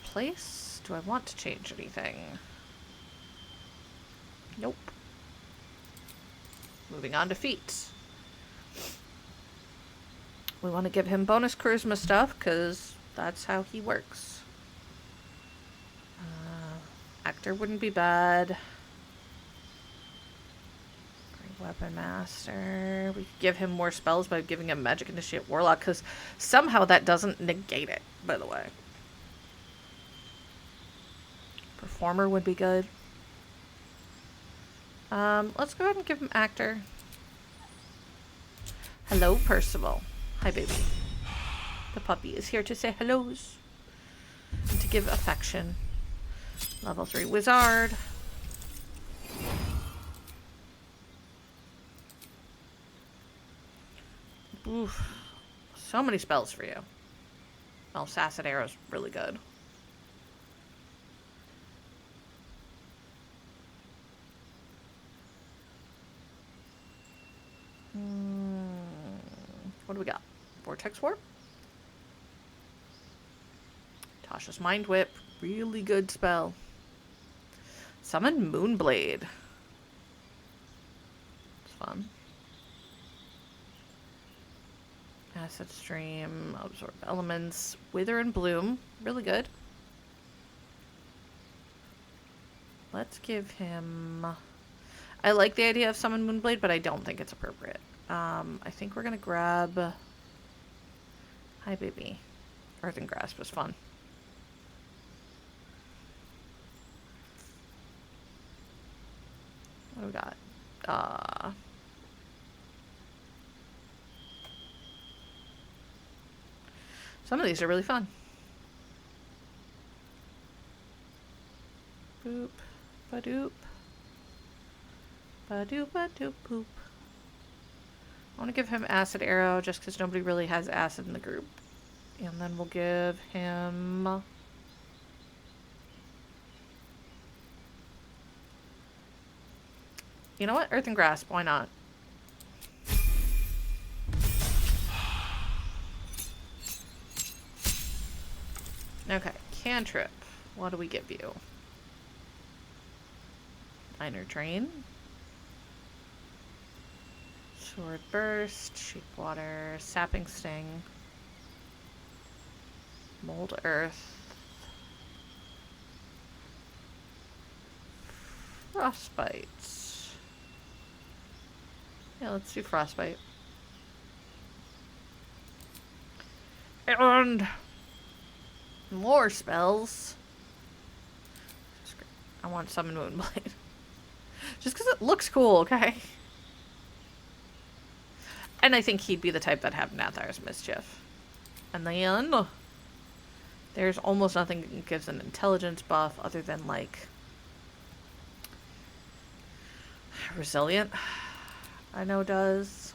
Place? Do I want to change anything? Nope. Moving on to feats. We want to give him bonus charisma stuff because that's how he works. Actor wouldn't be bad. Great weapon master. We could give him more spells by giving him magic initiate warlock because somehow that doesn't negate it, by the way. Performer would be good. Let's go ahead and give him actor. Hello, Percival. Hi, baby. The puppy is here to say hellos and to give affection. Level 3 wizard. Oof. So many spells for you. Well, Assassin Arrow's really good. What do we got? Vortex Warp? Tasha's Mind Whip. Really good spell. Summon Moonblade. It's fun. Acid Stream. Absorb Elements. Wither and Bloom. Really good. Let's give him... I like the idea of Summon Moonblade, but I don't think it's appropriate. I think we're gonna grab... Hi, baby. Earthen Grasp was fun. What do we got? Some of these are really fun. Boop. Ba-doop. Ba-doop, ba-doop, boop. I want to give him Acid Arrow just because nobody really has acid in the group. And then we'll give him... You know what? Earthen Grasp. Why not? Okay. Cantrip. What do we give you? Minor Drain. Sword Burst. Sheep Water. Sapping Sting. Mold Earth. Frostbite. Yeah, let's do Frostbite. And more spells. I want Summon Moonblade. Just because it looks cool, okay? And I think he'd be the type that have Nathar's Mischief. And then there's almost nothing that gives an intelligence buff other than, like, Resilient. I know does.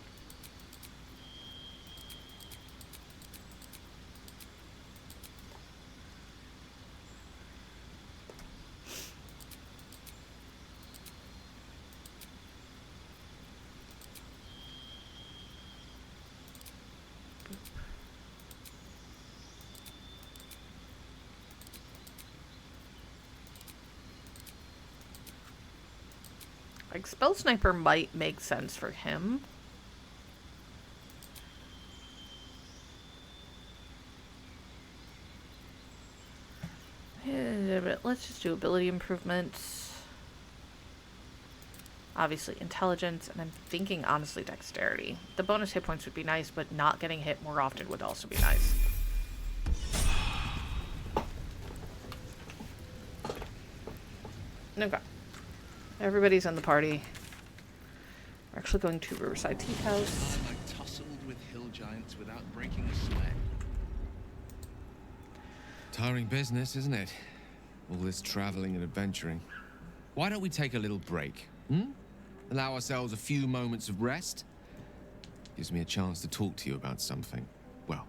Like, Spell Sniper might make sense for him. But let's just do ability improvements. Obviously intelligence, and I'm thinking honestly dexterity. The bonus hit points would be nice, but not getting hit more often would also be nice. Okay. Everybody's in the party. We're actually going to Riverside Tea House. I tussled with hill giants without breaking a sweat. Tiring business, isn't it? All this traveling and adventuring. Why don't we take a little break? Allow ourselves a few moments of rest? Gives me a chance to talk to you about something, well,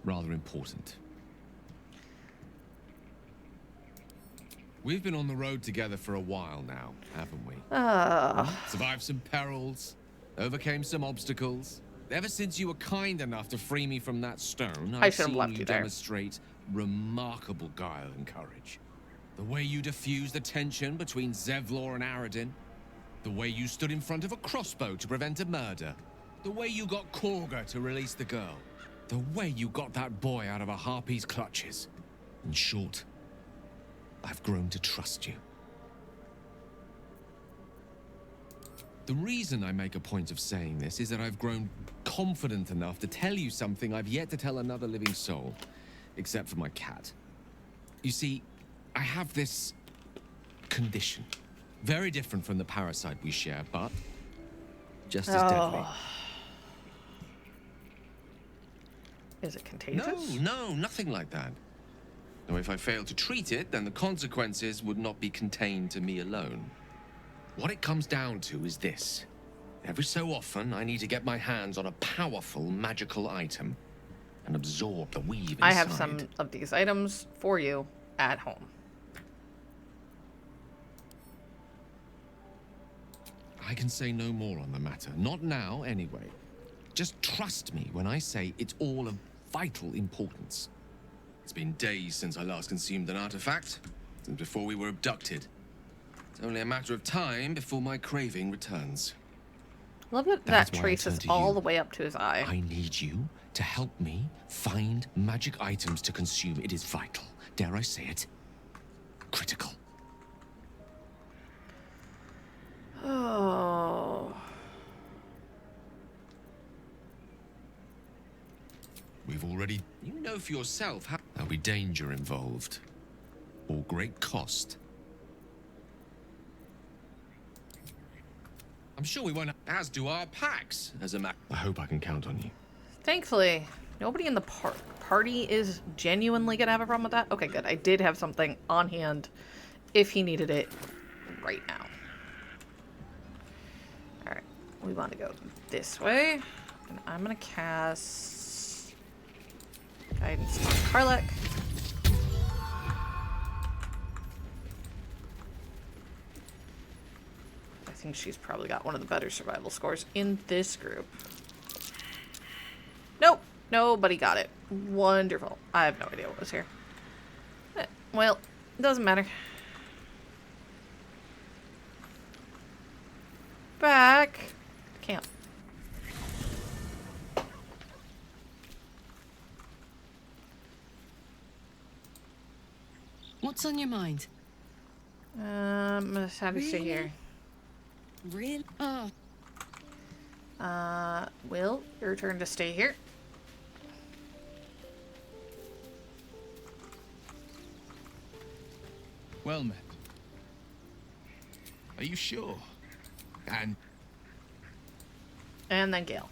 rather important. We've been on the road together for a while now, haven't we? Survived some perils, overcame some obstacles. Ever since you were kind enough to free me from that stone, I've seen you demonstrate remarkable guile and courage. The way you diffused the tension between Zevlor and Aradin, The way you stood in front of a crossbow to prevent a murder. The way you got Korga to release the girl. The way you got that boy out of a harpy's clutches. In short, I've grown to trust you. The reason I make a point of saying this is that I've grown confident enough to tell you something I've yet to tell another living soul, except for my cat. You see, I have this condition. Very different from the parasite we share, but just as deadly. Is it contagious? No, nothing like that. Now, if I fail to treat it, then the consequences would not be contained to me alone. What it comes down to is this. Every so often, I need to get my hands on a powerful magical item and absorb the weave inside. I have some of these items for you at home. I can say no more on the matter. Not now, anyway. Just trust me when I say it's all of vital importance. It's been days since I last consumed an artifact, since before we were abducted. It's only a matter of time before my craving returns. Love that that traces all the way up to his eye. I need you to help me find magic items to consume. It is vital. Dare I say it? Critical. Oh. We've already... You know for yourself how... There'll be danger involved. Or great cost. I'm sure we won't... As do our packs, as a matter... I hope I can count on you. Thankfully, nobody in the party is genuinely going to have a problem with that. Okay, good. I did have something on hand if he needed it right now. Alright, we want to go this way. And I'm going to cast Guidance on Karlach. I think she's probably got one of the better survival scores in this group. Nope, nobody got it. Wonderful. I have no idea what was here. Well, it doesn't matter. Back. Camp. What's on your mind? I'm gonna have you stay here. Really? Oh. Will, your turn to stay here. Well met. Are you sure? And then Gale.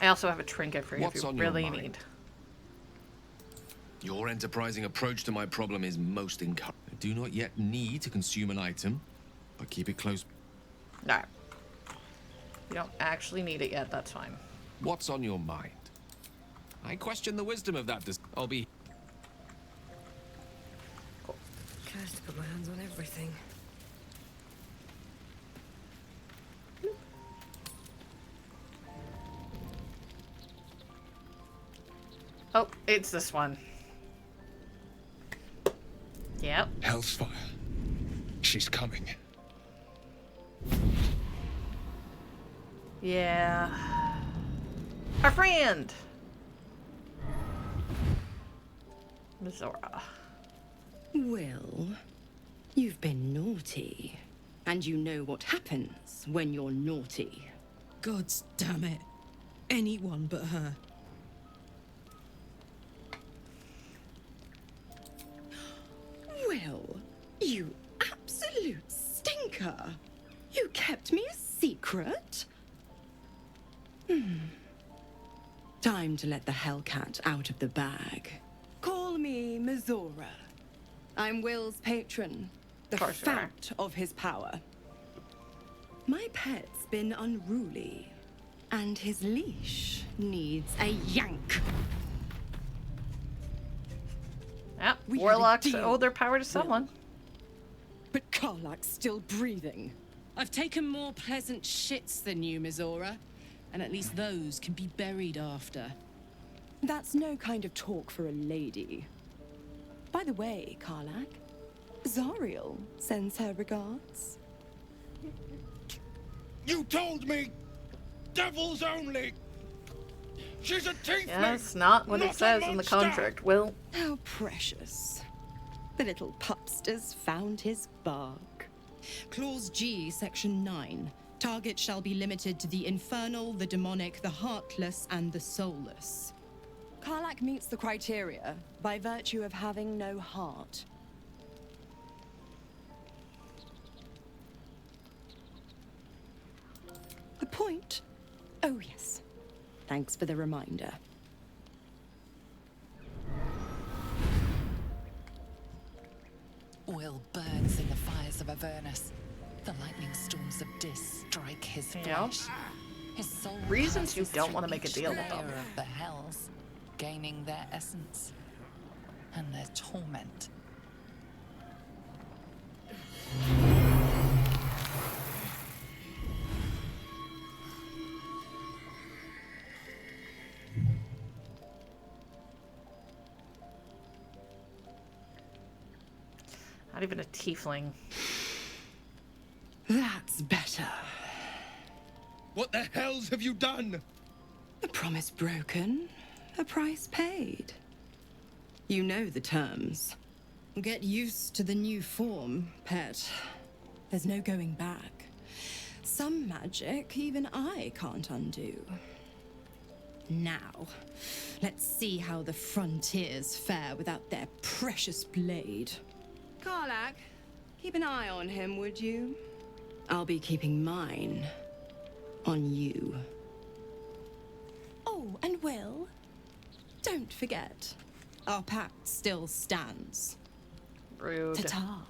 I also have a trinket for you What's if you on your really mind? need. Your enterprising approach to my problem is most encouraging. I do not yet need to consume an item, but keep it close. No. You don't actually need it yet, that's fine. What's on your mind? I question the wisdom of that. I'll be... Cares to put my hands on everything. Oh, it's this one. Yep. Hell's fire. She's coming. Yeah. Our friend! Zora. Well, you've been naughty. And you know what happens when you're naughty. Gods damn it. Anyone but her. Well, you absolute stinker. You kept me a secret? Time to let the Hellcat out of the bag. Call me Mizora. I'm Will's patron, the fount of his power. My pet's been unruly, and his leash needs a yank. Yep, warlocks owe their power to someone. But Karlach's still breathing. I've taken more pleasant shits than you, Mizora. And at least those can be buried after. That's no kind of talk for a lady. By the way, Karlach, Zariel sends her regards. You told me devils only. She's a tiefling. Yes, not what it says in the contract, Will. How precious. The little pupster's found his bark. Clause G, Section 9. Target shall be limited to the infernal, the demonic, the heartless, and the soulless. Karlak meets the criteria by virtue of having no heart. The point? Oh, yes. Thanks for the reminder. Will burns in the fires of Avernus. The lightning storms of Dis strike his flesh. His soul Reasons you passes don't through want to make a each deal with them. layer of the hells, gaining their essence and their torment. Not even a tiefling. That's better. What the hells have you done? A promise broken, a price paid. You know the terms. Get used to the new form, pet. There's no going back. Some magic even I can't undo. Now, let's see how the frontiers fare without their precious blade. Karlak, keep an eye on him, would you? I'll be keeping mine on you. Oh, and Will, don't forget, our pact still stands. Rude. Ta-ta.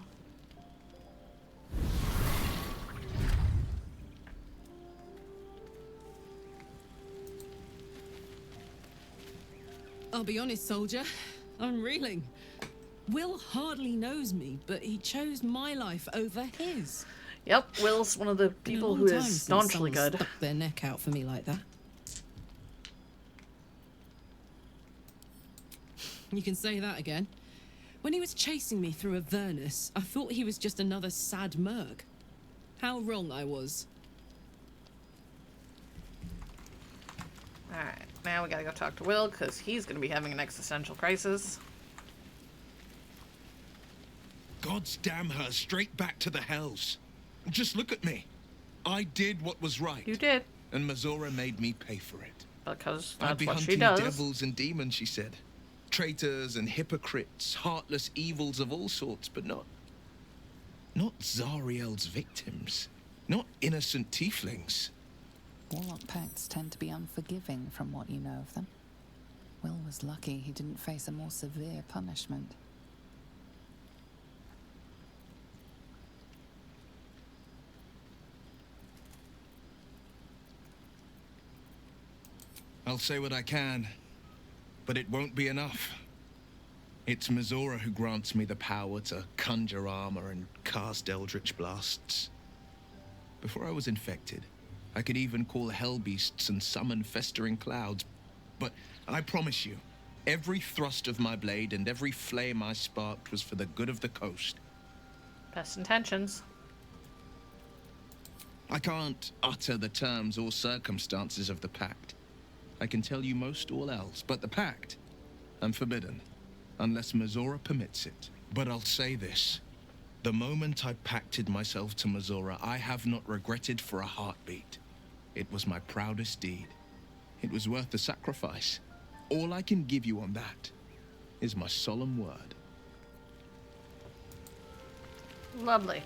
I'll be honest, soldier. I'm reeling. Will hardly knows me, but he chose my life over his. Yep, Will's one of the people who is staunchly good. Stuck their neck out for me like that. You can say that again. When he was chasing me through Avernus, I thought he was just another sad merc. How wrong I was. Alright, now we gotta go talk to Will, because he's gonna be having an existential crisis. God's damn her, straight back to the hells. Just look at me. I did what was right. You did. And Mazora made me pay for it. Because I'd that's be what hunting she does. devils and demons, she said. Traitors and hypocrites, heartless evils of all sorts, but not Zariel's victims. Not innocent tieflings. Warlock pacts tend to be unforgiving from what you know of them. Will was lucky he didn't face a more severe punishment. I'll say what I can, but it won't be enough. It's Mazora who grants me the power to conjure armor and cast eldritch blasts. Before I was infected, I could even call hell beasts and summon festering clouds. But I promise you, every thrust of my blade and every flame I sparked was for the good of the coast. Best intentions. I can't utter the terms or circumstances of the pact. I can tell you most all else, but the pact, I'm forbidden, unless Mazora permits it. But I'll say this. The moment I pacted myself to Mazora, I have not regretted for a heartbeat. It was my proudest deed. It was worth the sacrifice. All I can give you on that is my solemn word. Lovely.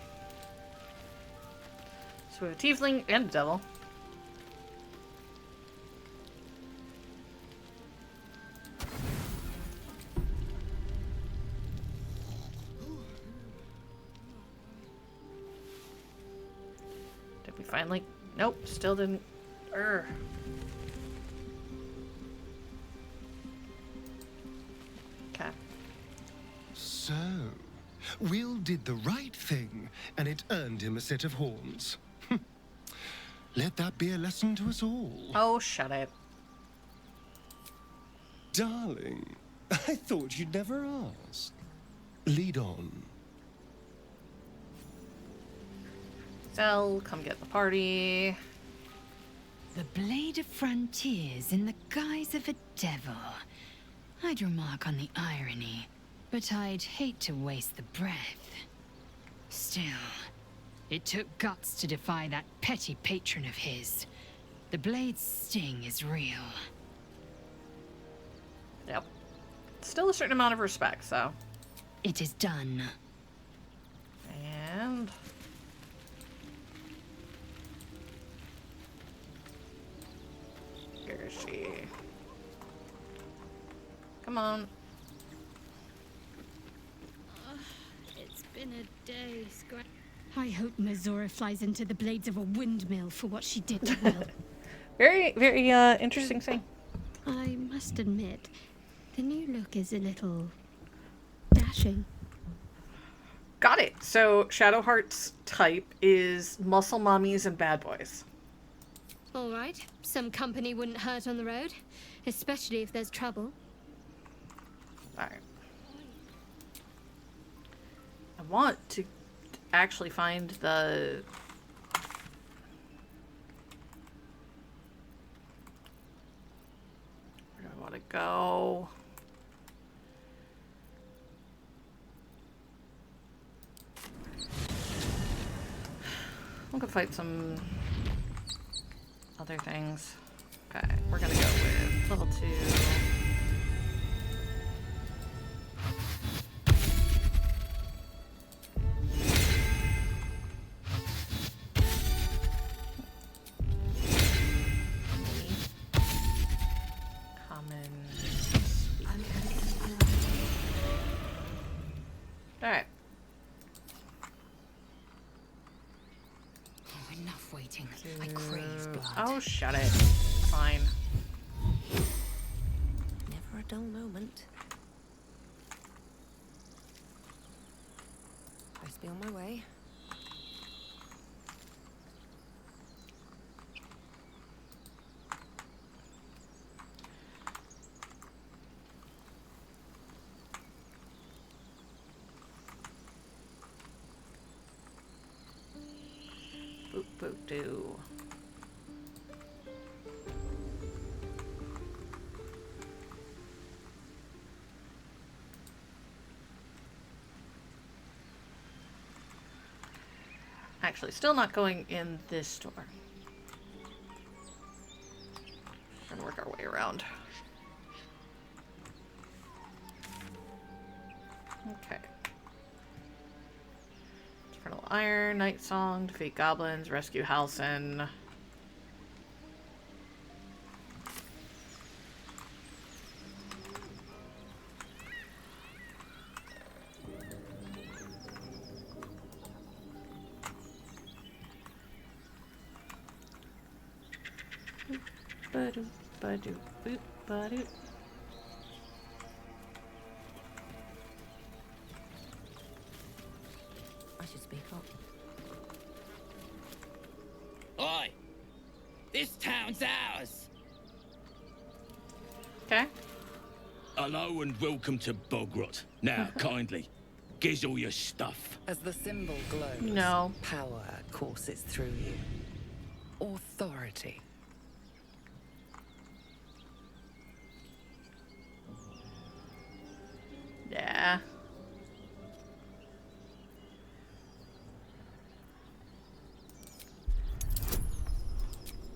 So we have a tiefling and a devil. Did we finally? Nope, still didn't. Okay. So, Will did the right thing, and it earned him a set of horns. Let that be a lesson to us all. Oh, shut it. Darling, I thought you'd never ask. Lead on. Lae'zel, come get the party. The Blade of Frontiers in the guise of a devil. I'd remark on the irony, but I'd hate to waste the breath. Still, it took guts to defy that petty patron of his. The Blade's sting is real. Yep. Still a certain amount of respect, so. It is done. And... where is she? Come on. It's been a day, Scrat. I hope Mizora flies into the blades of a windmill for what she did to Will. Very, very interesting thing. I must admit, the new look is a little dashing. Got it. So Shadowheart's type is muscle mommies and bad boys. All right, some company wouldn't hurt on the road, especially if there's trouble. All right. I want to actually find the... where do I want to go? I'm gonna fight some other things. Okay, we're gonna go with level 2. Alright. Oh, enough waiting. I crave blood. Oh, shut it. Fine. Never a dull moment. Best be on my way. Boop boop doo. Actually, still not going in this store. We're gonna work our way around. Okay. Infernal Iron, Night Song, defeat goblins, rescue Halcyon. Ba-doo, ba-doo, boop, ba-doo. I should speak up. Oi! This town's ours! Okay. Hello and welcome to Bogrot. Now, kindly, giz all your stuff. As the symbol glows, No. power courses through you. Authority. Yeah.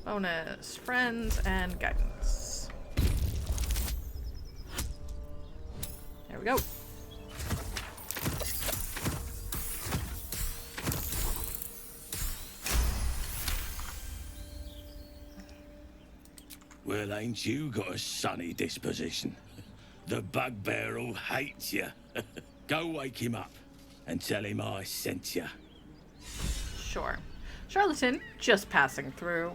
Bonus, friends, and guidance. There we go. Well, ain't you got a sunny disposition? The bugbear'll hate you. Go wake him up and tell him I sent you. Sure. Charlatan, just passing through.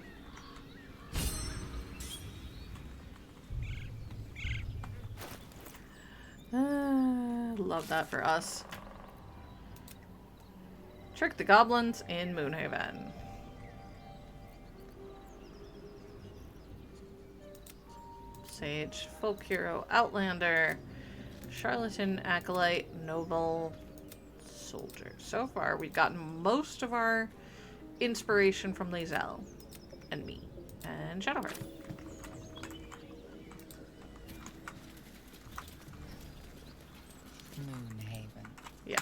Love that for us. Trick the goblins in Moonhaven. Sage, folk hero, outlander, charlatan, acolyte, noble, soldier. So far, we've gotten most of our inspiration from Lae'zel and me and Shadowheart. Moonhaven. Yeah.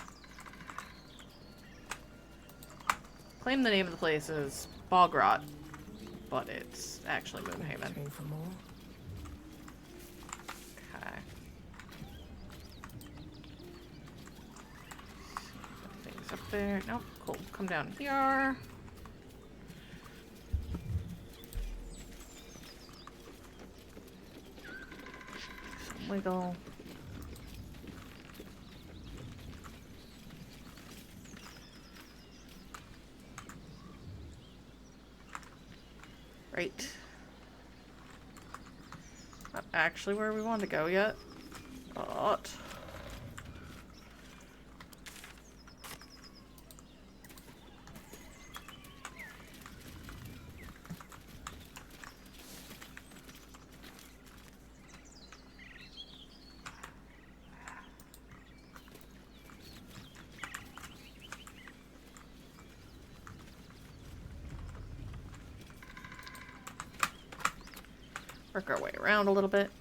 Claim the name of the place is Baldur, but it's actually Moonhaven. For more. Okay. Things up there. Nope. Cool. Come down here. Some wiggle. Right. Not actually where we want to go yet. But work our way around a little bit.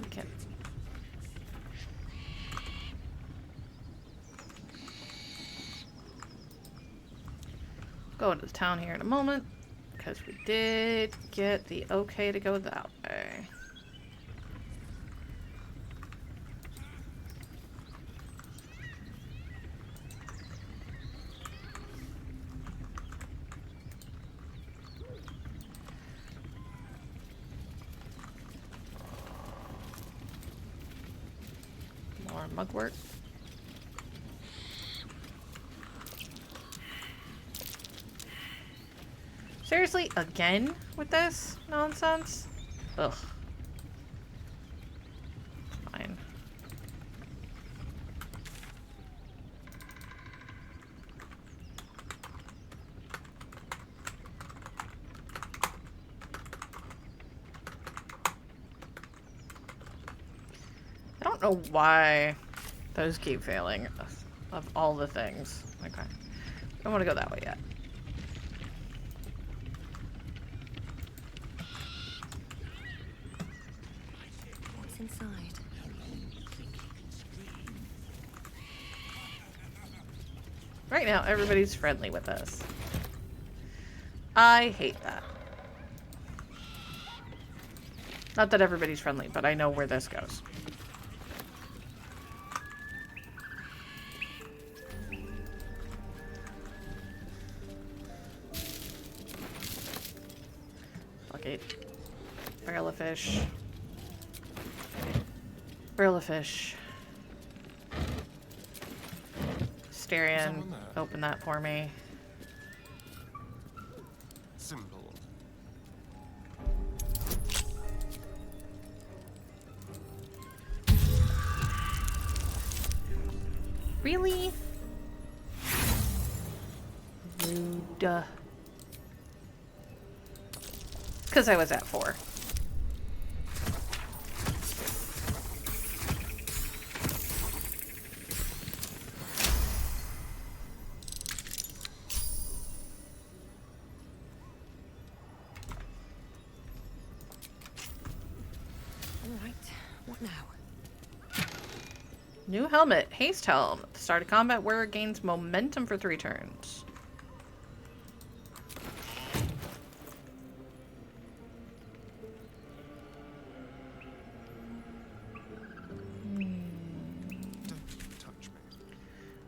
Can. Go into the town here in a moment, because we did get the okay to go that way. More mugwort. Seriously, again with this nonsense? Ugh. Fine. I don't know why those keep failing of all the things. Okay. I don't want to go that way yet. Inside. Right now, everybody's friendly with us. I hate that. Not that everybody's friendly, but I know where this goes. Bucket. Barrel of fish. Barrel of fish. Styrian, open that for me. Simple. Really? Rude. Because I was at 4. New helmet. Haste helm. At the start of combat, wearer gains momentum for 3 turns.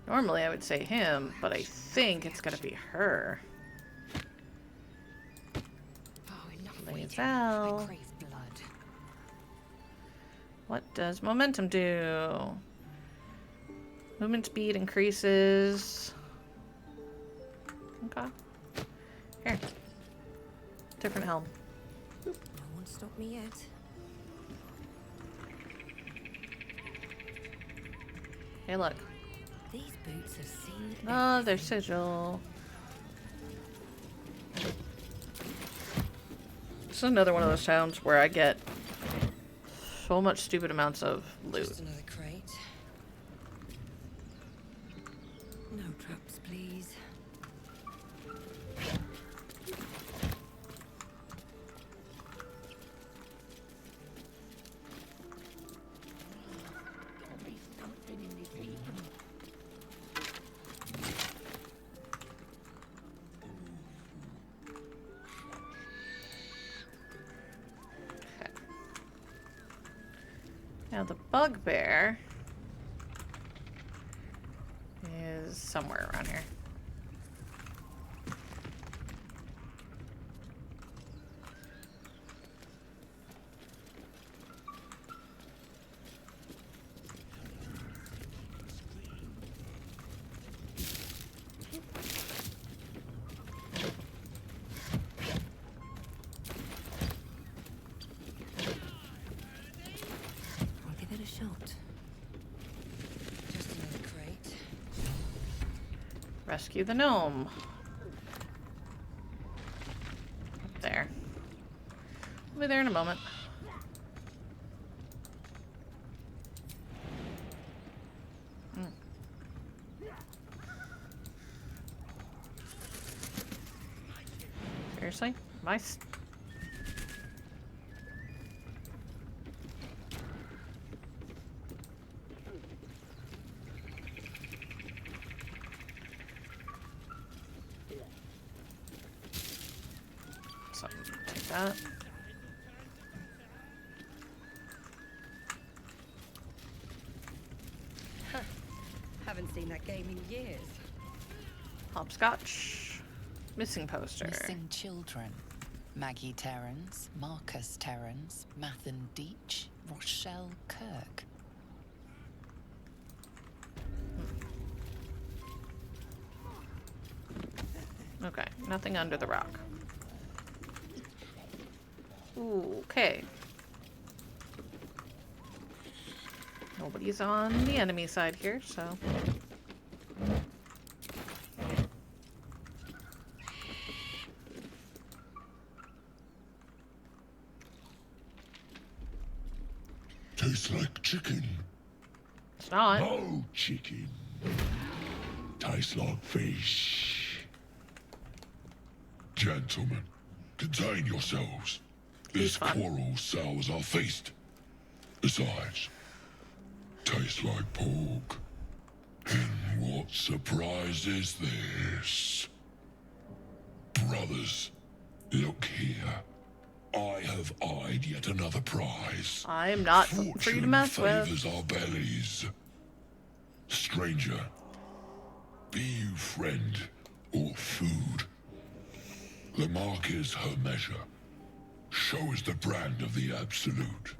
Normally I would say him, but I think it's gonna be her. Lae'zel. What does momentum do? Movement speed increases. Okay. Here. Different helm. No one stopped me yet. Hey, look. These boots have seen. Oh, there's sigil. This is another one of those towns where I get so much stupid amounts of loot. Just another crate. No traps, please. Now the bugbear is somewhere around here. I'll give it a shot. Just another crate. Rescue the gnome. Up there. I'll be there in a moment. Hmm. Seriously? My take that. Huh. Haven't seen that game in years. Hopscotch. Missing poster. Missing children. Maggie Terrans, Marcus Terrans, Mathan Deach, Rochelle Kirk. Okay, nothing under the rock. Ooh, okay. Nobody's on the enemy side here, so. Tastes like chicken. It's not. No chicken. Tastes like fish. Gentlemen, contain yourselves. This quarrel sours our feast. Besides, tastes like pork. And what surprise is this? Brothers, look here. I have eyed yet another prize. I am not for you to mess with. Favors our bellies. Stranger, be you friend or food. The mark is her measure. Show us the brand of the absolute.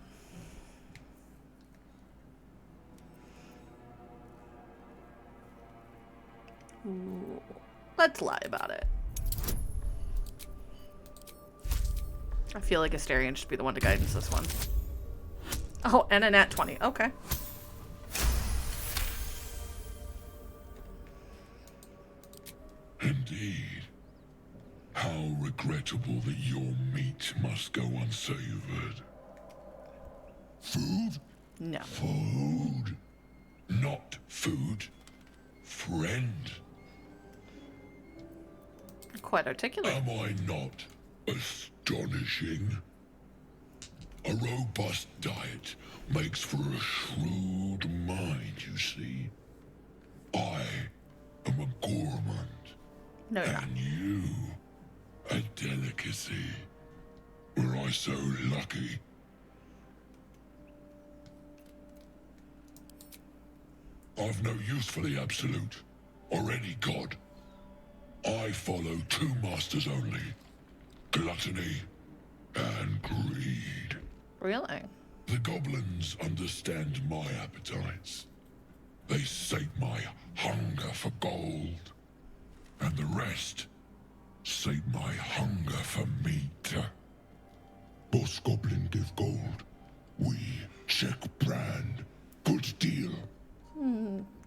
Ooh. Let's lie about it. I feel like Asterion should be the one to guidance this one. Oh, and a nat 20. Okay. Indeed. How regrettable that your meat must go unsavored. Food? No. Food? Not food. Friend. Quite articulate. Am I not astonishing? A robust diet makes for a shrewd mind, you see. I am a gourmand. No, you're and you, a delicacy. Were I so lucky? I've no use for the Absolute, or any god. I follow two masters only. Gluttony and greed. Really? The goblins understand my appetites. They sate my hunger for gold. And the rest sate my hunger for meat. Boss goblin give gold. We check brand. Good deal.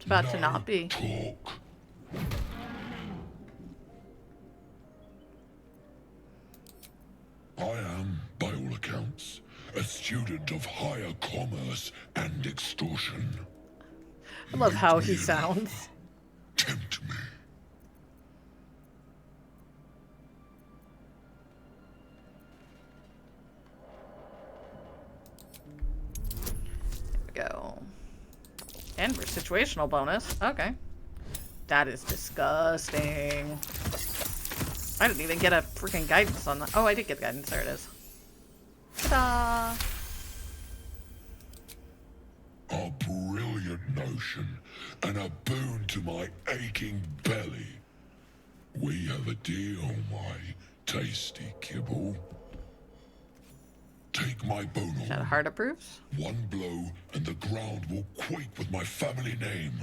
about to not be. Talk. I am, by all accounts, a student of higher commerce and extortion. I love how he sounds. Tempt me. There we go. And for situational bonus. Okay. That is disgusting. I didn't even get a freaking guidance on that. Oh, I did get guidance. There it is. Ta-da! A brilliant notion, and a boon to my aching belly. We have a deal, my tasty kibble. Take my bone. Is that hard approves? One blow, and the ground will quake with my family name.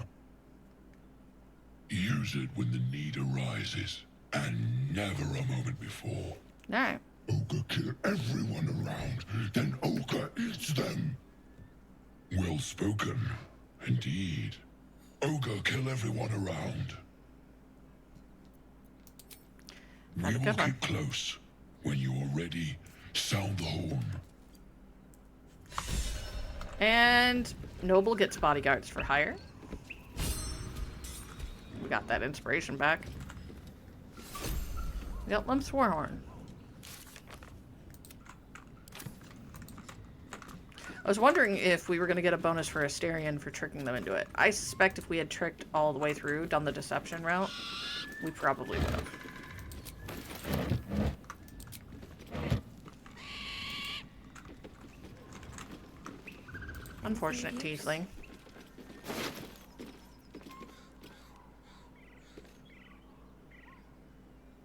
Use it when the need arises, and never a moment before. Alright. Ogre kill everyone around, then Ogre eats them. Well spoken, indeed. Ogre kill everyone around. We will keep close. When you are ready, sound the horn. And Noble gets bodyguards for hire. We got that inspiration back. Yep, Limp Warhorn. I was wondering if we were going to get a bonus for Asterion for tricking them into it. I suspect if we had tricked all the way through, done the deception route, we probably would have. Unfortunate tiefling.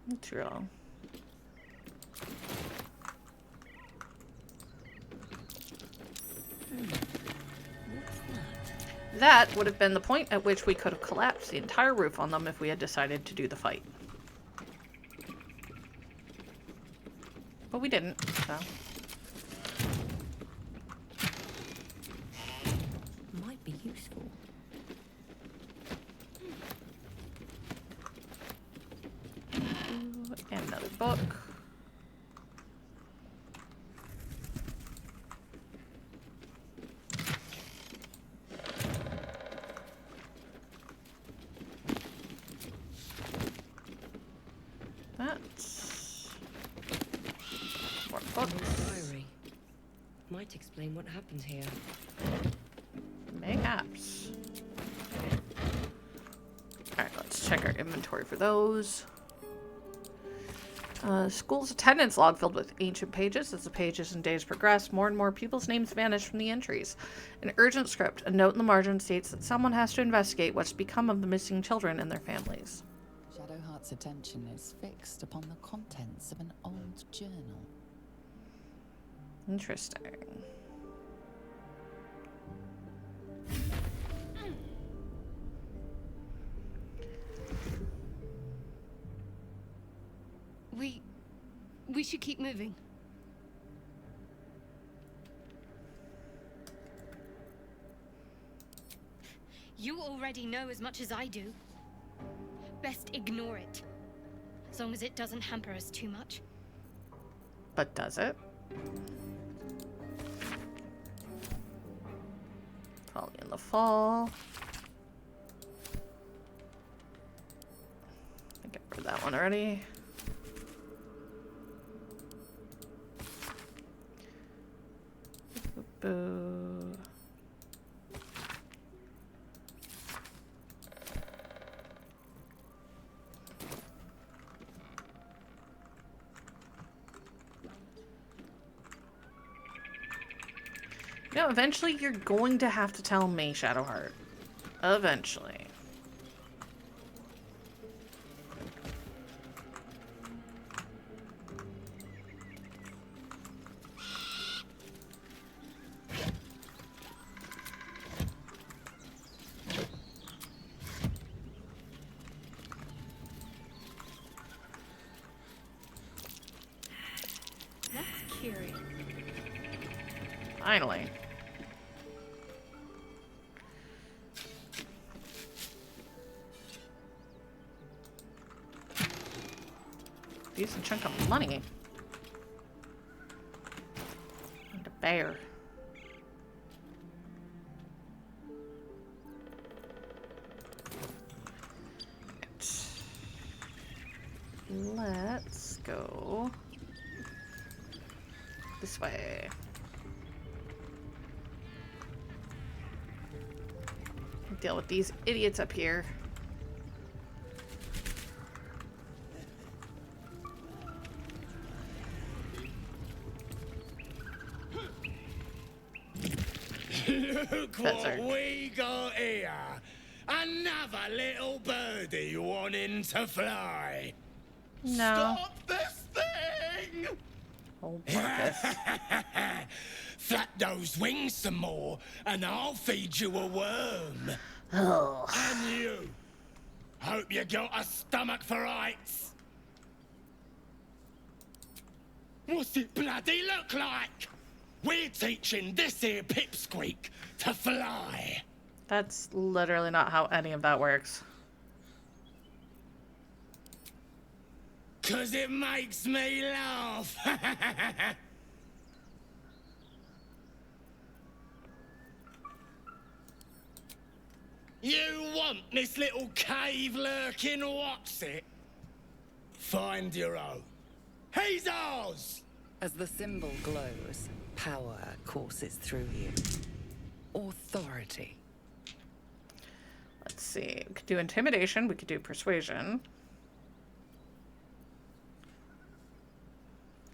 What's wrong? That would have been the point at which we could have collapsed the entire roof on them if we had decided to do the fight. But we didn't, so. Might be useful. And another book. That's more books. Diary. Might explain what happened here. Mayhaps. Alright, let's check our inventory for those. School's attendance log filled with ancient pages. As the pages and days progress, more and more people's names vanish from the entries. An urgent script. A note in the margin states that someone has to investigate what's become of the missing children and their families. Shadowheart's attention is fixed upon the contents of an old journal. Interesting. We should keep moving. You already know as much as I do. Best ignore it. As long as it doesn't hamper us too much. But does it? Folly in the Fall. I got rid of that one already. Boo. You know, eventually you're going to have to tell me, Shadowheart. Eventually. That's curious. Finally. decent chunk of money. And a bear. Let's go this way. Deal with these idiots up here. Look what we got here. Another little birdie wanting to fly. No. Stop this thing! Oh, Marcus. Flap those wings some more, and I'll feed you a worm. Oh. And you. Hope you got a stomach for heights. What's it bloody look like? We're teaching this here pipsqueak to fly. That's literally not how any of that works. 'Cause it makes me laugh. You want this little cave lurking what's it? Find your own. He's ours! As the symbol glows, power courses through you. Authority. Let's see. We could do intimidation. We could do persuasion.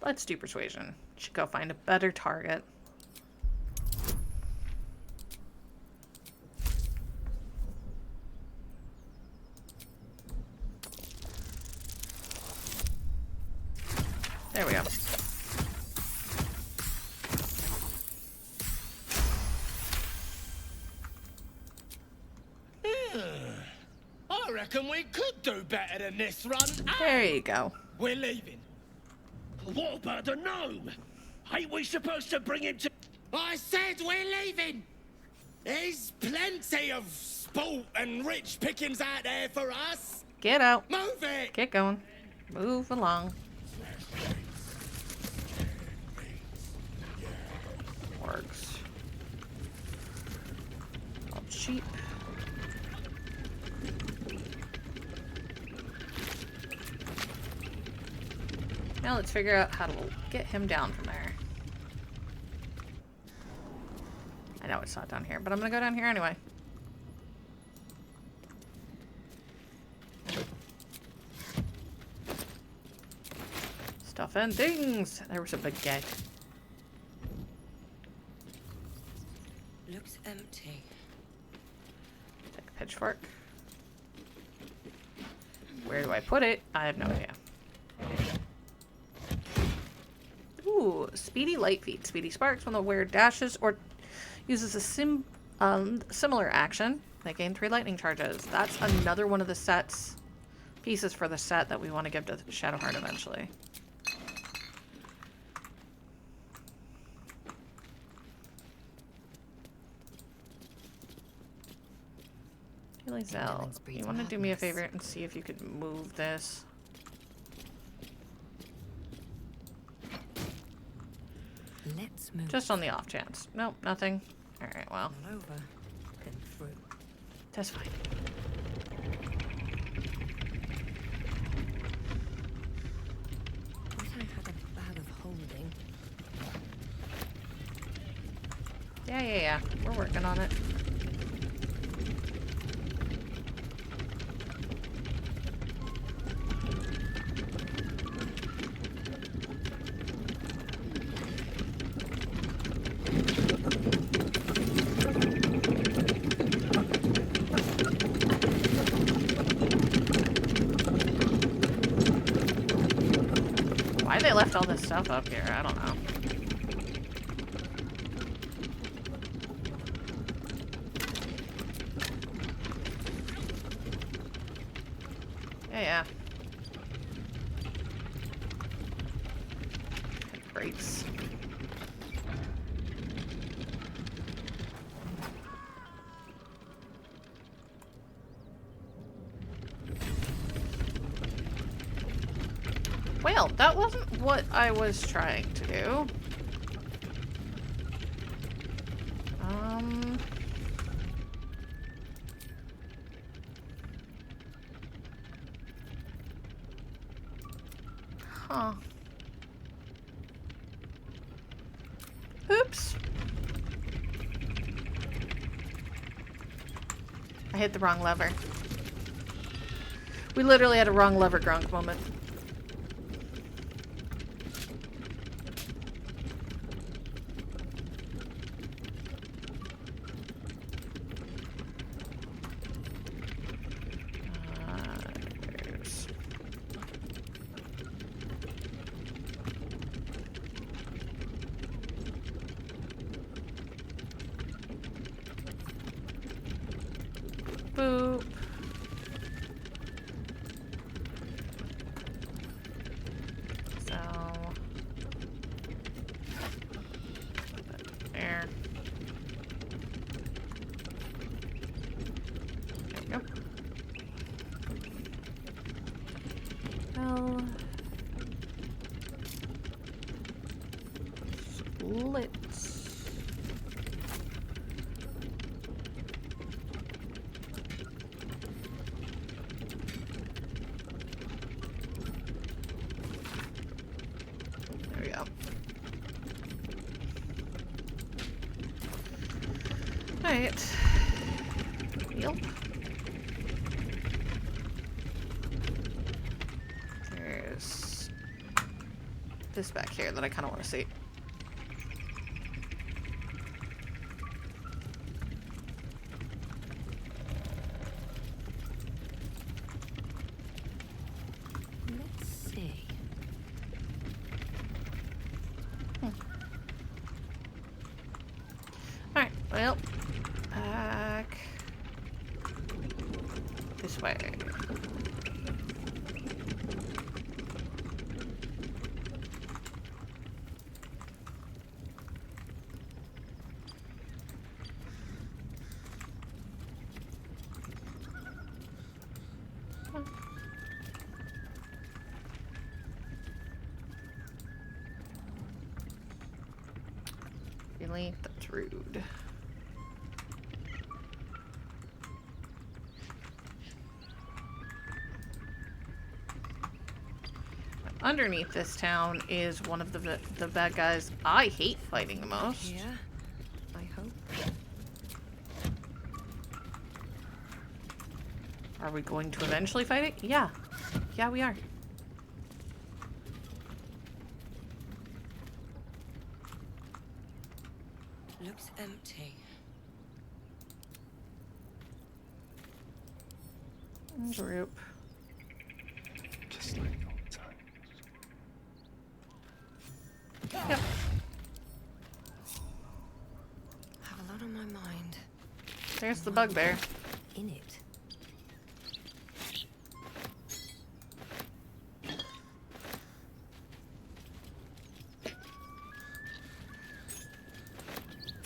Let's do persuasion. Should go find a better target. There we go. I reckon we could do better than this run. There you go. We're leaving. What about the gnome? Ain't we supposed to bring him to... I said we're leaving. There's plenty of sport and rich pickings out there for us. Get out. Move it. Get going. Move along. Works. All cheap. Now let's figure out how to get him down from there. I know it's not down here, but I'm gonna go down here anyway. Stuff and things! There was a baguette. Looks empty. Take a pitchfork. Where do I put it? I have no idea. Ooh, Speedy Light Feet. Speedy Sparks when the wearer dashes or uses a similar action. They gain 3 lightning charges. That's another one of the pieces for the set that we want to give to Shadowheart eventually. Lae'zel, you want to do me a favor and see if you could move this? Let's move. Just on the off chance. Nope, nothing. Alright, well. Not over, then through. That's fine. Wish I had a bag of holding. Yeah. We're working on it. Why they left all this stuff up here, I don't know. Yeah. Brakes. Well, that wasn't what I was trying to do. Huh. Oops. I hit the wrong lever. We literally had a wrong lever grunk moment. Boop. So there. There we go. Well, splits. There we go. Alright. Yep. There's this back here that I kind of want to see. Let's see. Alright, well, back this way. Really? That's rude. Underneath this town is one of the bad guys I hate fighting the most. Yeah, I hope. Are we going to eventually fight it? Yeah. Yeah, we are. Looks empty. Group. Just like old times. Yep. Have a lot on my mind. There's the bugbear. In it.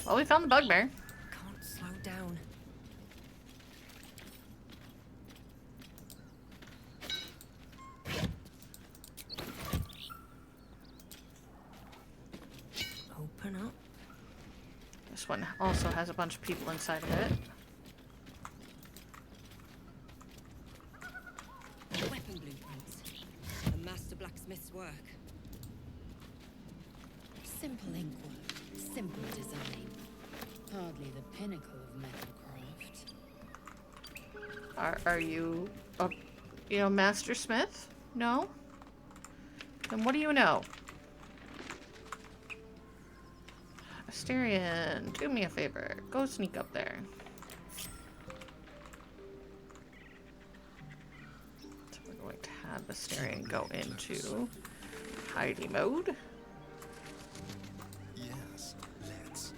Well, we found the bugbear. Can't slow down. Open up. This one also has a bunch of people inside of it. Weapon blueprints. A master blacksmith's work. Simple inkwork, simple design. Hardly the pinnacle of metalcraft. Are you a, master smith? No? Then what do you know? Asterion, do me a favor. Go sneak up there. So we're going to have Asterion go into hidey mode. Yes, let's.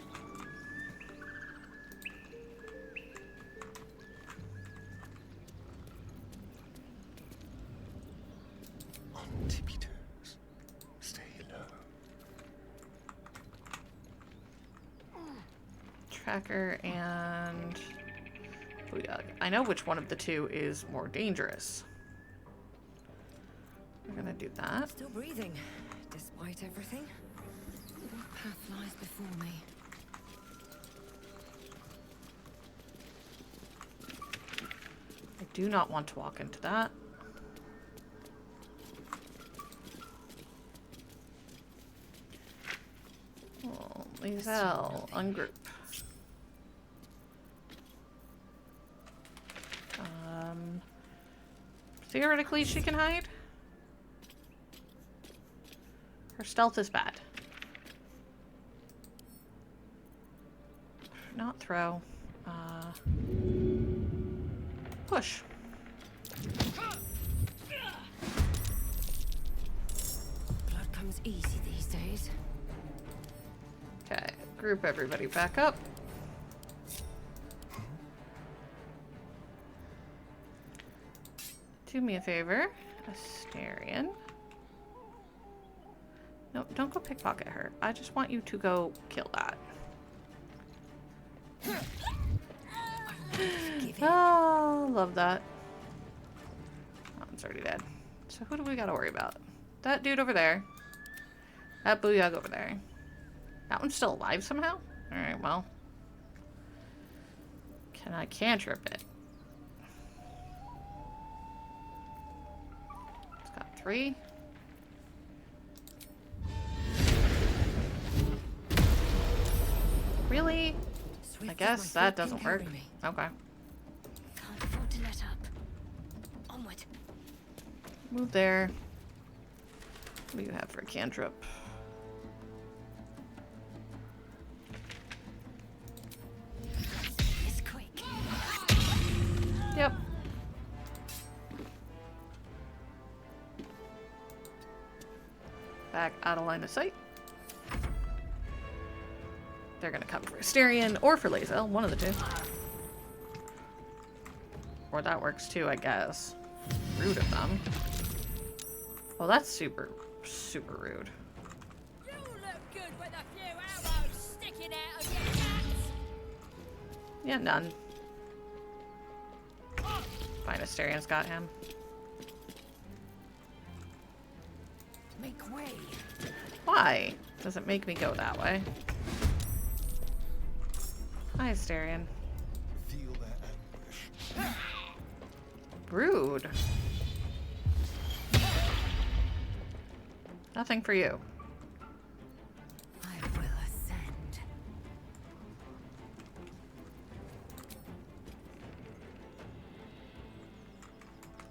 On tippy toes. Stay low. Tracker and Booyah. I know which one of the two is more dangerous. We're gonna do that. Still breathing, despite everything. What path lies before me? I do not want to walk into that. Oh, Lae'zel, ungroup. Theoretically, she can hide. Her stealth is bad. Not throw. Push. Blood comes easy these days. Okay, group everybody back up. Do me a favor, Astarion. No, don't go pickpocket her. I just want you to go kill that. Oh, love that. That one's already dead. So who do we gotta worry about? That dude over there. That booyah over there. That one's still alive somehow? Alright, well. Can I cantrip it? It's got 3. Really? I guess that doesn't work. Okay. Can't afford to let up. Onward. Move there. What do you have for a cantrip? It's quick. Yep. Back out of line of sight. They're gonna come for Astarion or for Lae'zel, one of the two. Or that works too, I guess. Rude of them. Oh, that's super, super rude. You look good with a few arrows sticking out of your guts. Yeah, none. Fine, Astarion's got him. Make way. Why? Doesn't make me go that way. Hi, Astarion. Feel their anguish. Rude. Nothing for you. I will ascend.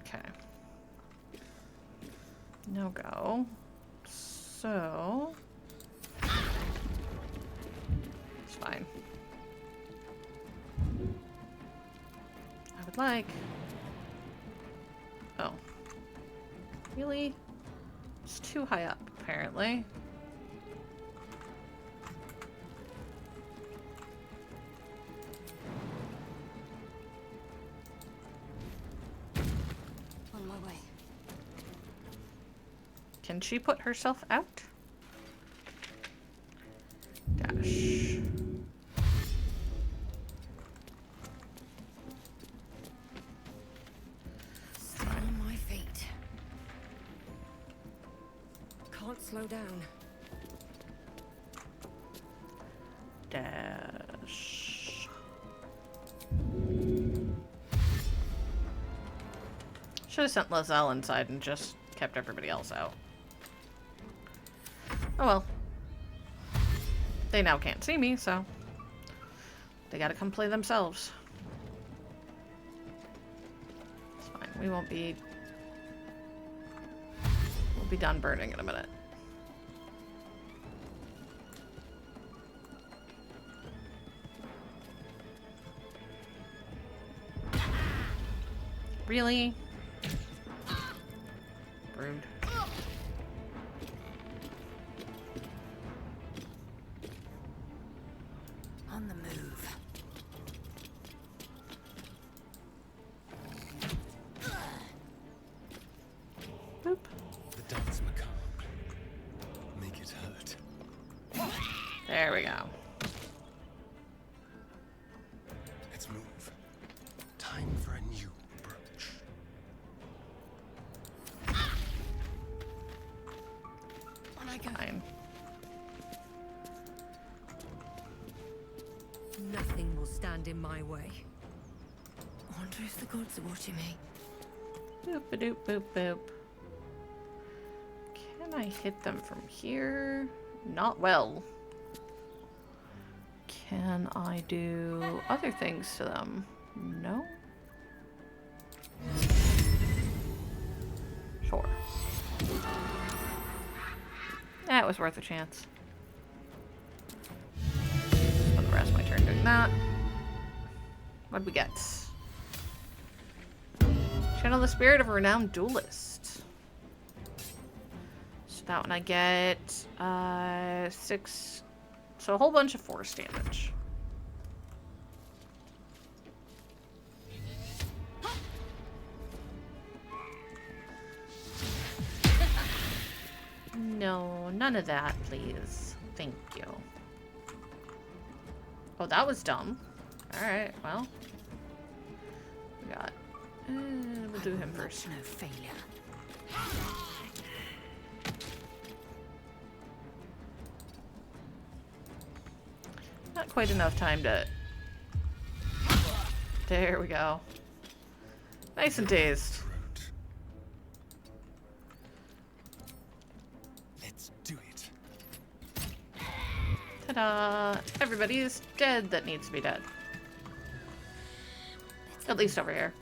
Okay. No go. So... it's fine. I would like... oh. Really? It's too high up, apparently. On my way. Can she put herself out? Dash. Stay on my feet. Can't slow down. Dash. Should have sent Lae'zel inside and just kept everybody else out. Oh well. They now can't see me, so they gotta come play themselves. It's fine. We won't be... we'll be done burning in a minute. Really? Rude. On the move. Boop. The dance macabre. Make it hurt. There we go. Let's move. Time for a new approach. Nothing will stand in my way. I wonder if the gods are watching me. Boop a doop boop boop. Can I hit them from here? Not well. Can I do other things to them? No. Sure. That was worth a chance. Spend the rest of my turn doing that. What'd we get? Channel the spirit of a renowned duelist. So that one I get 6. So a whole bunch of force damage. No, none of that, please. Thank you. Oh, that was dumb. Alright, well. We got... we'll do him first. No failure. Not quite enough time to... There we go. Nice and dazed. Let's do it. Ta-da! Everybody is dead that needs to be dead. At least over here.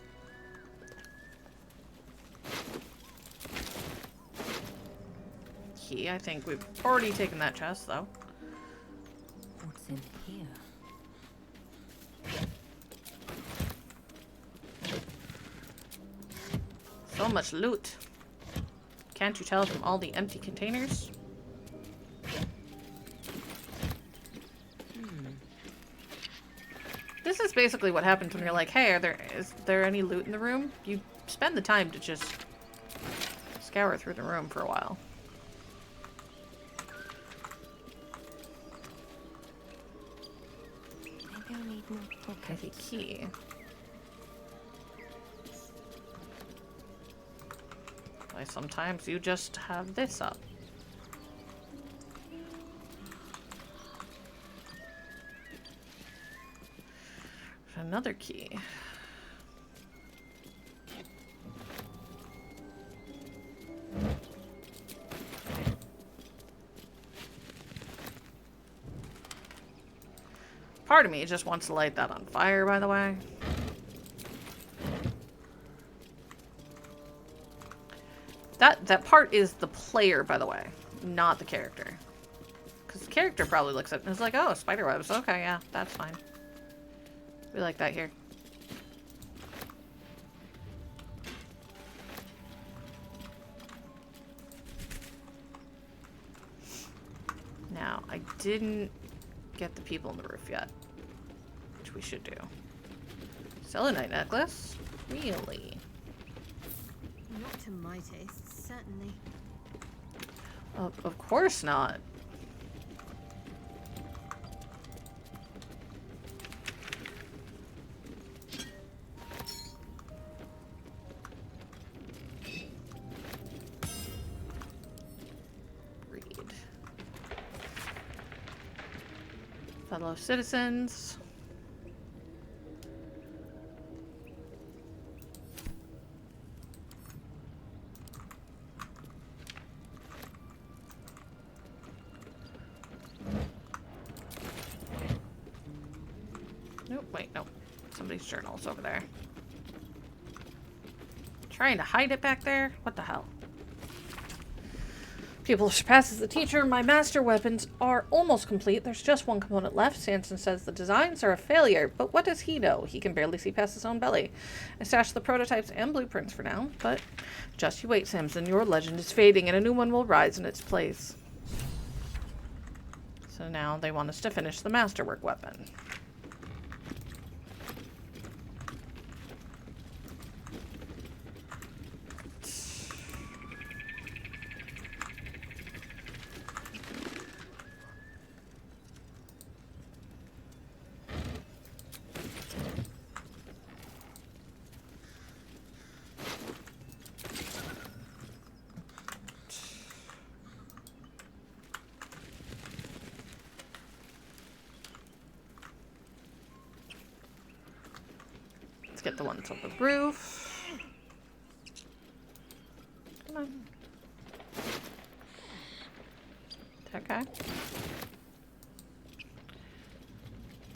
Key, I think we've already taken that chest, though. What's in here? So much loot. Can't you tell from all the empty containers? This is basically what happens when you're like, hey, is there any loot in the room? You spend the time to just scour through the room for a while. Maybe I need more pockets. Heavy key. Why sometimes you just have this up. Another key. Part of me just wants to light that on fire, by the way. That part is the player, by the way, not the character. Because the character probably looks at it and is like, oh, spider webs. Okay, yeah, that's fine. We like that here. Now, I didn't get the people in the roof yet, which we should do. Selenite necklace? Really? Not to my taste, certainly. Of course not. Fellow citizens. Nope, wait, nope. Somebody's journal's over there. Trying to hide it back there? What the hell? Pupil surpasses the teacher. My master weapons are almost complete. There's just one component left. Samson says the designs are a failure, but what does he know? He can barely see past his own belly. I stashed the prototypes and blueprints for now, but just you wait, Samson. Your legend is fading, and a new one will rise in its place. So now they want us to finish the masterwork weapon. Let's get the ones on the roof. Come on. Okay.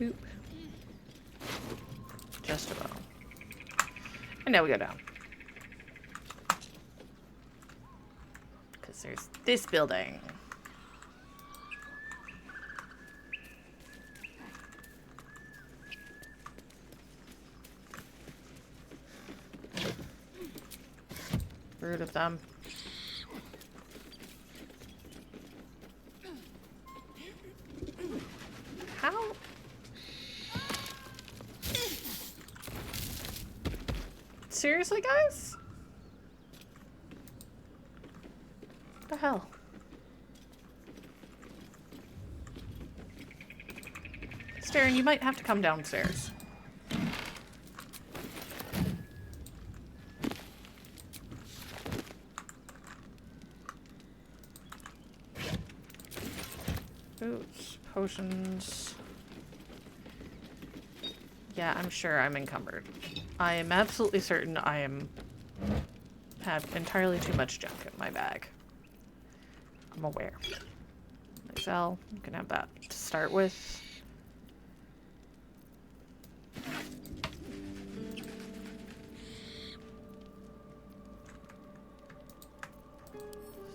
Boop. Just about. And now we go down. Because there's this building. Rude of them. How? Seriously, guys? What the hell? Staryn, you might have to come downstairs. Boots, potions. Yeah, I'm sure I'm encumbered. I am absolutely certain I have entirely too much junk in my bag. I'm aware. Lae'zel, you can have that to start with.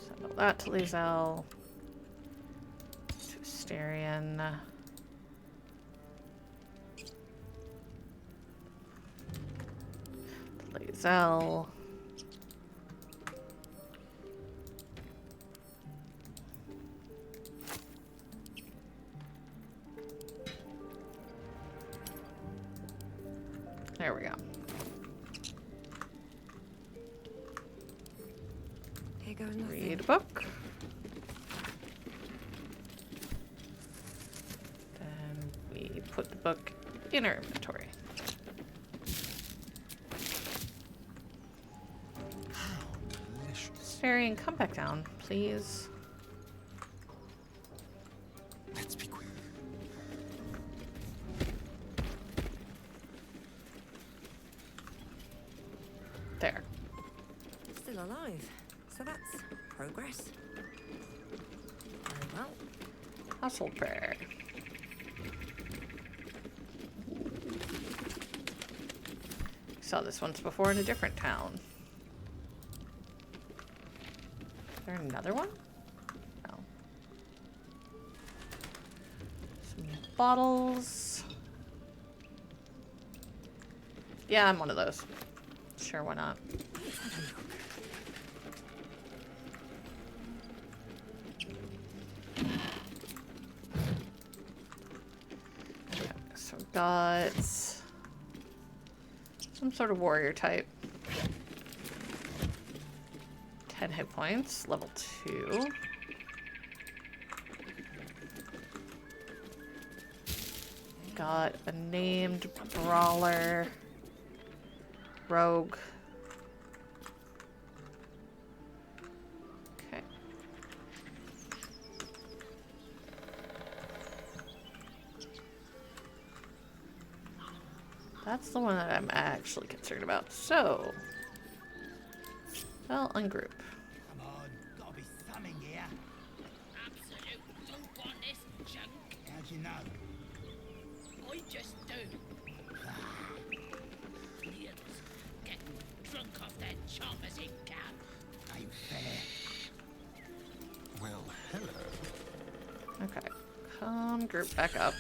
Send that to Lae'zel. To Staryn. Lae'zel. There we go. Here goes nothing. Read a book. Then we put the book in our inventory. Staryn, come back down, please. Let's be quick. There. Still alive. So that's progress. Very well. Household prayer. Saw this once before in a different town. Is there another one? No. Some bottles. Yeah, I'm one of those. Sure, why not? Okay, so got some sort of warrior type. 10 hit points, level 2. Got a named brawler. Rogue. Okay. That's the one that I'm actually concerned about. So, well, ungroup. Come on, gotta be something here. Absolute dope on this junk. How'd you know? I just do. Idiots getting drunk off their chompers in camp. Ain't fair. Well, hello. Okay. Come group back up.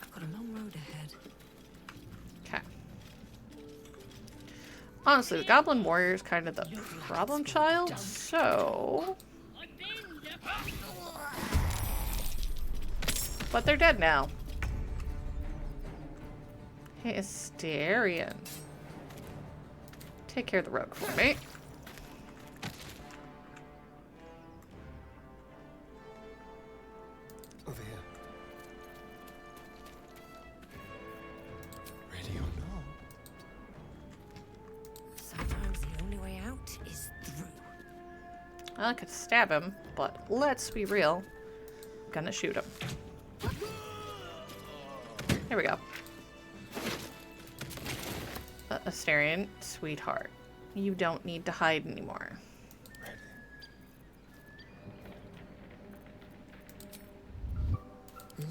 I've got a long road ahead. Okay. Honestly, the Goblin Warrior is kind of the problem child, so... But they're dead now. Hysterian. Take care of the rogue for me. Over here. Ready or not? Sometimes the only way out is through. I could stab him, but let's be real. I'm gonna shoot him. There we go. Asterion, sweetheart, you don't need to hide anymore.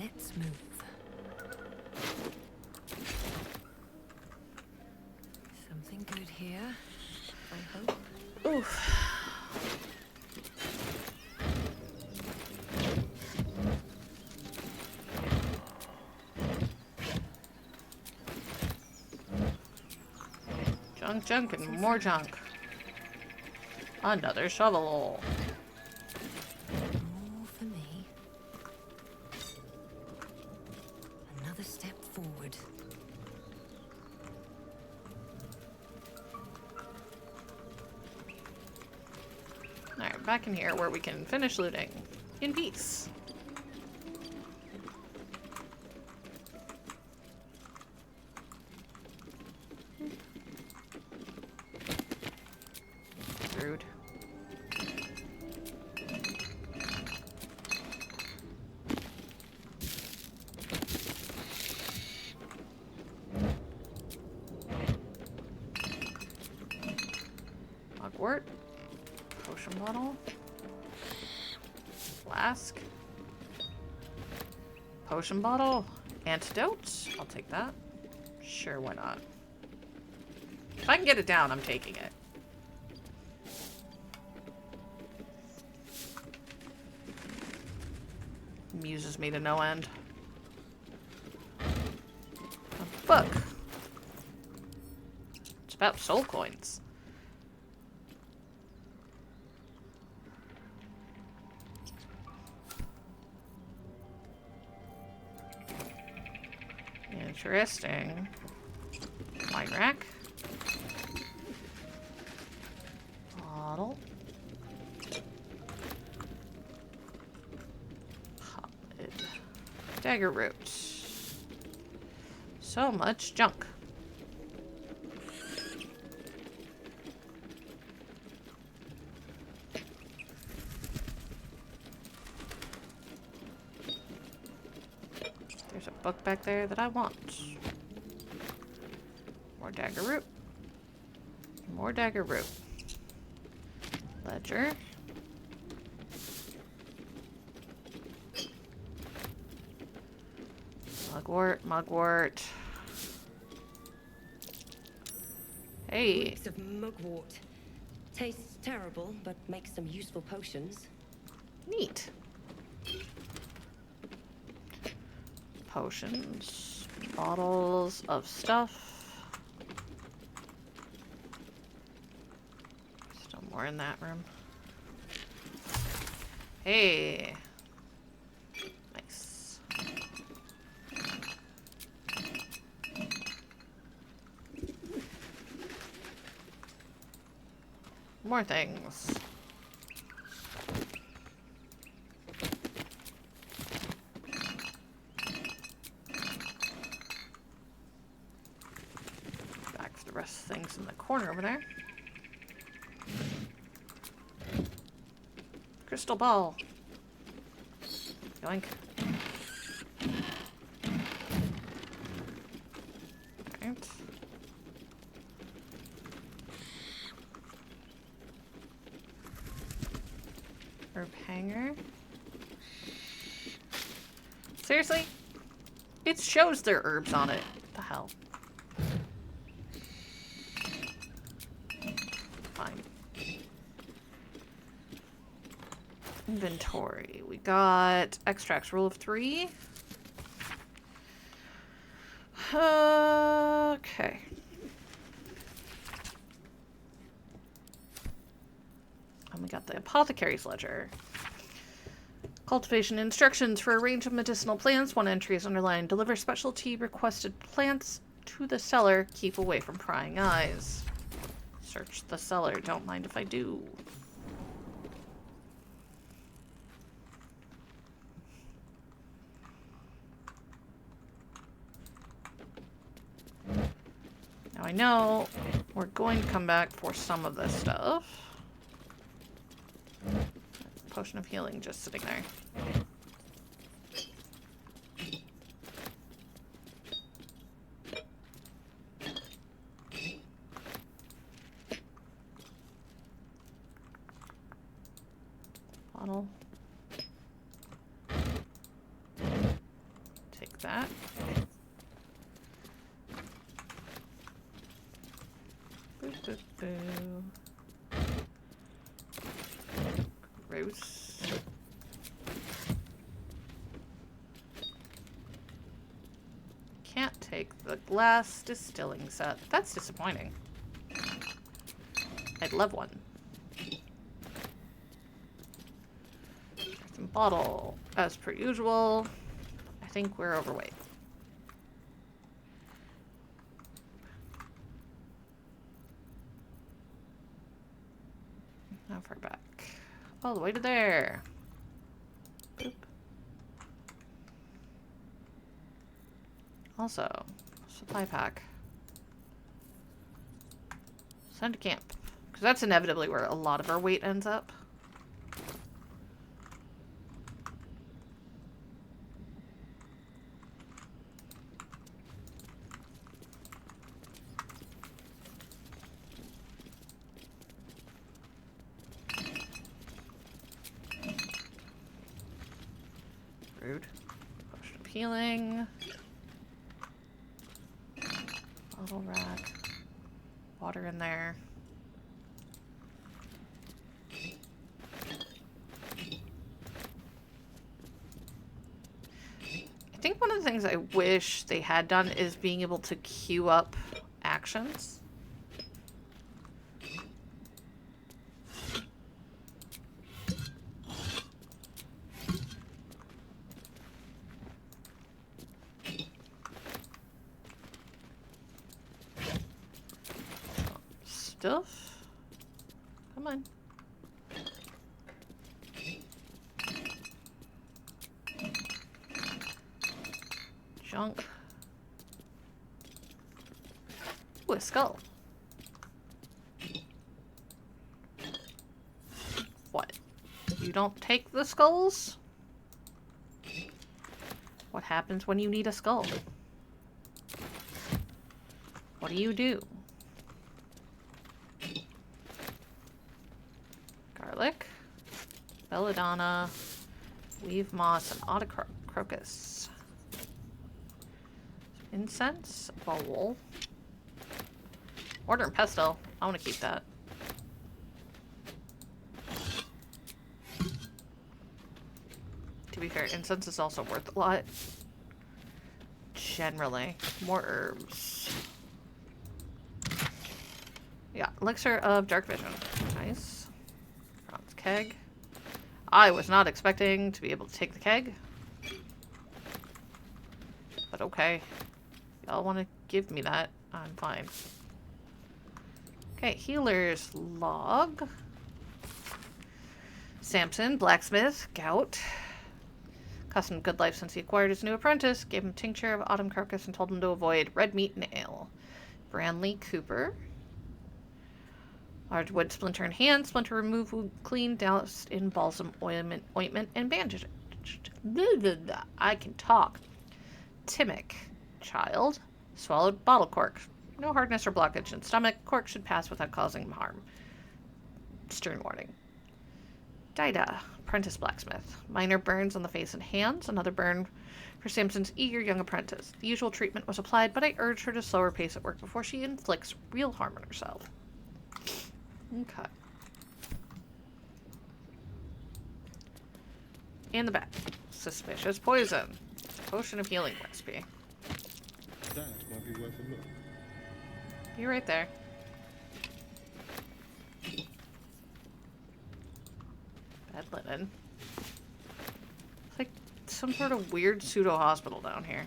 Let's move. Something good here, I hope. Oof. Junk, junk, and more junk. Another shovel. More for me. Another step forward. Alright, back in here where we can finish looting in peace. Rude. Mugwort. Potion bottle. Flask. Potion bottle. Antidote. I'll take that. Sure, why not? If I can get it down, I'm taking it. Amuses me to no end. A book. It's about soul coins. Interesting. Wine rack. Bottle. Pop lid. Dagger root. So much junk. There's a book back there that I want. More dagger root. More dagger root. Ledger. Mugwort, mugwort. Hey. Mix of mugwort. Tastes terrible, but makes some useful potions. Neat. Potions. Bottles of stuff. Still more in that room. Hey. Nice. More things. Back to the rest of the things in the corner over there. Crystal ball. Yoink. Right. Herb hanger. Seriously? It shows there are herbs on it. What the hell? Fine. Inventory. We got extracts, rule of 3. Okay. And we got the apothecary's ledger. Cultivation instructions for a range of medicinal plants. One entry is underlined. Deliver specialty requested plants to the cellar. Keep away from prying eyes. Search the cellar. Don't mind if I do. Now I know we're going to come back for some of this stuff. Potion of healing just sitting there. bottle. Take that. Boo, boo, boo. Gross. Can't take the glass distilling set. That's disappointing. I'd love one. Some bottle, as per usual. I think we're overweight. How far back? All the way to there. Boop. Also, supply pack. Send to camp. Because that's inevitably where a lot of our weight ends up. Rude. Potion of healing. Bottle rack. Water in there. I think one of the things I wish they had done is being able to queue up actions. Stuff. Come on. Junk. Ooh, a skull. What? You don't take the skulls? What happens when you need a skull? What do you do? Garlic, belladonna, weave moss, and autocrocus. Incense, bowl. Mortar and pestle. I want to keep that. To be fair, incense is also worth a lot. Generally. More herbs. Yeah, elixir of dark vision. Nice. Bronze keg. I was not expecting to be able to take the keg. But okay. Y'all want to give me that? I'm fine. Okay, healer's log. Samson, blacksmith, gout. Cost him good life since he acquired his new apprentice. Gave him tincture of autumn crocus and told him to avoid red meat and ale. Branley Cooper. Large wood splinter in hand. Splinter removed, wound clean, doused in balsam ointment and bandaged. I can talk. Timic. Child. Swallowed bottle cork. No hardness or blockage in stomach. Cork should pass without causing harm. Stern warning. Dida. Apprentice blacksmith. Minor burns on the face and hands. Another burn for Samson's eager young apprentice. The usual treatment was applied, but I urged her to slow her pace at work before she inflicts real harm on herself. Okay. In the back. Suspicious poison. Potion of healing recipe. That might be worth a look. Be right there. Bed linen. It's like some sort of weird pseudo-hospital down here.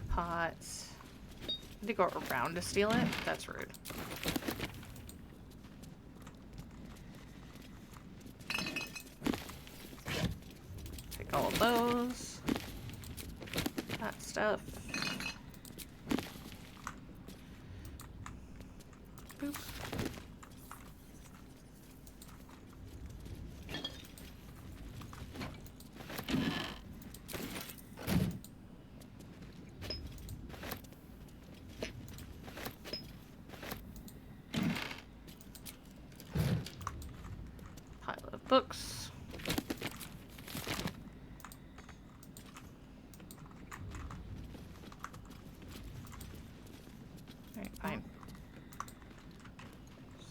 Pots. I had to go around to steal it? That's rude. those. That stuff. Boop. Pile of books. Alright, fine.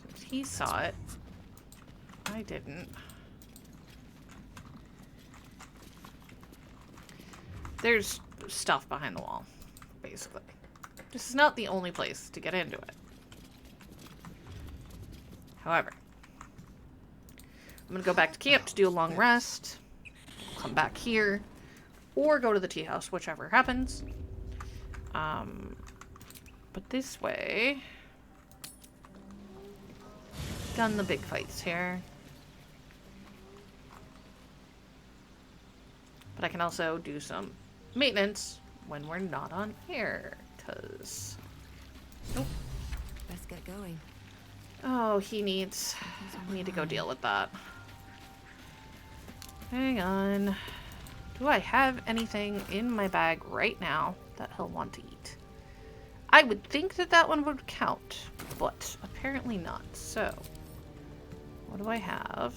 Since he saw it, I didn't. There's stuff behind the wall, basically. This is not the only place to get into it. However, I'm gonna go back to camp to do a long rest, come back here, or go to the tea house, whichever happens. But this way, done the big fights here. But I can also do some maintenance when we're not on air, because... Nope. Let's get going. Oh, he needs... I need to go deal with that. Hang on. Do I have anything in my bag right now that he'll want to eat? I would think that that one would count, but apparently not. So, what do I have?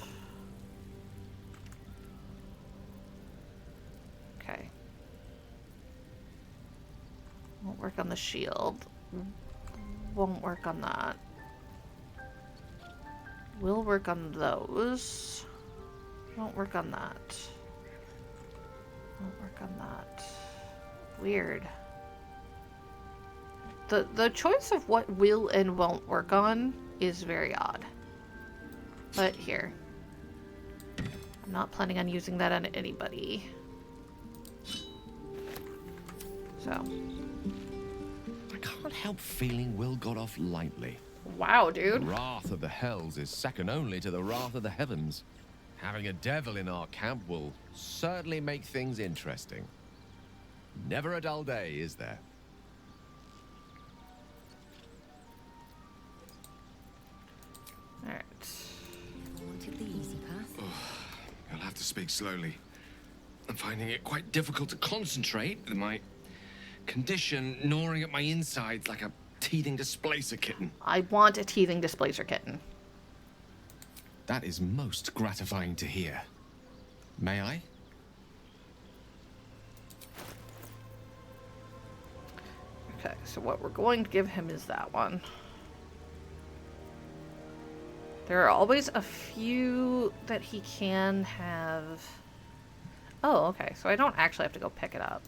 Okay. Won't work on the shield. Won't work on that. Will work on those. Won't work on that. Won't work on that. Weird. The choice of what will and won't work on is very odd. But here. I'm not planning on using that on anybody. So. I can't help feeling Will got off lightly. Wow, dude. The wrath of the hells is second only to the wrath of the heavens. Having a devil in our camp will certainly make things interesting. Never a dull day, is there? Alright. Wanted the easy path. You'll have to speak slowly. I'm finding it quite difficult to concentrate with my condition gnawing at my insides like a teething displacer kitten. I want a teething displacer kitten. That is most gratifying to hear. May I? Okay, so what we're going to give him is that one. There are always a few that he can have. Oh, okay, so I don't actually have to go pick it up.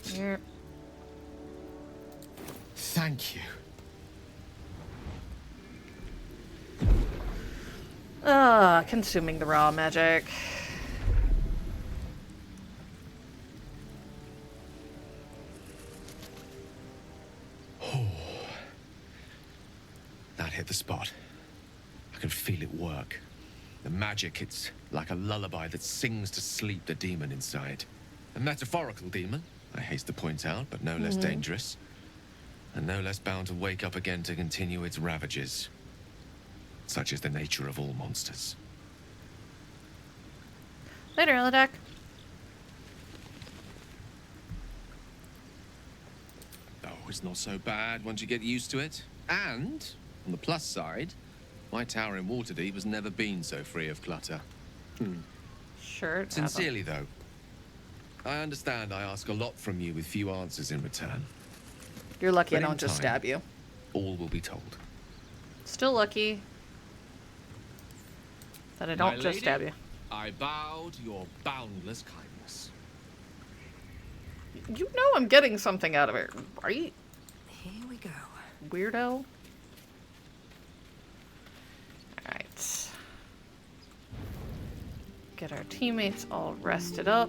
Here. Thank you. Consuming the raw magic. That hit the spot. I can feel it work. The magic, it's like a lullaby that sings to sleep the demon inside. A metaphorical demon, I haste to point out, but no less dangerous. And no less bound to wake up again to continue its ravages. Such is the nature of all monsters. Later, Elidak. Oh, it's not so bad once you get used to it. And, on the plus side, my tower in Waterdeep has never been so free of clutter. Sure. Sincerely, though, I understand I ask a lot from you with few answers in return. You're lucky But I in don't just time, stab you. All will be told. Still lucky that I don't My just stab you. lady, I bow to your boundless kindness. You know I'm getting something out of it, right? Here we go. Weirdo. Alright. Get our teammates all rested up.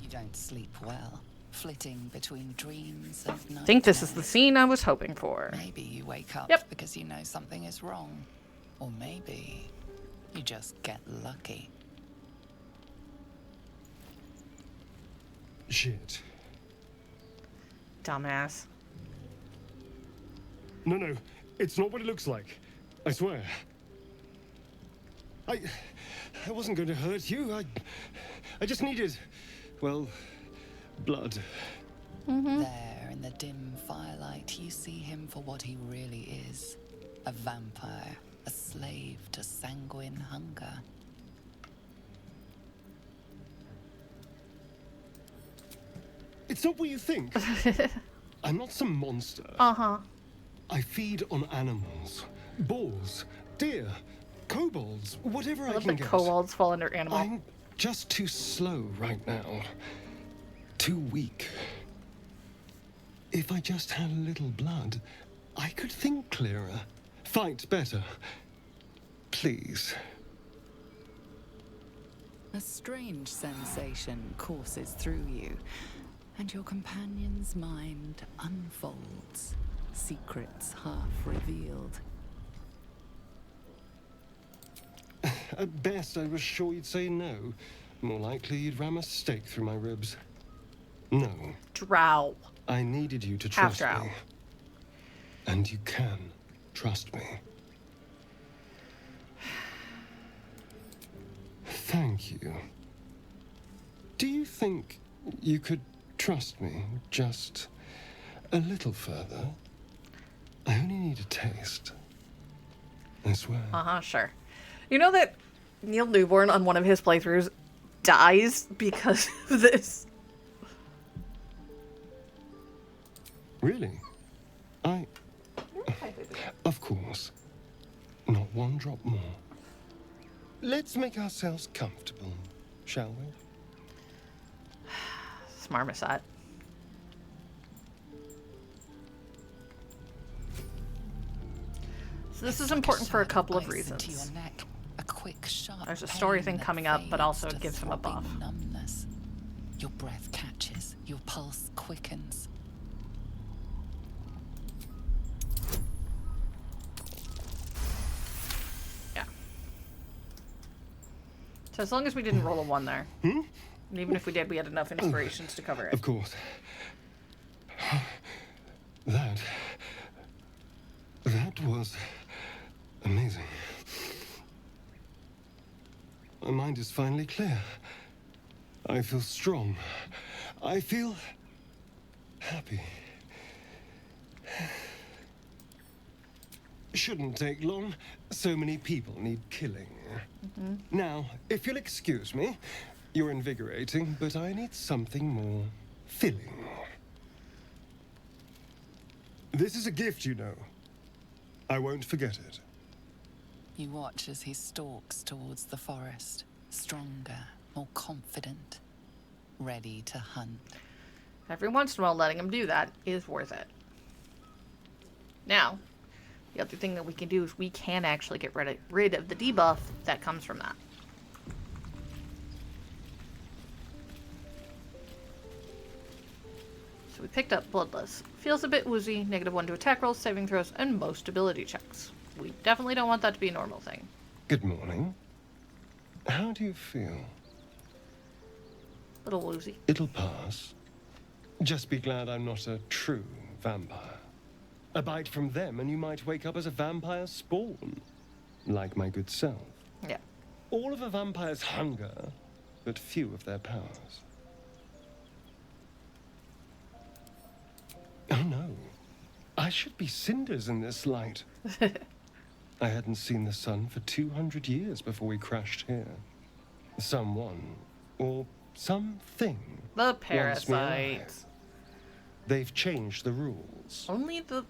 You don't sleep well. flitting between dreams and I think this is the nightmares. scene I was hoping for. Maybe you wake up Yep. because you know something is wrong. Or maybe you just get lucky. Shit. Dumbass. No, it's not what it looks like. I swear. I wasn't going to hurt you. I just needed, well, blood. There, in the dim firelight, you see him for what he really is. A vampire, a slave to sanguine hunger. It's not what you think. I'm not some monster. Uh-huh. I feed on animals. Boars, deer, kobolds, whatever I Let can the get. kobolds fall under animal. I'm just too slow right now. Too weak. If I just had a little blood, I could think clearer, fight better. Please. A strange sensation courses through you, and your companion's mind unfolds, secrets half revealed. At best, I was sure you'd say no. More likely, you'd ram a stake through my ribs. No. Drow. I needed you to Half trust drow. me. And you can trust me. Thank you. Do you think you could trust me just a little further? I only need a taste. I swear. Uh-huh, sure. You know that Neil Newborn on one of his playthroughs dies because of this? Really? Of course. Not one drop more. Let's make ourselves comfortable, shall we? Smarmicide. So this is important for a couple of reasons. A quick, sharp There's a story pain thing that coming up, but fades also to it gives him a buff. throbbing numbness. Your breath catches, your pulse quickens. Yeah. So as long as we didn't roll a 1 there. And even if we did, we had enough inspirations to cover it. Of course. That was amazing. My mind is finally clear. I feel strong. I feel happy. Shouldn't take long. So many people need killing. Now, if you'll excuse me, you're invigorating, but I need something more filling. This is a gift, you know. I won't forget it. You watch as he stalks towards the forest, stronger, more confident, ready to hunt. Every once in a while, letting him do that is worth it. Now, the other thing that we can do is we can actually get rid of the debuff that comes from that. So we picked up Bloodless. Feels a bit woozy, -1 to attack rolls, saving throws, and most ability checks. We definitely don't want that to be a normal thing. Good morning. How do you feel? Little woozy. It'll pass. Just be glad I'm not a true vampire. A bite from them and you might wake up as a vampire spawn. Like my good self. Yeah. All of a vampire's hunger, but few of their powers. Oh no. I should be cinders in this light. I hadn't seen the sun for 200 years before we crashed here. Someone, or something, The wants me parasite. alive. They've changed the rules. Only the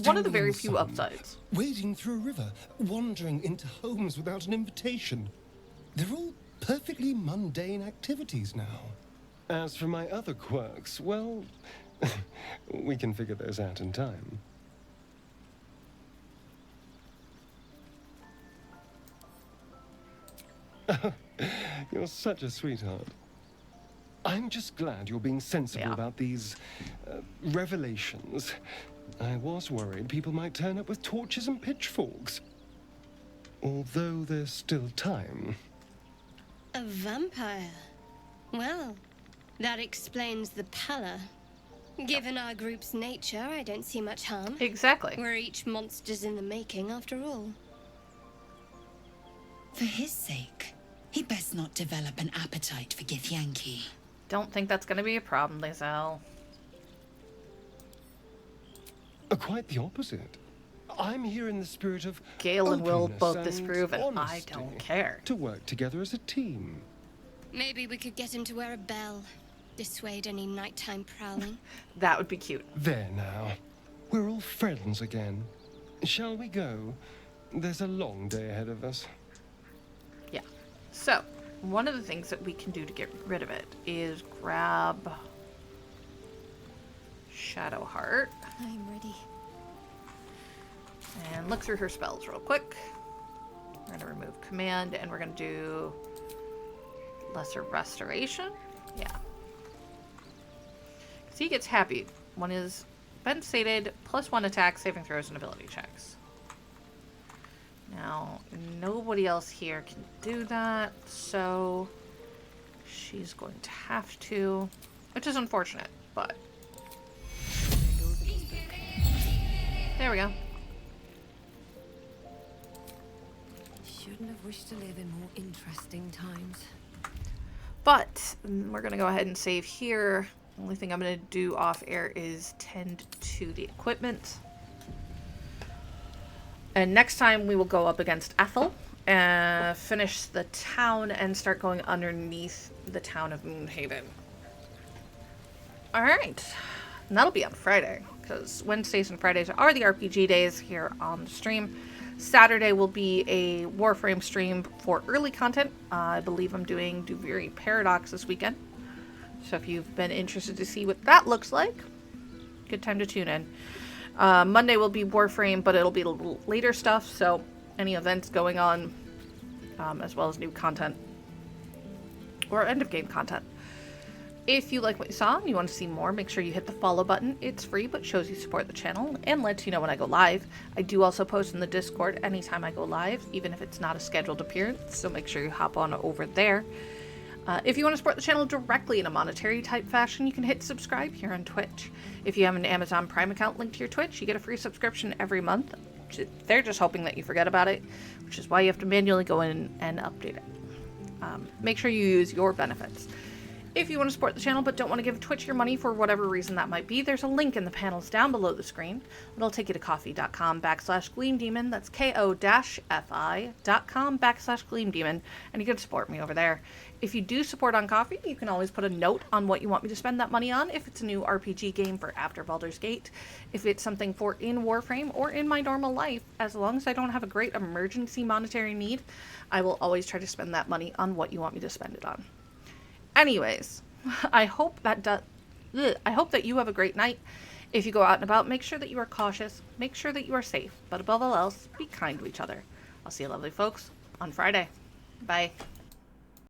one of the very few upsides. Wading through a river, wandering into homes without an invitation. They're all perfectly mundane activities now. As for my other quirks, well, we can figure those out in time. You're such a sweetheart. I'm just glad you're being sensible about these revelations. I was worried people might turn up with torches and pitchforks. Although there's still time. A vampire? Well, that explains the pallor. Given our group's nature, I don't see much harm. Exactly. We're each monsters in the making, after all. For his sake, he best not develop an appetite for Githyanki. Don't think that's going to be a problem, Lae'zel. Quite the opposite. I'm here in the spirit of Gale and Will openness both disapprove, and I honesty, don't care. to work together as a team. Maybe we could get him to wear a bell. Dissuade any nighttime prowling. That would be cute. There now. We're all friends again. Shall we go? There's a long day ahead of us. Yeah. So, one of the things that we can do to get rid of it is grab Shadowheart. I'm ready. And look through her spells real quick. We're going to remove command, and we're going to do lesser restoration. Yeah. So he gets happy. One is been sated, +1 attack, saving throws, and ability checks. Now, nobody else here can do that, so she's going to have to, which is unfortunate, but there we go. Shouldn't have wished to live in more interesting times. But we're going to go ahead and save here. The only thing I'm going to do off air is tend to the equipment. And next time we will go up against Ethel and finish the town and start going underneath the town of Moonhaven. Alright. And that'll be on Friday, because Wednesdays and Fridays are the RPG days here on the stream. Saturday will be a Warframe stream for early content. I believe I'm doing Duviri Paradox this weekend. So if you've been interested to see what that looks like, good time to tune in. Monday will be Warframe, but it'll be a little later stuff, so any events going on, as well as new content, or end-of-game content. If you like what you saw and you want to see more, make sure you hit the follow button. It's free, but shows you support the channel and lets you know when I go live. I do also post in the Discord anytime I go live, even if it's not a scheduled appearance, so make sure you hop on over there. If you want to support the channel directly in a monetary type fashion, you can hit subscribe here on Twitch. If you have an Amazon Prime account linked to your Twitch, you get a free subscription every month. They're just hoping that you forget about it, which is why you have to manually go in and update it. Make sure you use your benefits. If you want to support the channel but don't want to give Twitch your money for whatever reason that might be, there's a link in the panels down below the screen. It'll take you to coffee.com/gleamdemon. That's ko-fi.com/gleamdemon, and you can support me over there. If you do support on Coffee, you can always put a note on what you want me to spend that money on. If it's a new RPG game for after Baldur's Gate, if it's something for in Warframe or in my normal life, as long as I don't have a great emergency monetary need, I will always try to spend that money on what you want me to spend it on. Anyways, I hope that you have a great night. If you go out and about, make sure that you are cautious, make sure that you are safe, but above all else, be kind to each other. I'll see you lovely folks on Friday. Bye.